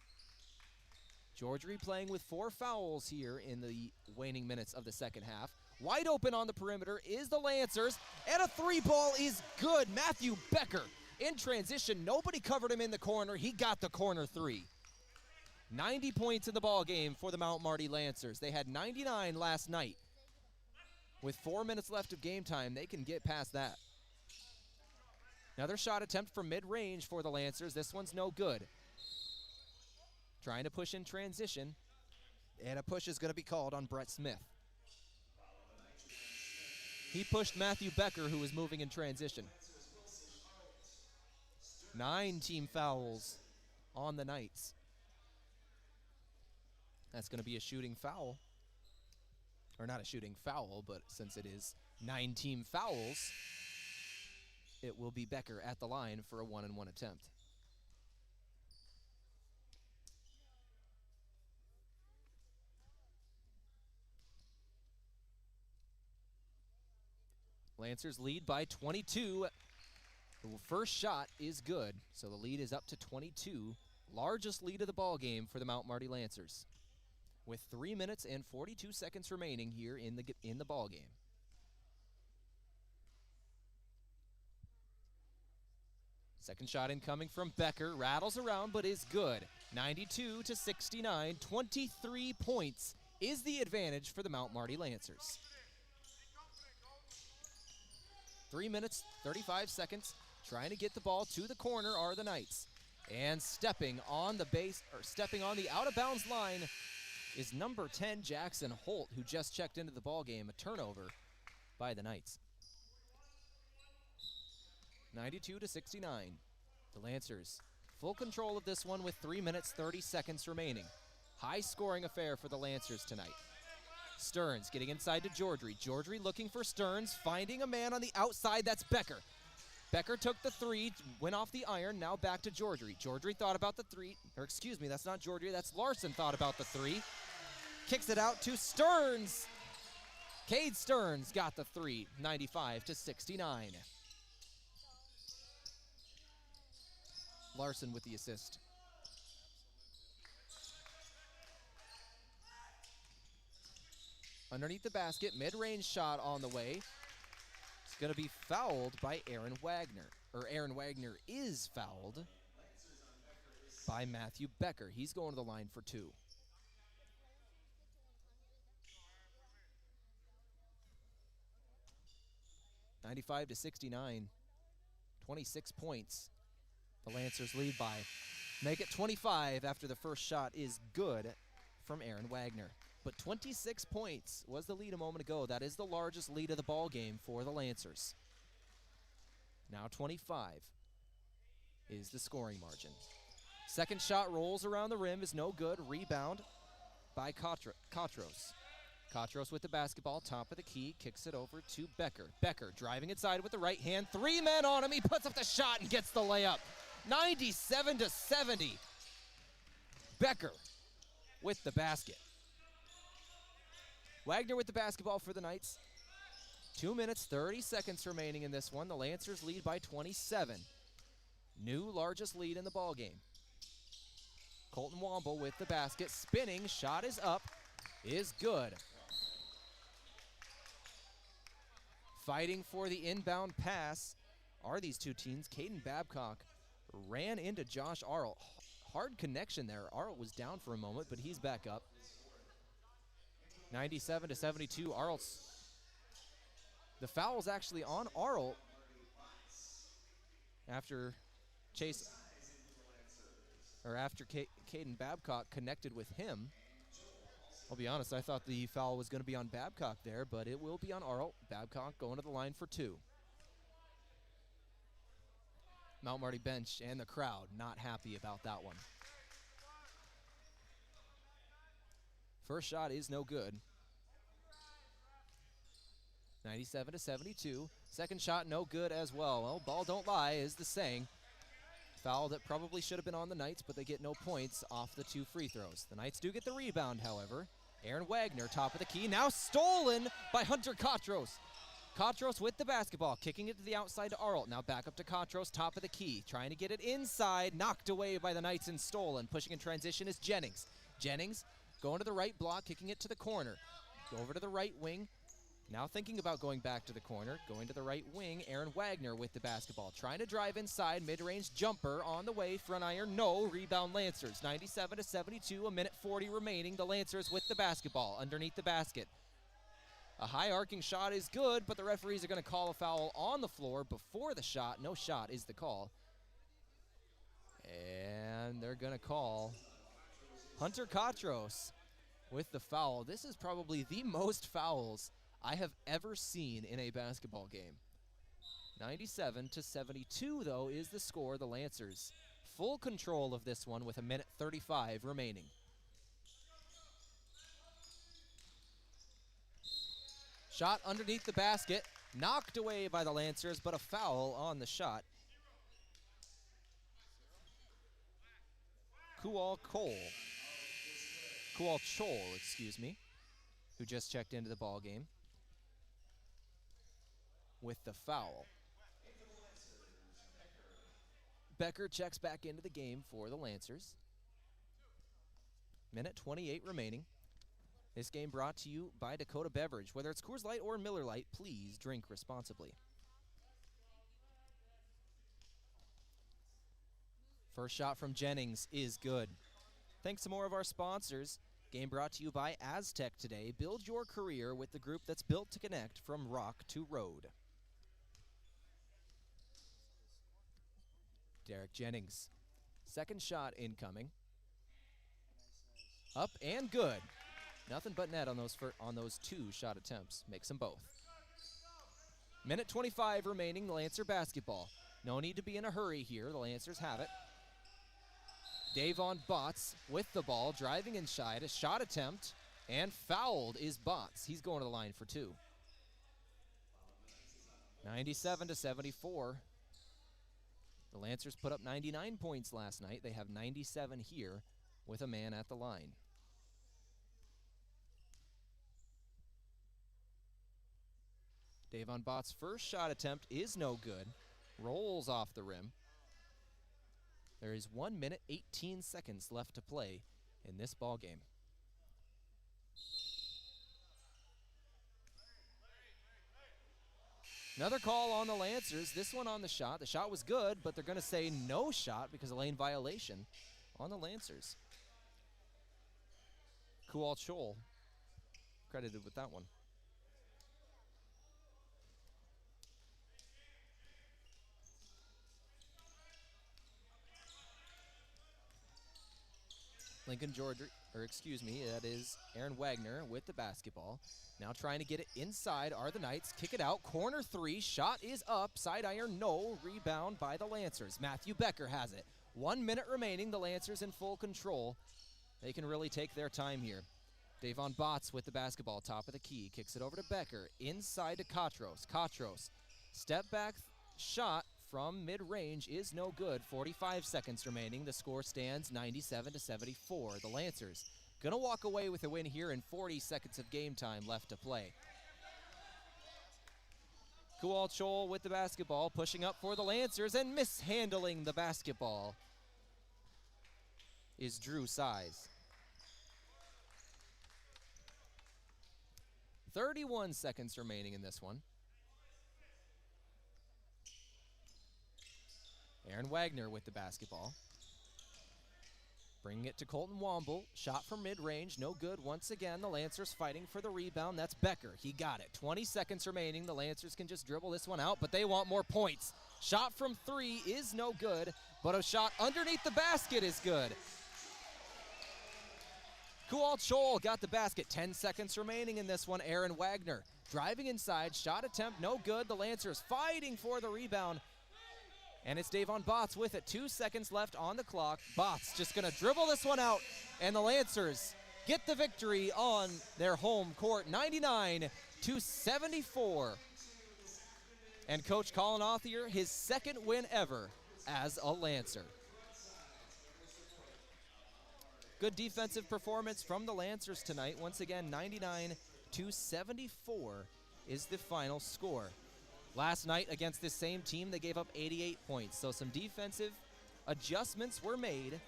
Georgie playing with 4 fouls here in the waning minutes of the second half. Wide open on the perimeter is the Lancers, and a 3-ball is good. Matthew Becker in transition. Nobody covered him in the corner. He got the corner 3. 90 points in the ball game for the Mount Marty Lancers. They had 99 last night. With 4 minutes left of game time, they can get past that. Another shot attempt from mid-range for the Lancers. This one's no good. Trying to push in transition, and a push is going to be called on Brett Smith. He pushed Matthew Becker, who was moving in transition. 9 team fouls on the Knights. That's going to be a shooting foul. Or not a shooting foul, but since it is 9 team fouls, it will be Becker at the line for a 1-and-1 attempt. Lancers lead by 22. The first shot is good, so the lead is up to 22. Largest lead of the ball game for the Mount Marty Lancers, with 3 minutes and 42 seconds remaining here in the ball game. Second shot incoming from Becker, rattles around but is good. 92-69, 23 points is the advantage for the Mount Marty Lancers. 3 minutes, 35 seconds. Trying to get the ball to the corner are the Knights. And stepping on the out-of-bounds line is number 10, Jackson Holt, who just checked into the ball game. A turnover by the Knights. 92-69. The Lancers full control of this one with 3 minutes, 30 seconds remaining. High-scoring affair for the Lancers tonight. Stearns getting inside to Georgie. Georgie looking for Stearns, finding a man on the outside. That's Becker. Becker took the 3, went off the iron, now back to Georgie. Georgie thought about the 3, or excuse me, that's not Georgie, that's Larson thought about the 3. Kicks it out to Stearns. Cade Stearns got the 3, 95-69. Larson with the assist. Underneath the basket, mid-range shot on the way. It's going to be fouled by Aaron Wagner. Or Aaron Wagner is fouled by Matthew Becker. He's going to the line for 2. (95-69), 26 points. The Lancers lead by. Make it 25 after the first shot is good from Aaron Wagner. But 26 points was the lead a moment ago. That is the largest lead of the ball game for the Lancers. Now 25 is the scoring margin. Second shot rolls around the rim, is no good. Rebound by Katros. Katros with the basketball, top of the key, kicks it over to Becker. Becker driving inside with the right hand. 3 men on him. He puts up the shot and gets the layup. 97-70. Becker with the basket. Wagner with the basketball for the Knights. 2 minutes, 30 seconds remaining in this one. The Lancers lead by 27. New largest lead in the ball game. Colton Womble with the basket. Spinning, shot is up, is good. Fighting for the inbound pass are these two teams. Caden Babcock ran into Josh Arlt. Hard connection there. Arlt was down for a moment, but he's back up. 97-72, Arlt's. The foul's actually on Arlt after Caden Babcock connected with him. I'll be honest, I thought the foul was going to be on Babcock there, but it will be on Arlt. Babcock going to the line for 2. Mount Marty bench and the crowd not happy about that one. First shot is no good. 97-72. Second shot no good as well. Well, ball don't lie is the saying. Foul that probably should have been on the Knights, but they get no points off the 2 free throws. The Knights do get the rebound, however. Aaron Wagner, top of the key, now stolen by Hunter Katros. Katros with the basketball, kicking it to the outside to Arlt. Now back up to Katros, top of the key, trying to get it inside, knocked away by the Knights and stolen. Pushing in transition is Jennings. Jennings going to the right block, kicking it to the corner. Go over to the right wing. Now thinking about going back to the corner, going to the right wing, Aaron Wagner with the basketball. Trying to drive inside, mid-range jumper on the way, front iron, no, rebound Lancers. 97-72, a minute 40 remaining. The Lancers with the basketball underneath the basket. A high arcing shot is good, but the referees are going to call a foul on the floor before the shot. No shot is the call. And they're going to call Hunter Katros with the foul. This is probably the most fouls I have ever seen in a basketball game. 97-72, though, is the score. The Lancers full control of this one with a minute 35 remaining. Shot underneath the basket, knocked away by the Lancers, but a foul on the shot. Kual Chol, excuse me, who just checked into the ball game with the foul. Becker checks back into the game for the Lancers. Minute 28 remaining. This game brought to you by Dakota Beverage. Whether it's Coors Light or Miller Lite, please drink responsibly. First shot from Jennings is good. Thanks to more of our sponsors. Game brought to you by Aztec today. Build your career with the group that's built to connect from rock to road. Derek Jennings. Second shot incoming. Up and good. Nothing but net on those two shot attempts. Makes them both. Minute 25 remaining, Lancer basketball. No need to be in a hurry here. The Lancers have it. Davon Botts with the ball, driving inside. A shot attempt, and fouled is Botts. He's going to the line for two. 97-74. The Lancers put up 99 points last night. They have 97 here with a man at the line. Davon Botts' first shot attempt is no good. Rolls off the rim. There is 1 minute, 18 seconds left to play in this ball game. Another call on the Lancers, this one on the shot. The shot was good, but they're going to say no shot because of lane violation on the Lancers. Kual Chol credited with that one. Lincoln Georgia, that is Aaron Wagner with the basketball. Now trying to get it inside are the Knights. Kick it out, corner three, shot is up, side iron, no, rebound by the Lancers. Matthew Becker has it. 1 minute remaining, the Lancers in full control. They can really take their time here. Davon Botts with the basketball, top of the key, kicks it over to Becker, inside to Katros. Katros, step back shot from mid-range is no good. 45 seconds remaining. The score stands 97-74. The Lancers gonna walk away with a win here in 40 seconds of game time left to play. Kual Chol with the basketball, pushing up for the Lancers and mishandling the basketball is Drew Size. 31 seconds remaining in this one. Aaron Wagner with the basketball. Bringing it to Colton Womble. Shot from mid-range, no good. Once again, the Lancers fighting for the rebound. That's Becker. He got it. 20 seconds remaining. The Lancers can just dribble this one out, but they want more points. Shot from three is no good, but a shot underneath the basket is good. Kual Chol got the basket. 10 seconds remaining in this one. Aaron Wagner driving inside. Shot attempt, no good. The Lancers fighting for the rebound. And it's Davon Botts with it. 2 seconds left on the clock. Botts just going to dribble this one out. And the Lancers get the victory on their home court, 99-74. And Coach Colin Authier, his second win ever as a Lancer. Good defensive performance from the Lancers tonight. Once again, 99-74 is the final score. Last night against this same team, they gave up 88 points. So some defensive adjustments were made,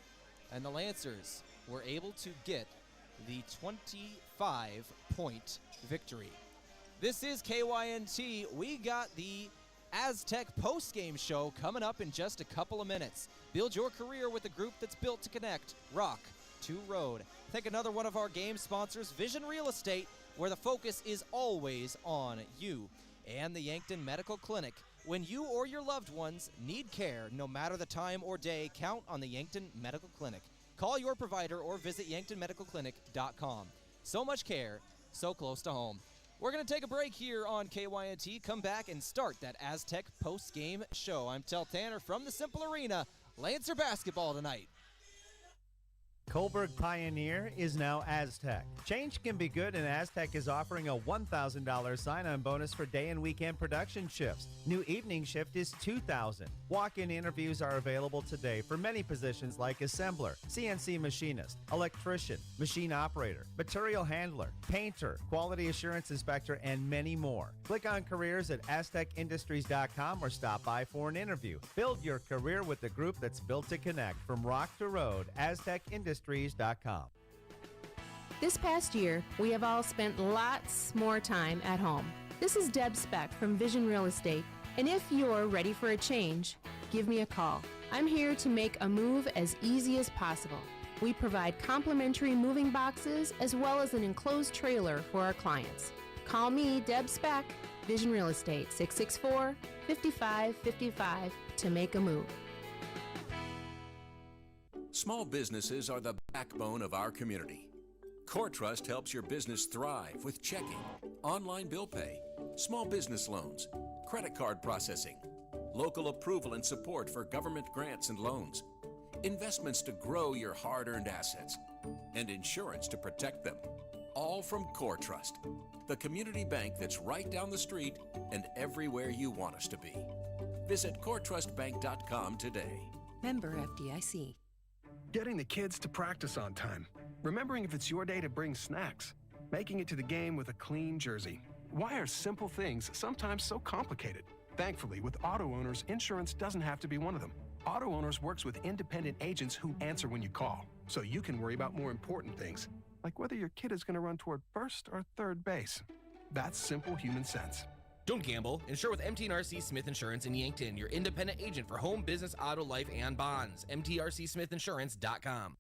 and the Lancers were able to get the 25-point victory. This is KYNT. We got the Aztec postgame show coming up in just a couple of minutes. Build your career with a group that's built to connect. Rock to Road. Think another one of our game sponsors, Vision Real Estate, where the focus is always on you. And the Yankton Medical Clinic. When you or your loved ones need care, no matter the time or day, count on the Yankton Medical Clinic. Call your provider or visit yanktonmedicalclinic.com. So much care, so close to home. We're going to take a break here on KYNT, come back and start that Aztec post-game show. I'm Tel Tanner from the Simple Arena. Lancer basketball tonight. Coburg Pioneer is now Aztec. Change can be good, and Aztec is offering a $1,000 sign-on bonus for day and weekend production shifts. New evening shift is $2,000. Walk-in interviews are available today for many positions like assembler, CNC machinist, electrician, machine operator, material handler, painter, quality assurance inspector, and many more. Click on careers at aztecindustries.com or stop by for an interview. Build your career with the group that's built to connect. From rock to road, aztecindustries.com. This past year, we have all spent lots more time at home. This is Deb Speck from Vision Real Estate, and if you're ready for a change, give me a call. I'm here to make a move as easy as possible. We provide complimentary moving boxes as well as an enclosed trailer for our clients. Call me, Deb Speck, Vision Real Estate, 664-5555 to make a move. Small businesses are the backbone of our community. CoreTrust helps your business thrive with checking, online bill pay, small business loans, credit card processing, local approval and support for government grants and loans, investments to grow your hard-earned assets, and insurance to protect them. All from CoreTrust, the community bank that's right down the street and everywhere you want us to be. Visit CoreTrustBank.com today. Member FDIC. Getting the kids to practice on time. Remembering if it's your day to bring snacks. Making it to the game with a clean jersey. Why are simple things sometimes so complicated? Thankfully, with auto owners, insurance doesn't have to be one of them. Auto Owners works with independent agents who answer when you call, so you can worry about more important things, like whether your kid is going to run toward first or third base. That's simple human sense. Don't gamble. Insure with MTRC Smith Insurance in Yankton, your independent agent for home, business, auto, life, and bonds. MTRCSmithInsurance.com.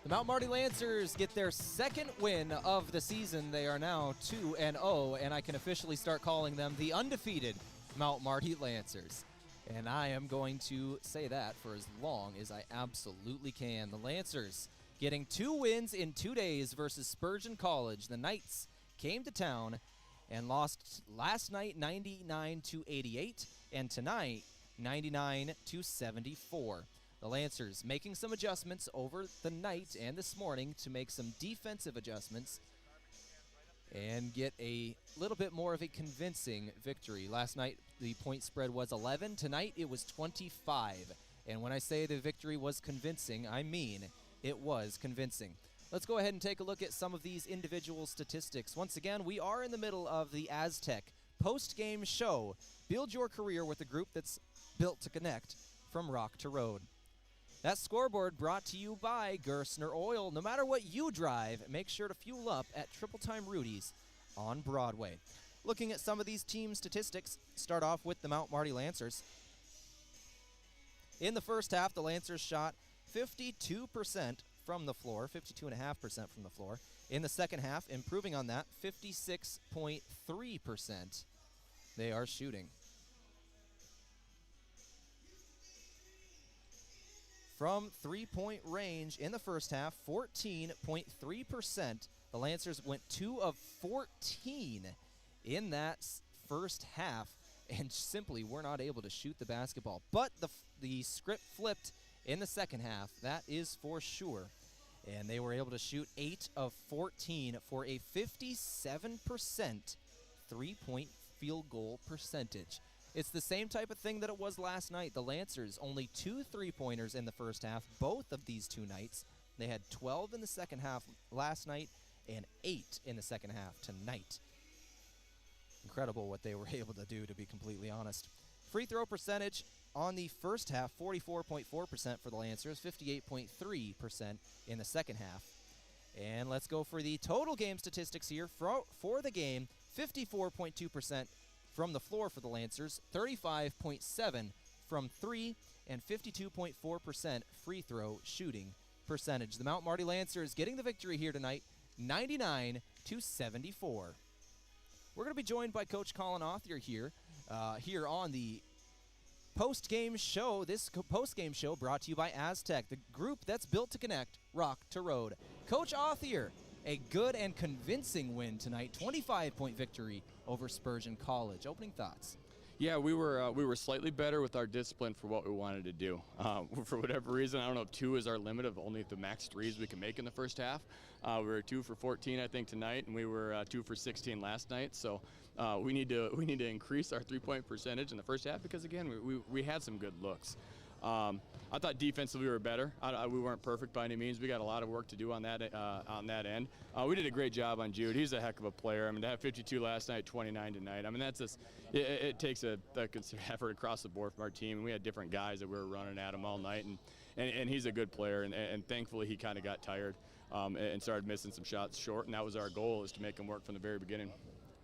The Mount Marty Lancers get their second win of the season. They are now 2-0, and I can officially start calling them the undefeated Mount Marty Lancers. And I am going to say that for as long as I absolutely can. The Lancers getting 2 wins in 2 days versus Spurgeon College. The Knights came to town and lost last night 99-88, and tonight 99-74. The Lancers making some adjustments over the night and this morning to make some defensive adjustments and get a little bit more of a convincing victory. Last night, the point spread was 11. Tonight, it was 25. And when I say the victory was convincing, I mean it was convincing. Let's go ahead and take a look at some of these individual statistics. Once again, we are in the middle of the Aztec post-game show. Build your career with a group that's built to connect from rock to road. That scoreboard brought to you by Gerstner Oil. No matter what you drive, make sure to fuel up at Triple Time Rudy's on Broadway. Looking at some of these team statistics, start off with the Mount Marty Lancers. In the first half, the Lancers shot 52% from the floor, 52.5% from the floor. In the second half, improving on that, 56.3% they are shooting. From three-point range in the first half, 14.3%. The Lancers went 2 of 14 in that first half and simply were not able to shoot the basketball. But the script flipped in the second half, that is for sure. And they were able to shoot 8 of 14 for a 57% three-point field goal percentage. It's the same type of thing that it was last night. The Lancers, only 2 three-pointers in the first half, both of these 2 nights. They had 12 in the second half last night and 8 in the second half tonight. incredible what they were able to do, to be completely honest. Free throw percentage on the first half, 44.4% for the Lancers, 58.3% in the second half. And let's go for the total game statistics here. For the game, 54.2% from the floor for the Lancers, 35.7% from three, and 52.4% free throw shooting percentage. The Mount Marty Lancers getting the victory here tonight, 99-74. We're going to be joined by Coach Colin Authier here on the post-game show. This post-game show brought to you by Aztec, the group that's built to connect rock to road. Coach Authier, a good and convincing win tonight, 25-point victory over Spurgeon College. Opening thoughts? Yeah, we were slightly better with our discipline for what we wanted to do. For whatever reason, I don't know if 2 is our limit of only the max threes we can make in the first half. We were 2 for 14, I think, tonight, and we were 2 for 16 last night. So we need to increase our 3-point percentage in the first half because again we had some good looks. I thought defensively we were better. We weren't perfect by any means. We got a lot of work to do on that end. We did a great job on Jude. He's a heck of a player. I mean, to have 52 last night, 29 tonight. I mean, that's just it takes a considerable effort across the board from our team. And we had different guys that we were running at him all night, and he's a good player. And thankfully he kind of got tired and started missing some shots short. And that was our goal, is to make him work from the very beginning.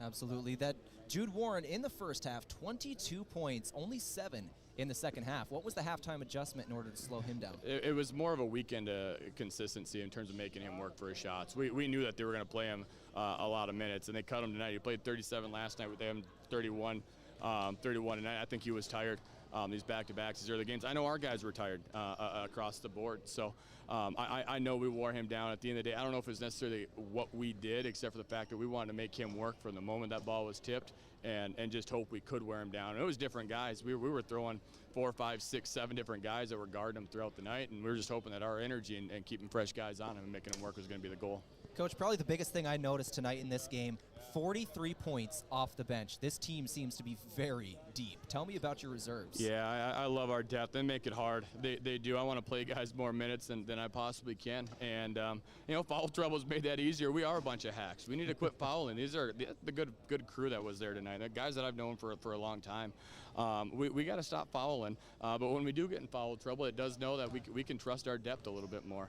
Absolutely. That Jude Warren in the first half, 22 points, only 7 in the second half. What was the halftime adjustment in order to slow him down? It was more of a weekend consistency in terms of making him work for his shots. We knew that they were going to play him a lot of minutes, and they cut him tonight. He played 37 last night with them, 31 tonight. I think he was tired. These back-to-backs, these early games. I know our guys were tired across the board. So I know we wore him down at the end of the day. I don't know if it was necessarily what we did, except for the fact that we wanted to make him work from the moment that ball was tipped and just hope we could wear him down. And it was different guys. We were throwing 4, 5, 6, 7 different guys that were guarding him throughout the night, and we were just hoping that our energy and keeping fresh guys on him and making him work was going to be the goal. Coach, probably the biggest thing I noticed tonight in this game, 43 points off the bench. This team seems to be very deep. Tell me about your reserves. Yeah, I love our depth. They make it hard. They do. I want to play guys more minutes than I possibly can. And, foul trouble's made that easier. We are a bunch of hacks. We need to quit fouling. These are the good crew that was there tonight. The guys that I've known for a long time. We got to stop fouling. But when we do get in foul trouble, it does know that we can trust our depth a little bit more.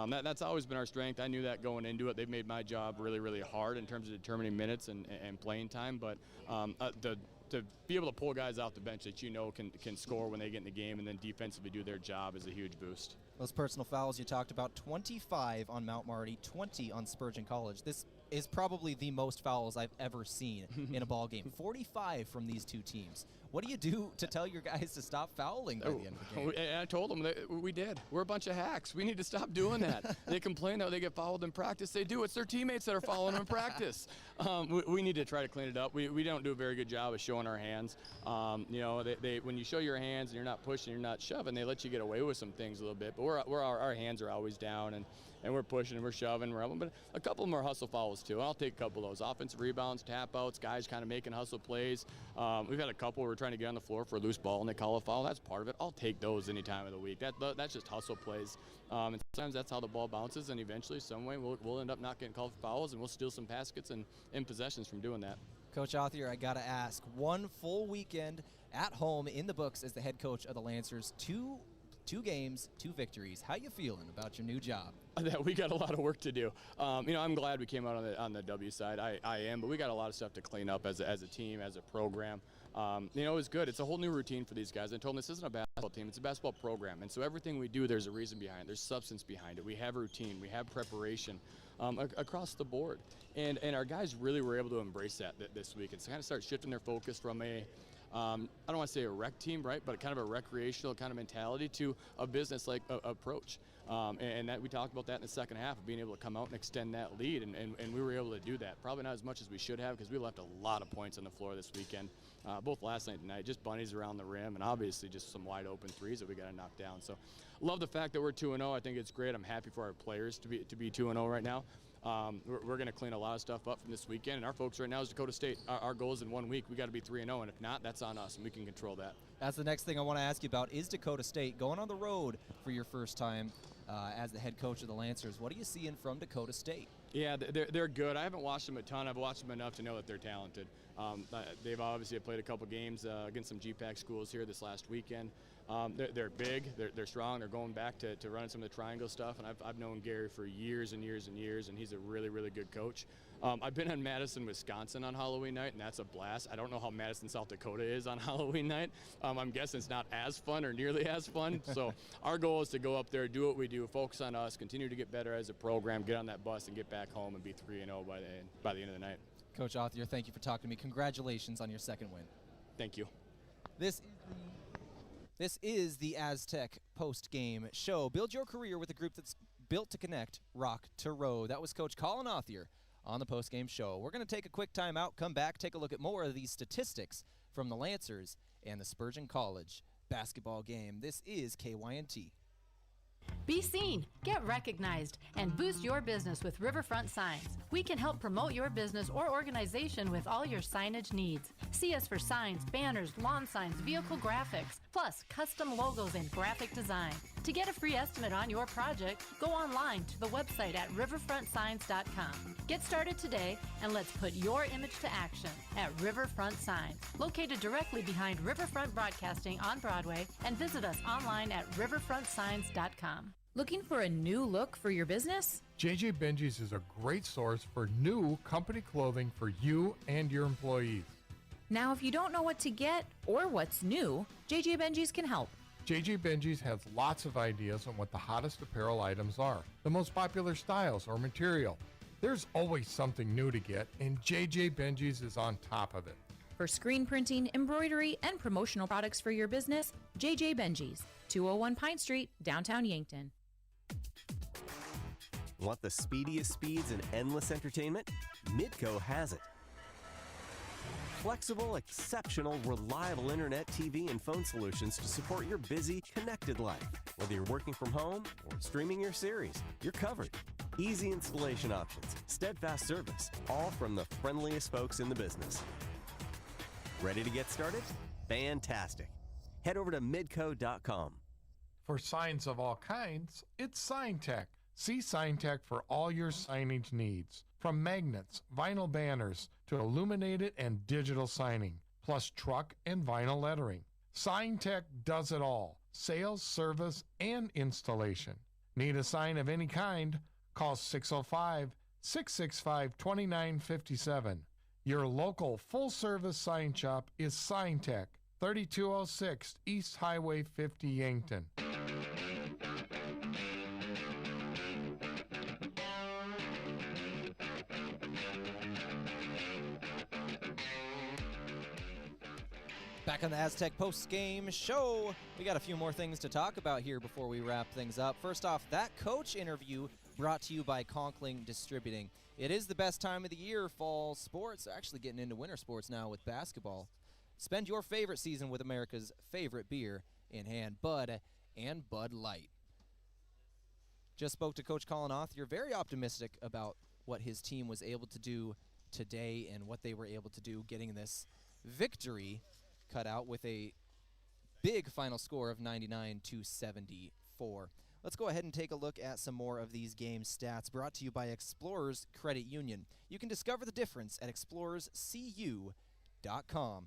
That's always been our strength. I knew that going into it. They've made my job really, really hard in terms of determining minutes and playing time. But to be able to pull guys off the bench that can score when they get in the game and then defensively do their job is a huge boost. Those personal fouls you talked about, 25 on Mount Marty, 20 on Spurgeon College. This is probably the most fouls I've ever seen in a ball game. 45 from these two teams. What do you do to tell your guys to stop fouling by the end of the game? I told them that we did. We're a bunch of hacks. We need to stop doing that. They complain that they get fouled in practice. They do. It's their teammates that are fouling them in practice. We need to try to clean it up. We don't do a very good job of showing our hands. When you show your hands and you're not pushing, you're not shoving, they let you get away with some things a little bit. But our hands are always down, and we're pushing and we're shoving. But a couple of them are hustle fouls too. I'll take a couple of those. Offensive rebounds, tap outs, guys kind of making hustle plays. We've had a couple where we're trying to get on the floor for a loose ball and they call a foul. That's part of it. I'll take those any time of the week. That's just hustle plays. And sometimes that's how the ball bounces, and eventually, some way, we'll end up not getting called for fouls, and we'll steal some baskets and possessions from doing that. Coach Authier, I got to ask, one full weekend at home in the books as the head coach of the Lancers, two games, 2 victories. How you feeling about your new job? That we got a lot of work to do. I'm glad we came out on the W side. I am, but we got a lot of stuff to clean up as a team, as a program. It was good. It's a whole new routine for these guys. I told them this isn't a basketball team, it's a basketball program. And so everything we do, there's a reason behind it. There's substance behind it. We have routine. We have preparation across the board. And our guys really were able to embrace that this week and kind of start shifting their focus from I don't want to say a rec team, right, but kind of a recreational kind of mentality to a business-like approach. And that we talked about that in the second half, of being able to come out and extend that lead, and we were able to do that. Probably not as much as we should have, because we left a lot of points on the floor this weekend, both last night and tonight, just bunnies around the rim, and obviously just some wide open threes that we got to knock down. So love the fact that we're 2-0. I think it's great. I'm happy for our players to be 2-0 right now. We're going to clean a lot of stuff up from this weekend, and our focus right now is Dakota State. Our goal is in 1 week we got to be 3-0, and if not, that's on us, and we can control that. That's the next thing I want to ask you about, is Dakota State going on the road for your first time as the head coach of the Lancers. What are you seeing from Dakota State? Yeah, they're good. I haven't watched them a ton. I've watched them enough to know that they're talented. They've obviously played a couple games against some GPAC schools here this last weekend. They're big, they're strong, they're going back to running some of the triangle stuff, and I've known Gary for years and years and years, and he's a really, really good coach. I've been in Madison, Wisconsin on Halloween night, and that's a blast. I don't know how Madison, South Dakota is on Halloween night. I'm guessing it's not as fun or nearly as fun. So our goal is to go up there, do what we do, focus on us, continue to get better as a program, get on that bus and get back home and be 3-0 by the end of the night. Coach Othier, thank you for talking to me. Congratulations on your second win. Thank you. This is the Aztec post-game show. Build your career with a group that's built to connect rock to road. That was Coach Colin Othier on the post-game show. We're going to take a quick time out, come back, take a look at more of these statistics from the Lancers and the Spurgeon College basketball game. This is KYNT. Be seen, get recognized, and boost your business with Riverfront Signs. We can help promote your business or organization with all your signage needs. See us for signs, banners, lawn signs, vehicle graphics, plus custom logos and graphic design. To get a free estimate on your project, go online to the website at riverfrontsigns.com. Get started today, and let's put your image to action at Riverfront Signs, located directly behind Riverfront Broadcasting on Broadway, and visit us online at riverfrontsigns.com. Looking for a new look for your business? JJ Benji's is a great source for new company clothing for you and your employees. Now, if you don't know what to get or what's new, JJ Benji's can help. JJ Benji's has lots of ideas on what the hottest apparel items are, the most popular styles or material. There's always something new to get, and JJ Benji's is on top of it. For screen printing, embroidery, and promotional products for your business, JJ Benji's, 201 Pine Street, downtown Yankton. Want the speediest speeds and endless entertainment? Midco has it. Flexible, exceptional, reliable internet, TV, and phone solutions to support your busy, connected life. Whether you're working from home or streaming your series, you're covered. Easy installation options, steadfast service, all from the friendliest folks in the business. Ready to get started? Fantastic. Head over to midco.com. For signs of all kinds, it's SignTech. See SignTech for all your signage needs. From magnets, vinyl banners, to illuminated and digital signing, plus truck and vinyl lettering. SignTech does it all. Sales, service, and installation. Need a sign of any kind? Call 605-665-2957. Your local full-service sign shop is SignTech, 3206 East Highway 50, Yankton. Back on the Aztec post-game show, we got a few more things to talk about here before we wrap things up. First off, that coach interview brought to you by Conkling Distributing. It is the best time of the year, fall sports, actually getting into winter sports now with basketball. Spend your favorite season with America's favorite beer in hand, Bud and Bud Light. Just spoke to Coach Colin Othier, very optimistic about what his team was able to do today and what they were able to do getting this victory cut out with a big final score of 99-74. Let's go ahead and take a look at some more of these game stats brought to you by Explorers Credit Union. You can discover the difference at explorerscu.com.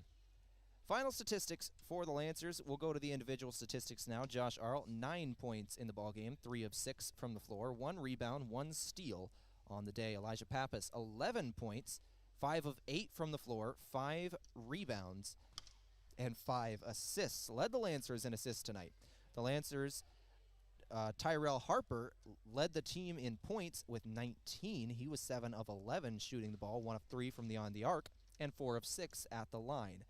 Final statistics for the Lancers. We'll go to the individual statistics now. Josh Arlt, 9 points in the ballgame, 3 of 6 from the floor, 1 rebound, 1 steal on the day. Elijah Pappas, 11 points, 5 of 8 from the floor, 5 rebounds, and 5 assists. Led the Lancers in assists tonight. The Lancers, Tyrell Harper led the team in points with 19. He was 7 of 11 shooting the ball, 1 of 3 from beyond the arc, and 4 of 6 at the line.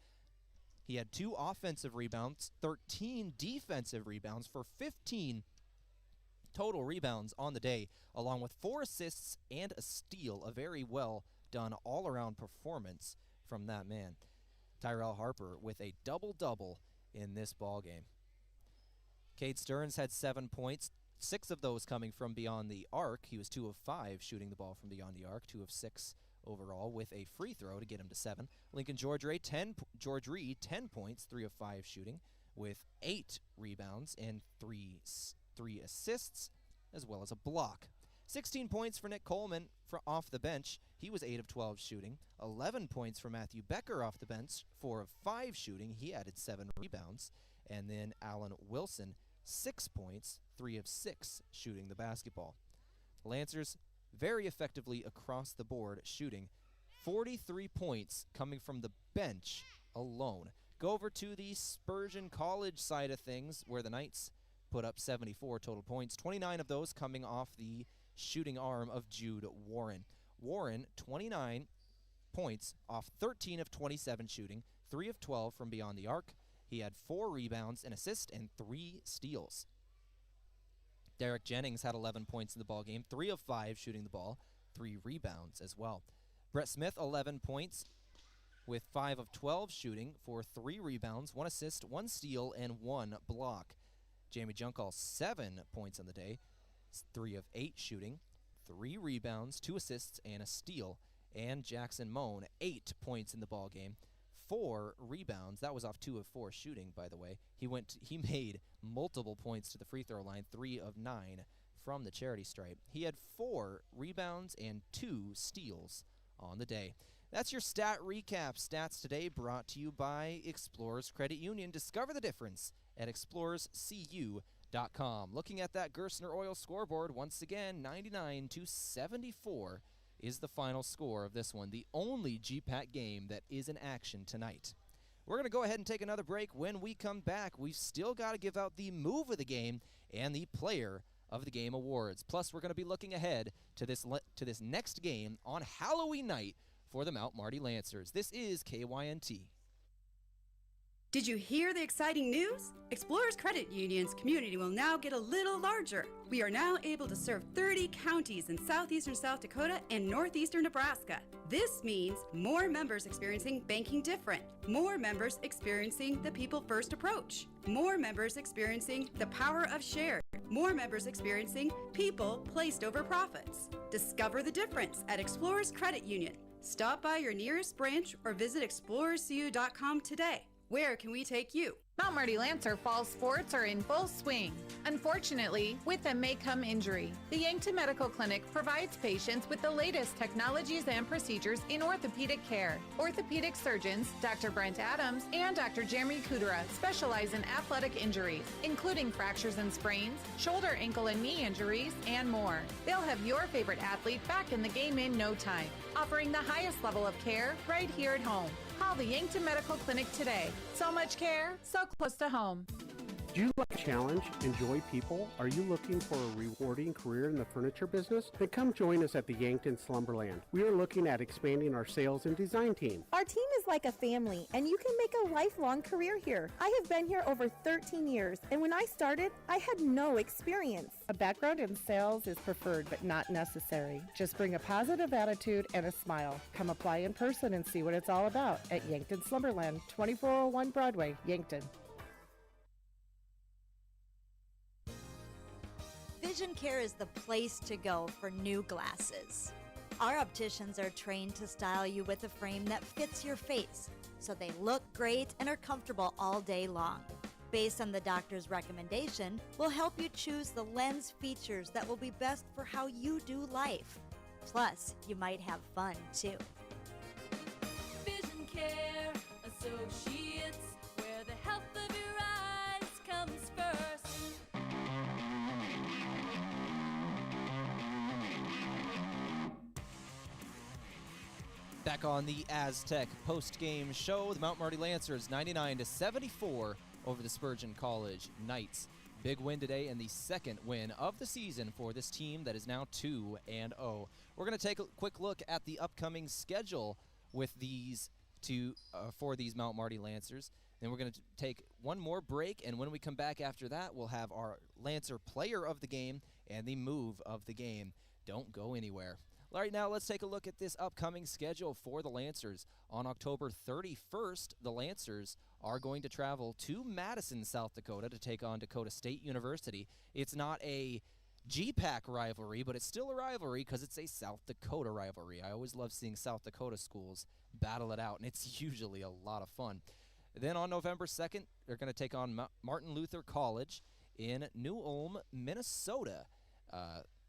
He had 2 offensive rebounds, 13 defensive rebounds for 15 total rebounds on the day, along with 4 assists and a steal. A very well done all-around performance from that man. Tyrell Harper with a double-double in this ballgame. Cade Stearns had 7 points, 6 of those coming from beyond the arc. He was 2 of 5 shooting the ball from beyond the arc, 2 of 6 overall with a free throw to get him to 7. Lincoln George Reed, 10 points, 3 of 5 shooting with 8 rebounds and 3 assists, as well as a block. 16 points for Nick Coleman off the bench. He was 8 of 12 shooting. 11 points for Matthew Becker off the bench, 4 of 5 shooting. He added 7 rebounds. And then Alan Wilson, 6 points, 3 of 6 shooting the basketball. Lancers very effectively across the board shooting 43 points coming from the bench alone. Go over to the Spurgeon College side of things where the Knights put up 74 total points, 29 of those coming off the shooting arm of Jude Warren. Warren, 29 points off 13 of 27 shooting, 3 of 12 from beyond the arc. He had 4 rebounds, an assist, and 3 steals. Derek Jennings had 11 points in the ballgame, 3 of 5 shooting the ball, 3 rebounds as well. Brett Smith, 11 points with 5 of 12 shooting for 3 rebounds, 1 assist, 1 steal, and 1 block. Jamie Junkall, 7 points on the day, 3 of 8 shooting, 3 rebounds, 2 assists, and a steal. And Jackson Moan, 8 points in the ballgame, 4 rebounds. That was off 2 of 4 shooting, by the way. He made multiple points to the free throw line, 3 of 9 from the charity stripe. He had 4 rebounds and 2 steals on the day. That's your stat recap. Stats today brought to you by Explorers Credit Union. Discover the difference at explorerscu.com. Looking at that Gerstner Oil scoreboard, once again, 99-74 is the final score of this one, the only GPAC game that is in action tonight. We're going to go ahead and take another break. When we come back, we've still got to give out the move of the game and the player of the game awards. Plus, we're going to be looking ahead to this next game on Halloween night for the Mount Marty Lancers. This is KYNT. Did you hear the exciting news? Explorers Credit Union's community will now get a little larger. We are now able to serve 30 counties in southeastern South Dakota and northeastern Nebraska. This means more members experiencing banking different, more members experiencing the people first approach, more members experiencing the power of share, more members experiencing people placed over profits. Discover the difference at Explorers Credit Union. Stop by your nearest branch or visit explorerscu.com today. Where can we take you? Mount Marty Lancer fall sports are in full swing. Unfortunately, with them may come injury. The Yankton Medical Clinic provides patients with the latest technologies and procedures in orthopedic care. Orthopedic surgeons, Dr. Brent Adams and Dr. Jeremy Kudera, specialize in athletic injuries, including fractures and sprains, shoulder, ankle, and knee injuries, and more. They'll have your favorite athlete back in the game in no time, offering the highest level of care right here at home. Call the Yankton Medical Clinic today. So much care, so close to home. Do you like challenge, enjoy people? Are you looking for a rewarding career in the furniture business? Then come join us at the Yankton Slumberland. We are looking at expanding our sales and design team. Our team is like a family, and you can make a lifelong career here. I have been here over 13 years, and when I started, I had no experience. A background in sales is preferred, but not necessary. Just bring a positive attitude and a smile. Come apply in person and see what it's all about at Yankton Slumberland, 2401 Broadway, Yankton. Vision Care is the place to go for new glasses. Our opticians are trained to style you with a frame that fits your face, so they look great and are comfortable all day long. Based on the doctor's recommendation, we'll help you choose the lens features that will be best for how you do life. Plus, you might have fun too. Vision Care Associates, where the health of your eyes comes first. Back on the Aztec post-game show, the Mount Marty Lancers 99-74 over the Spurgeon College Knights. Big win today and the second win of the season for this team that is now 2-0. We're going to take a quick look at the upcoming schedule with these for these Mount Marty Lancers. Then we're going to take one more break, and when we come back after that, we'll have our Lancer player of the game and the move of the game. Don't go anywhere. All right, now let's take a look at this upcoming schedule for the Lancers. On October 31st, the Lancers are going to travel to Madison, South Dakota to take on Dakota State University. It's not a GPAC rivalry, but it's still a rivalry because it's a South Dakota rivalry. I always love seeing South Dakota schools battle it out, and it's usually a lot of fun. Then on November 2nd, they're going to take on Martin Luther College in New Ulm, Minnesota.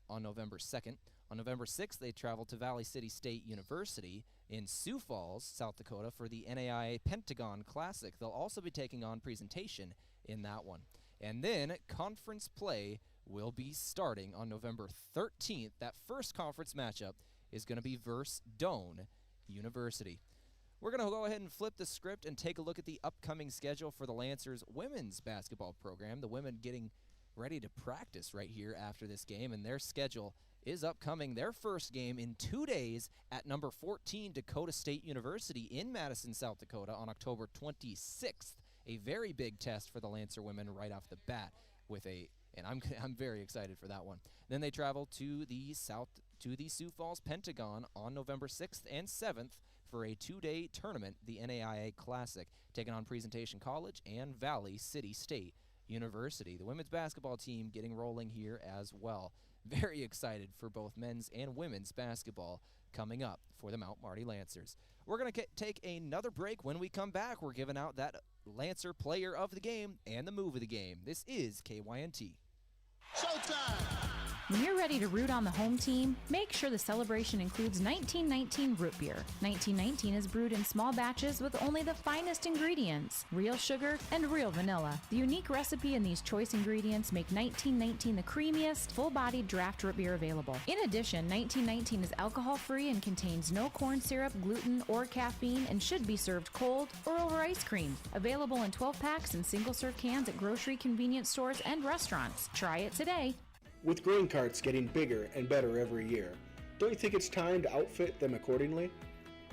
on November 2nd. On November 6th, they travel to Valley City State University in Sioux Falls, South Dakota for the NAIA Pentagon Classic. They'll also be taking on presentation in that one. And then conference play will be starting on November 13th. That first conference matchup is going to be versus Doane University. We're going to go ahead and flip the script and take a look at the upcoming schedule for the Lancers women's basketball program. The women getting ready to practice right here after this game, and their schedule is upcoming. Their first game in 2 days at number 14 Dakota State University in Madison, South Dakota on October 26th. A very big test for the Lancer women right off the bat and I'm very excited for that one. Then they travel to the Sioux Falls Pentagon on November 6th and 7th for a 2-day tournament, the NAIA Classic, taking on Presentation College and Valley City State University. The women's basketball team getting rolling here as well. Very excited for both men's and women's basketball coming up for the Mount Marty Lancers. We're going to take another break. When we come back, we're giving out that Lancer player of the game and the move of the game. This is KYNT. Showtime! When you're ready to root on the home team, make sure the celebration includes 1919 root beer. 1919 is brewed in small batches with only the finest ingredients, real sugar and real vanilla. The unique recipe and these choice ingredients make 1919 the creamiest, full-bodied draft root beer available. In addition, 1919 is alcohol-free and contains no corn syrup, gluten, or caffeine and should be served cold or over ice cream. Available in 12-packs and single-serve cans at grocery, convenience stores, and restaurants. Try it today. With grain carts getting bigger and better every year, don't you think it's time to outfit them accordingly?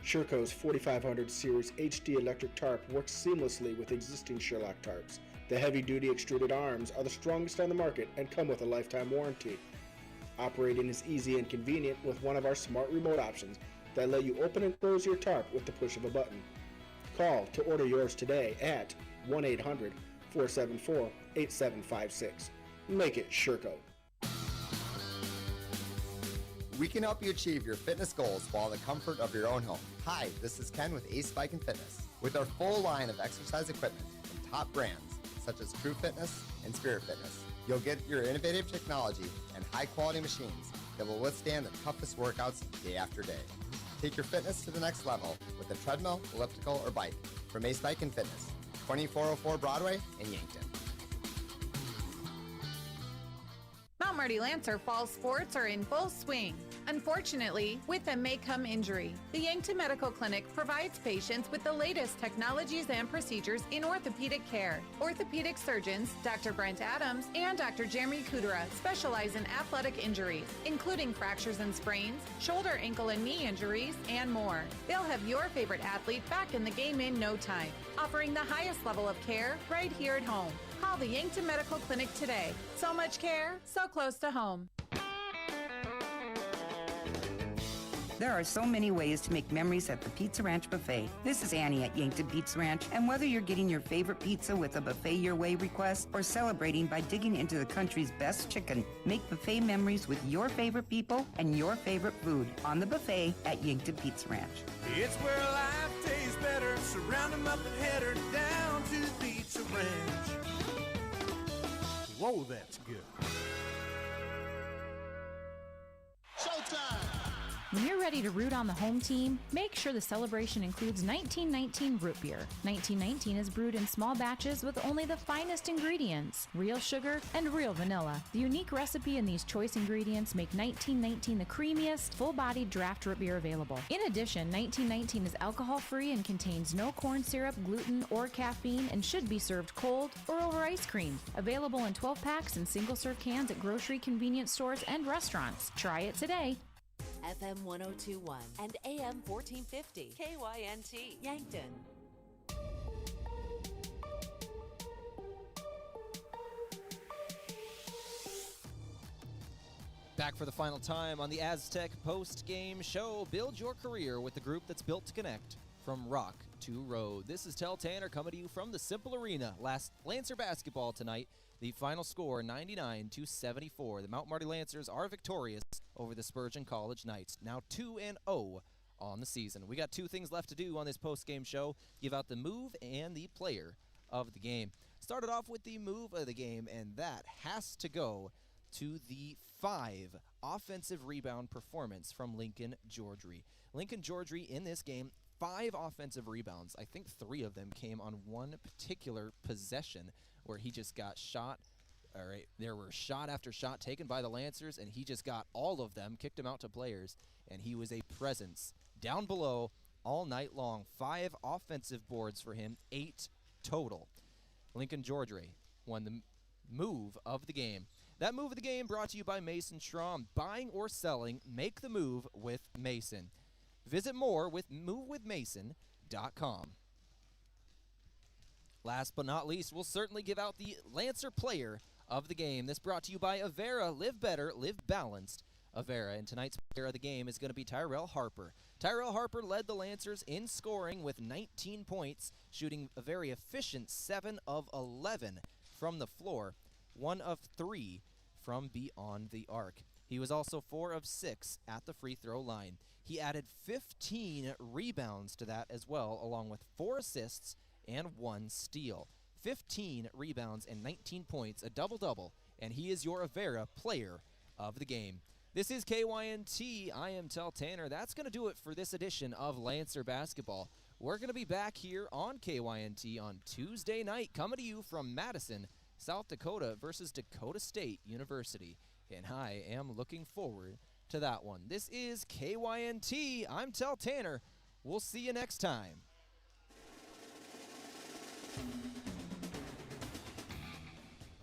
Sherco's 4500 Series HD electric tarp works seamlessly with existing Sherlock tarps. The heavy-duty extruded arms are the strongest on the market and come with a lifetime warranty. Operating is easy and convenient with one of our smart remote options that let you open and close your tarp with the push of a button. Call to order yours today at 1-800-474-8756. Make it Sherco. We can help you achieve your fitness goals while in the comfort of your own home. Hi, this is Ken with Ace Bike and Fitness. With our full line of exercise equipment from top brands such as Crew Fitness and Spirit Fitness, you'll get your innovative technology and high-quality machines that will withstand the toughest workouts day after day. Take your fitness to the next level with a treadmill, elliptical, or bike from Ace Bike and Fitness, 2404 Broadway in Yankton. Mount Marty Lancer fall sports are in full swing. Unfortunately, with them may come injury. The Yankton Medical Clinic provides patients with the latest technologies and procedures in orthopedic care. Orthopedic surgeons, Dr. Brent Adams and Dr. Jeremy Kudera, specialize in athletic injuries, including fractures and sprains, shoulder, ankle, and knee injuries, and more. They'll have your favorite athlete back in the game in no time, offering the highest level of care right here at home. Call the Yankton Medical Clinic today. So much care, so close to home. There are so many ways to make memories at the Pizza Ranch Buffet. This is Annie at Yankton Pizza Ranch, and whether you're getting your favorite pizza with a buffet your way request or celebrating by digging into the country's best chicken, make buffet memories with your favorite people and your favorite food on the buffet at Yankton Pizza Ranch. It's where life tastes better. Surround them up and head her down to the Pizza Ranch. Whoa, that's good. Showtime! When you're ready to root on the home team, make sure the celebration includes 1919 root beer. 1919 is brewed in small batches with only the finest ingredients, real sugar and real vanilla. The unique recipe and these choice ingredients make 1919 the creamiest, full-bodied draft root beer available. In addition, 1919 is alcohol-free and contains no corn syrup, gluten, or caffeine and should be served cold or over ice cream. Available in 12-packs and single-serve cans at grocery, convenience stores, and restaurants. Try it today. FM 1021 and AM 1450. KYNT, Yankton. Back for the final time on the Aztec post-game show. Build your career with the group that's built to connect from rock to road. This is Tell Tanner coming to you from the Simple Arena. Lancer basketball tonight. The final score, 99-74. The Mount Marty Lancers are victorious over the Spurgeon College Knights. Now 2-0 on the season. We got two things left to do on this post-game show. Give out the move and the player of the game. Started off with the move of the game, and that has to go to the 5 offensive rebound performance from Lincoln Georgery. Lincoln Georgery in this game, 5 offensive rebounds. I think 3 of them came on one particular possession where he just got shot. All right, there were shot after shot taken by the Lancers, and he just got all of them, kicked them out to players, and he was a presence down below all night long. 5 offensive boards for him, 8 total. Lincoln Georgery won the move of the game. That move of the game brought to you by Mason Schramm. Buying or selling, make the move with Mason. Visit more with movewithmason.com. Last but not least, we'll certainly give out the Lancer player of the game. This brought to you by Avera. Live better, live balanced. Avera. And tonight's player of the game is going to be Tyrell Harper. Tyrell Harper led the Lancers in scoring with 19 points, shooting a very efficient 7 of 11 from the floor, 1 of 3 from beyond the arc. He was also 4 of 6 at the free throw line. He added 15 rebounds to that as well, along with 4 assists and 1 steal. 15 rebounds and 19 points, a double-double, and he is your Avera player of the game. This is KYNT. I am Tel Tanner. That's going to do it for this edition of Lancer Basketball. We're going to be back here on KYNT on Tuesday night, coming to you from Madison, South Dakota versus Dakota State University. And I am looking forward to that one. This is KYNT. I'm Tel Tanner. We'll see you next time.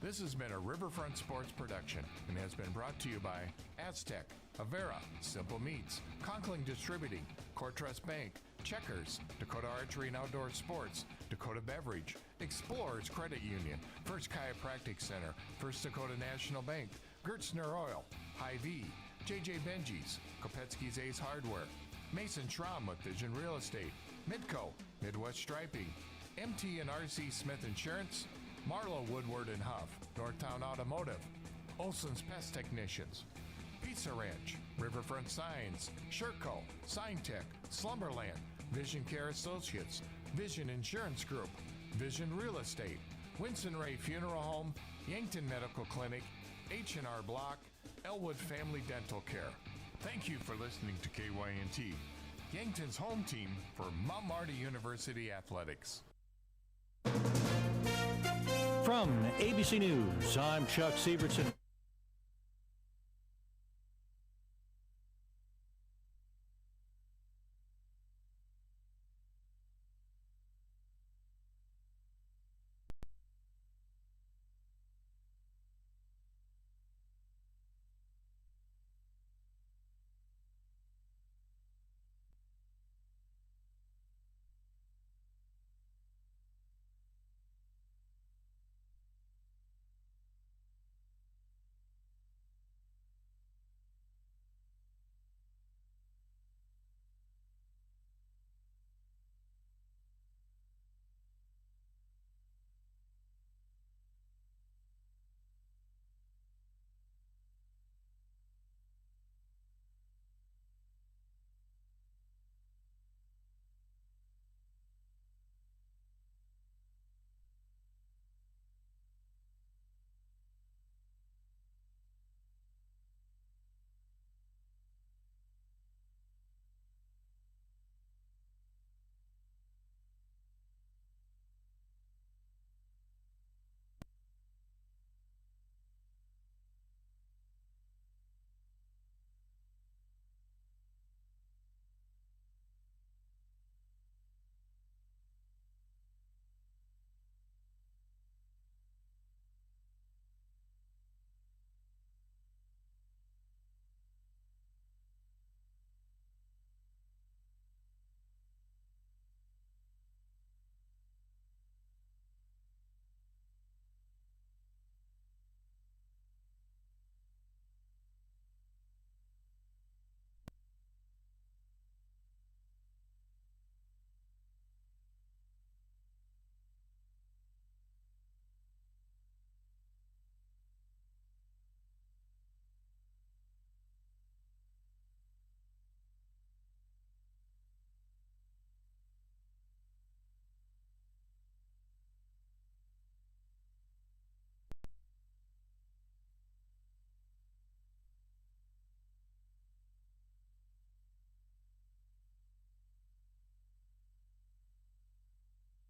This has been a Riverfront Sports production and has been brought to you by Aztec, Avera, Simple Meats, Conkling Distributing, Cortrust Bank, Checkers, Dakota Archery and Outdoor Sports, Dakota Beverage, Explorers Credit Union, First Chiropractic Center, First Dakota National Bank, Gertzner Oil, Hy-Vee, JJ Benji's, Kopetsky's Ace Hardware, Mason Schramm with Vision Real Estate, Midco, Midwest Striping, MT and RC Smith Insurance, Marlowe Woodward and Huff, Northtown Automotive, Olson's Pest Technicians, Pizza Ranch, Riverfront Signs, Sherco, Signtech, Slumberland, Vision Care Associates, Vision Insurance Group, Vision Real Estate, Winston Ray Funeral Home, Yankton Medical Clinic, H&R Block, Elwood Family Dental Care. Thank you for listening to KYNT, Yankton's home team for Mount Marty University Athletics. From ABC News, I'm Chuck Severson.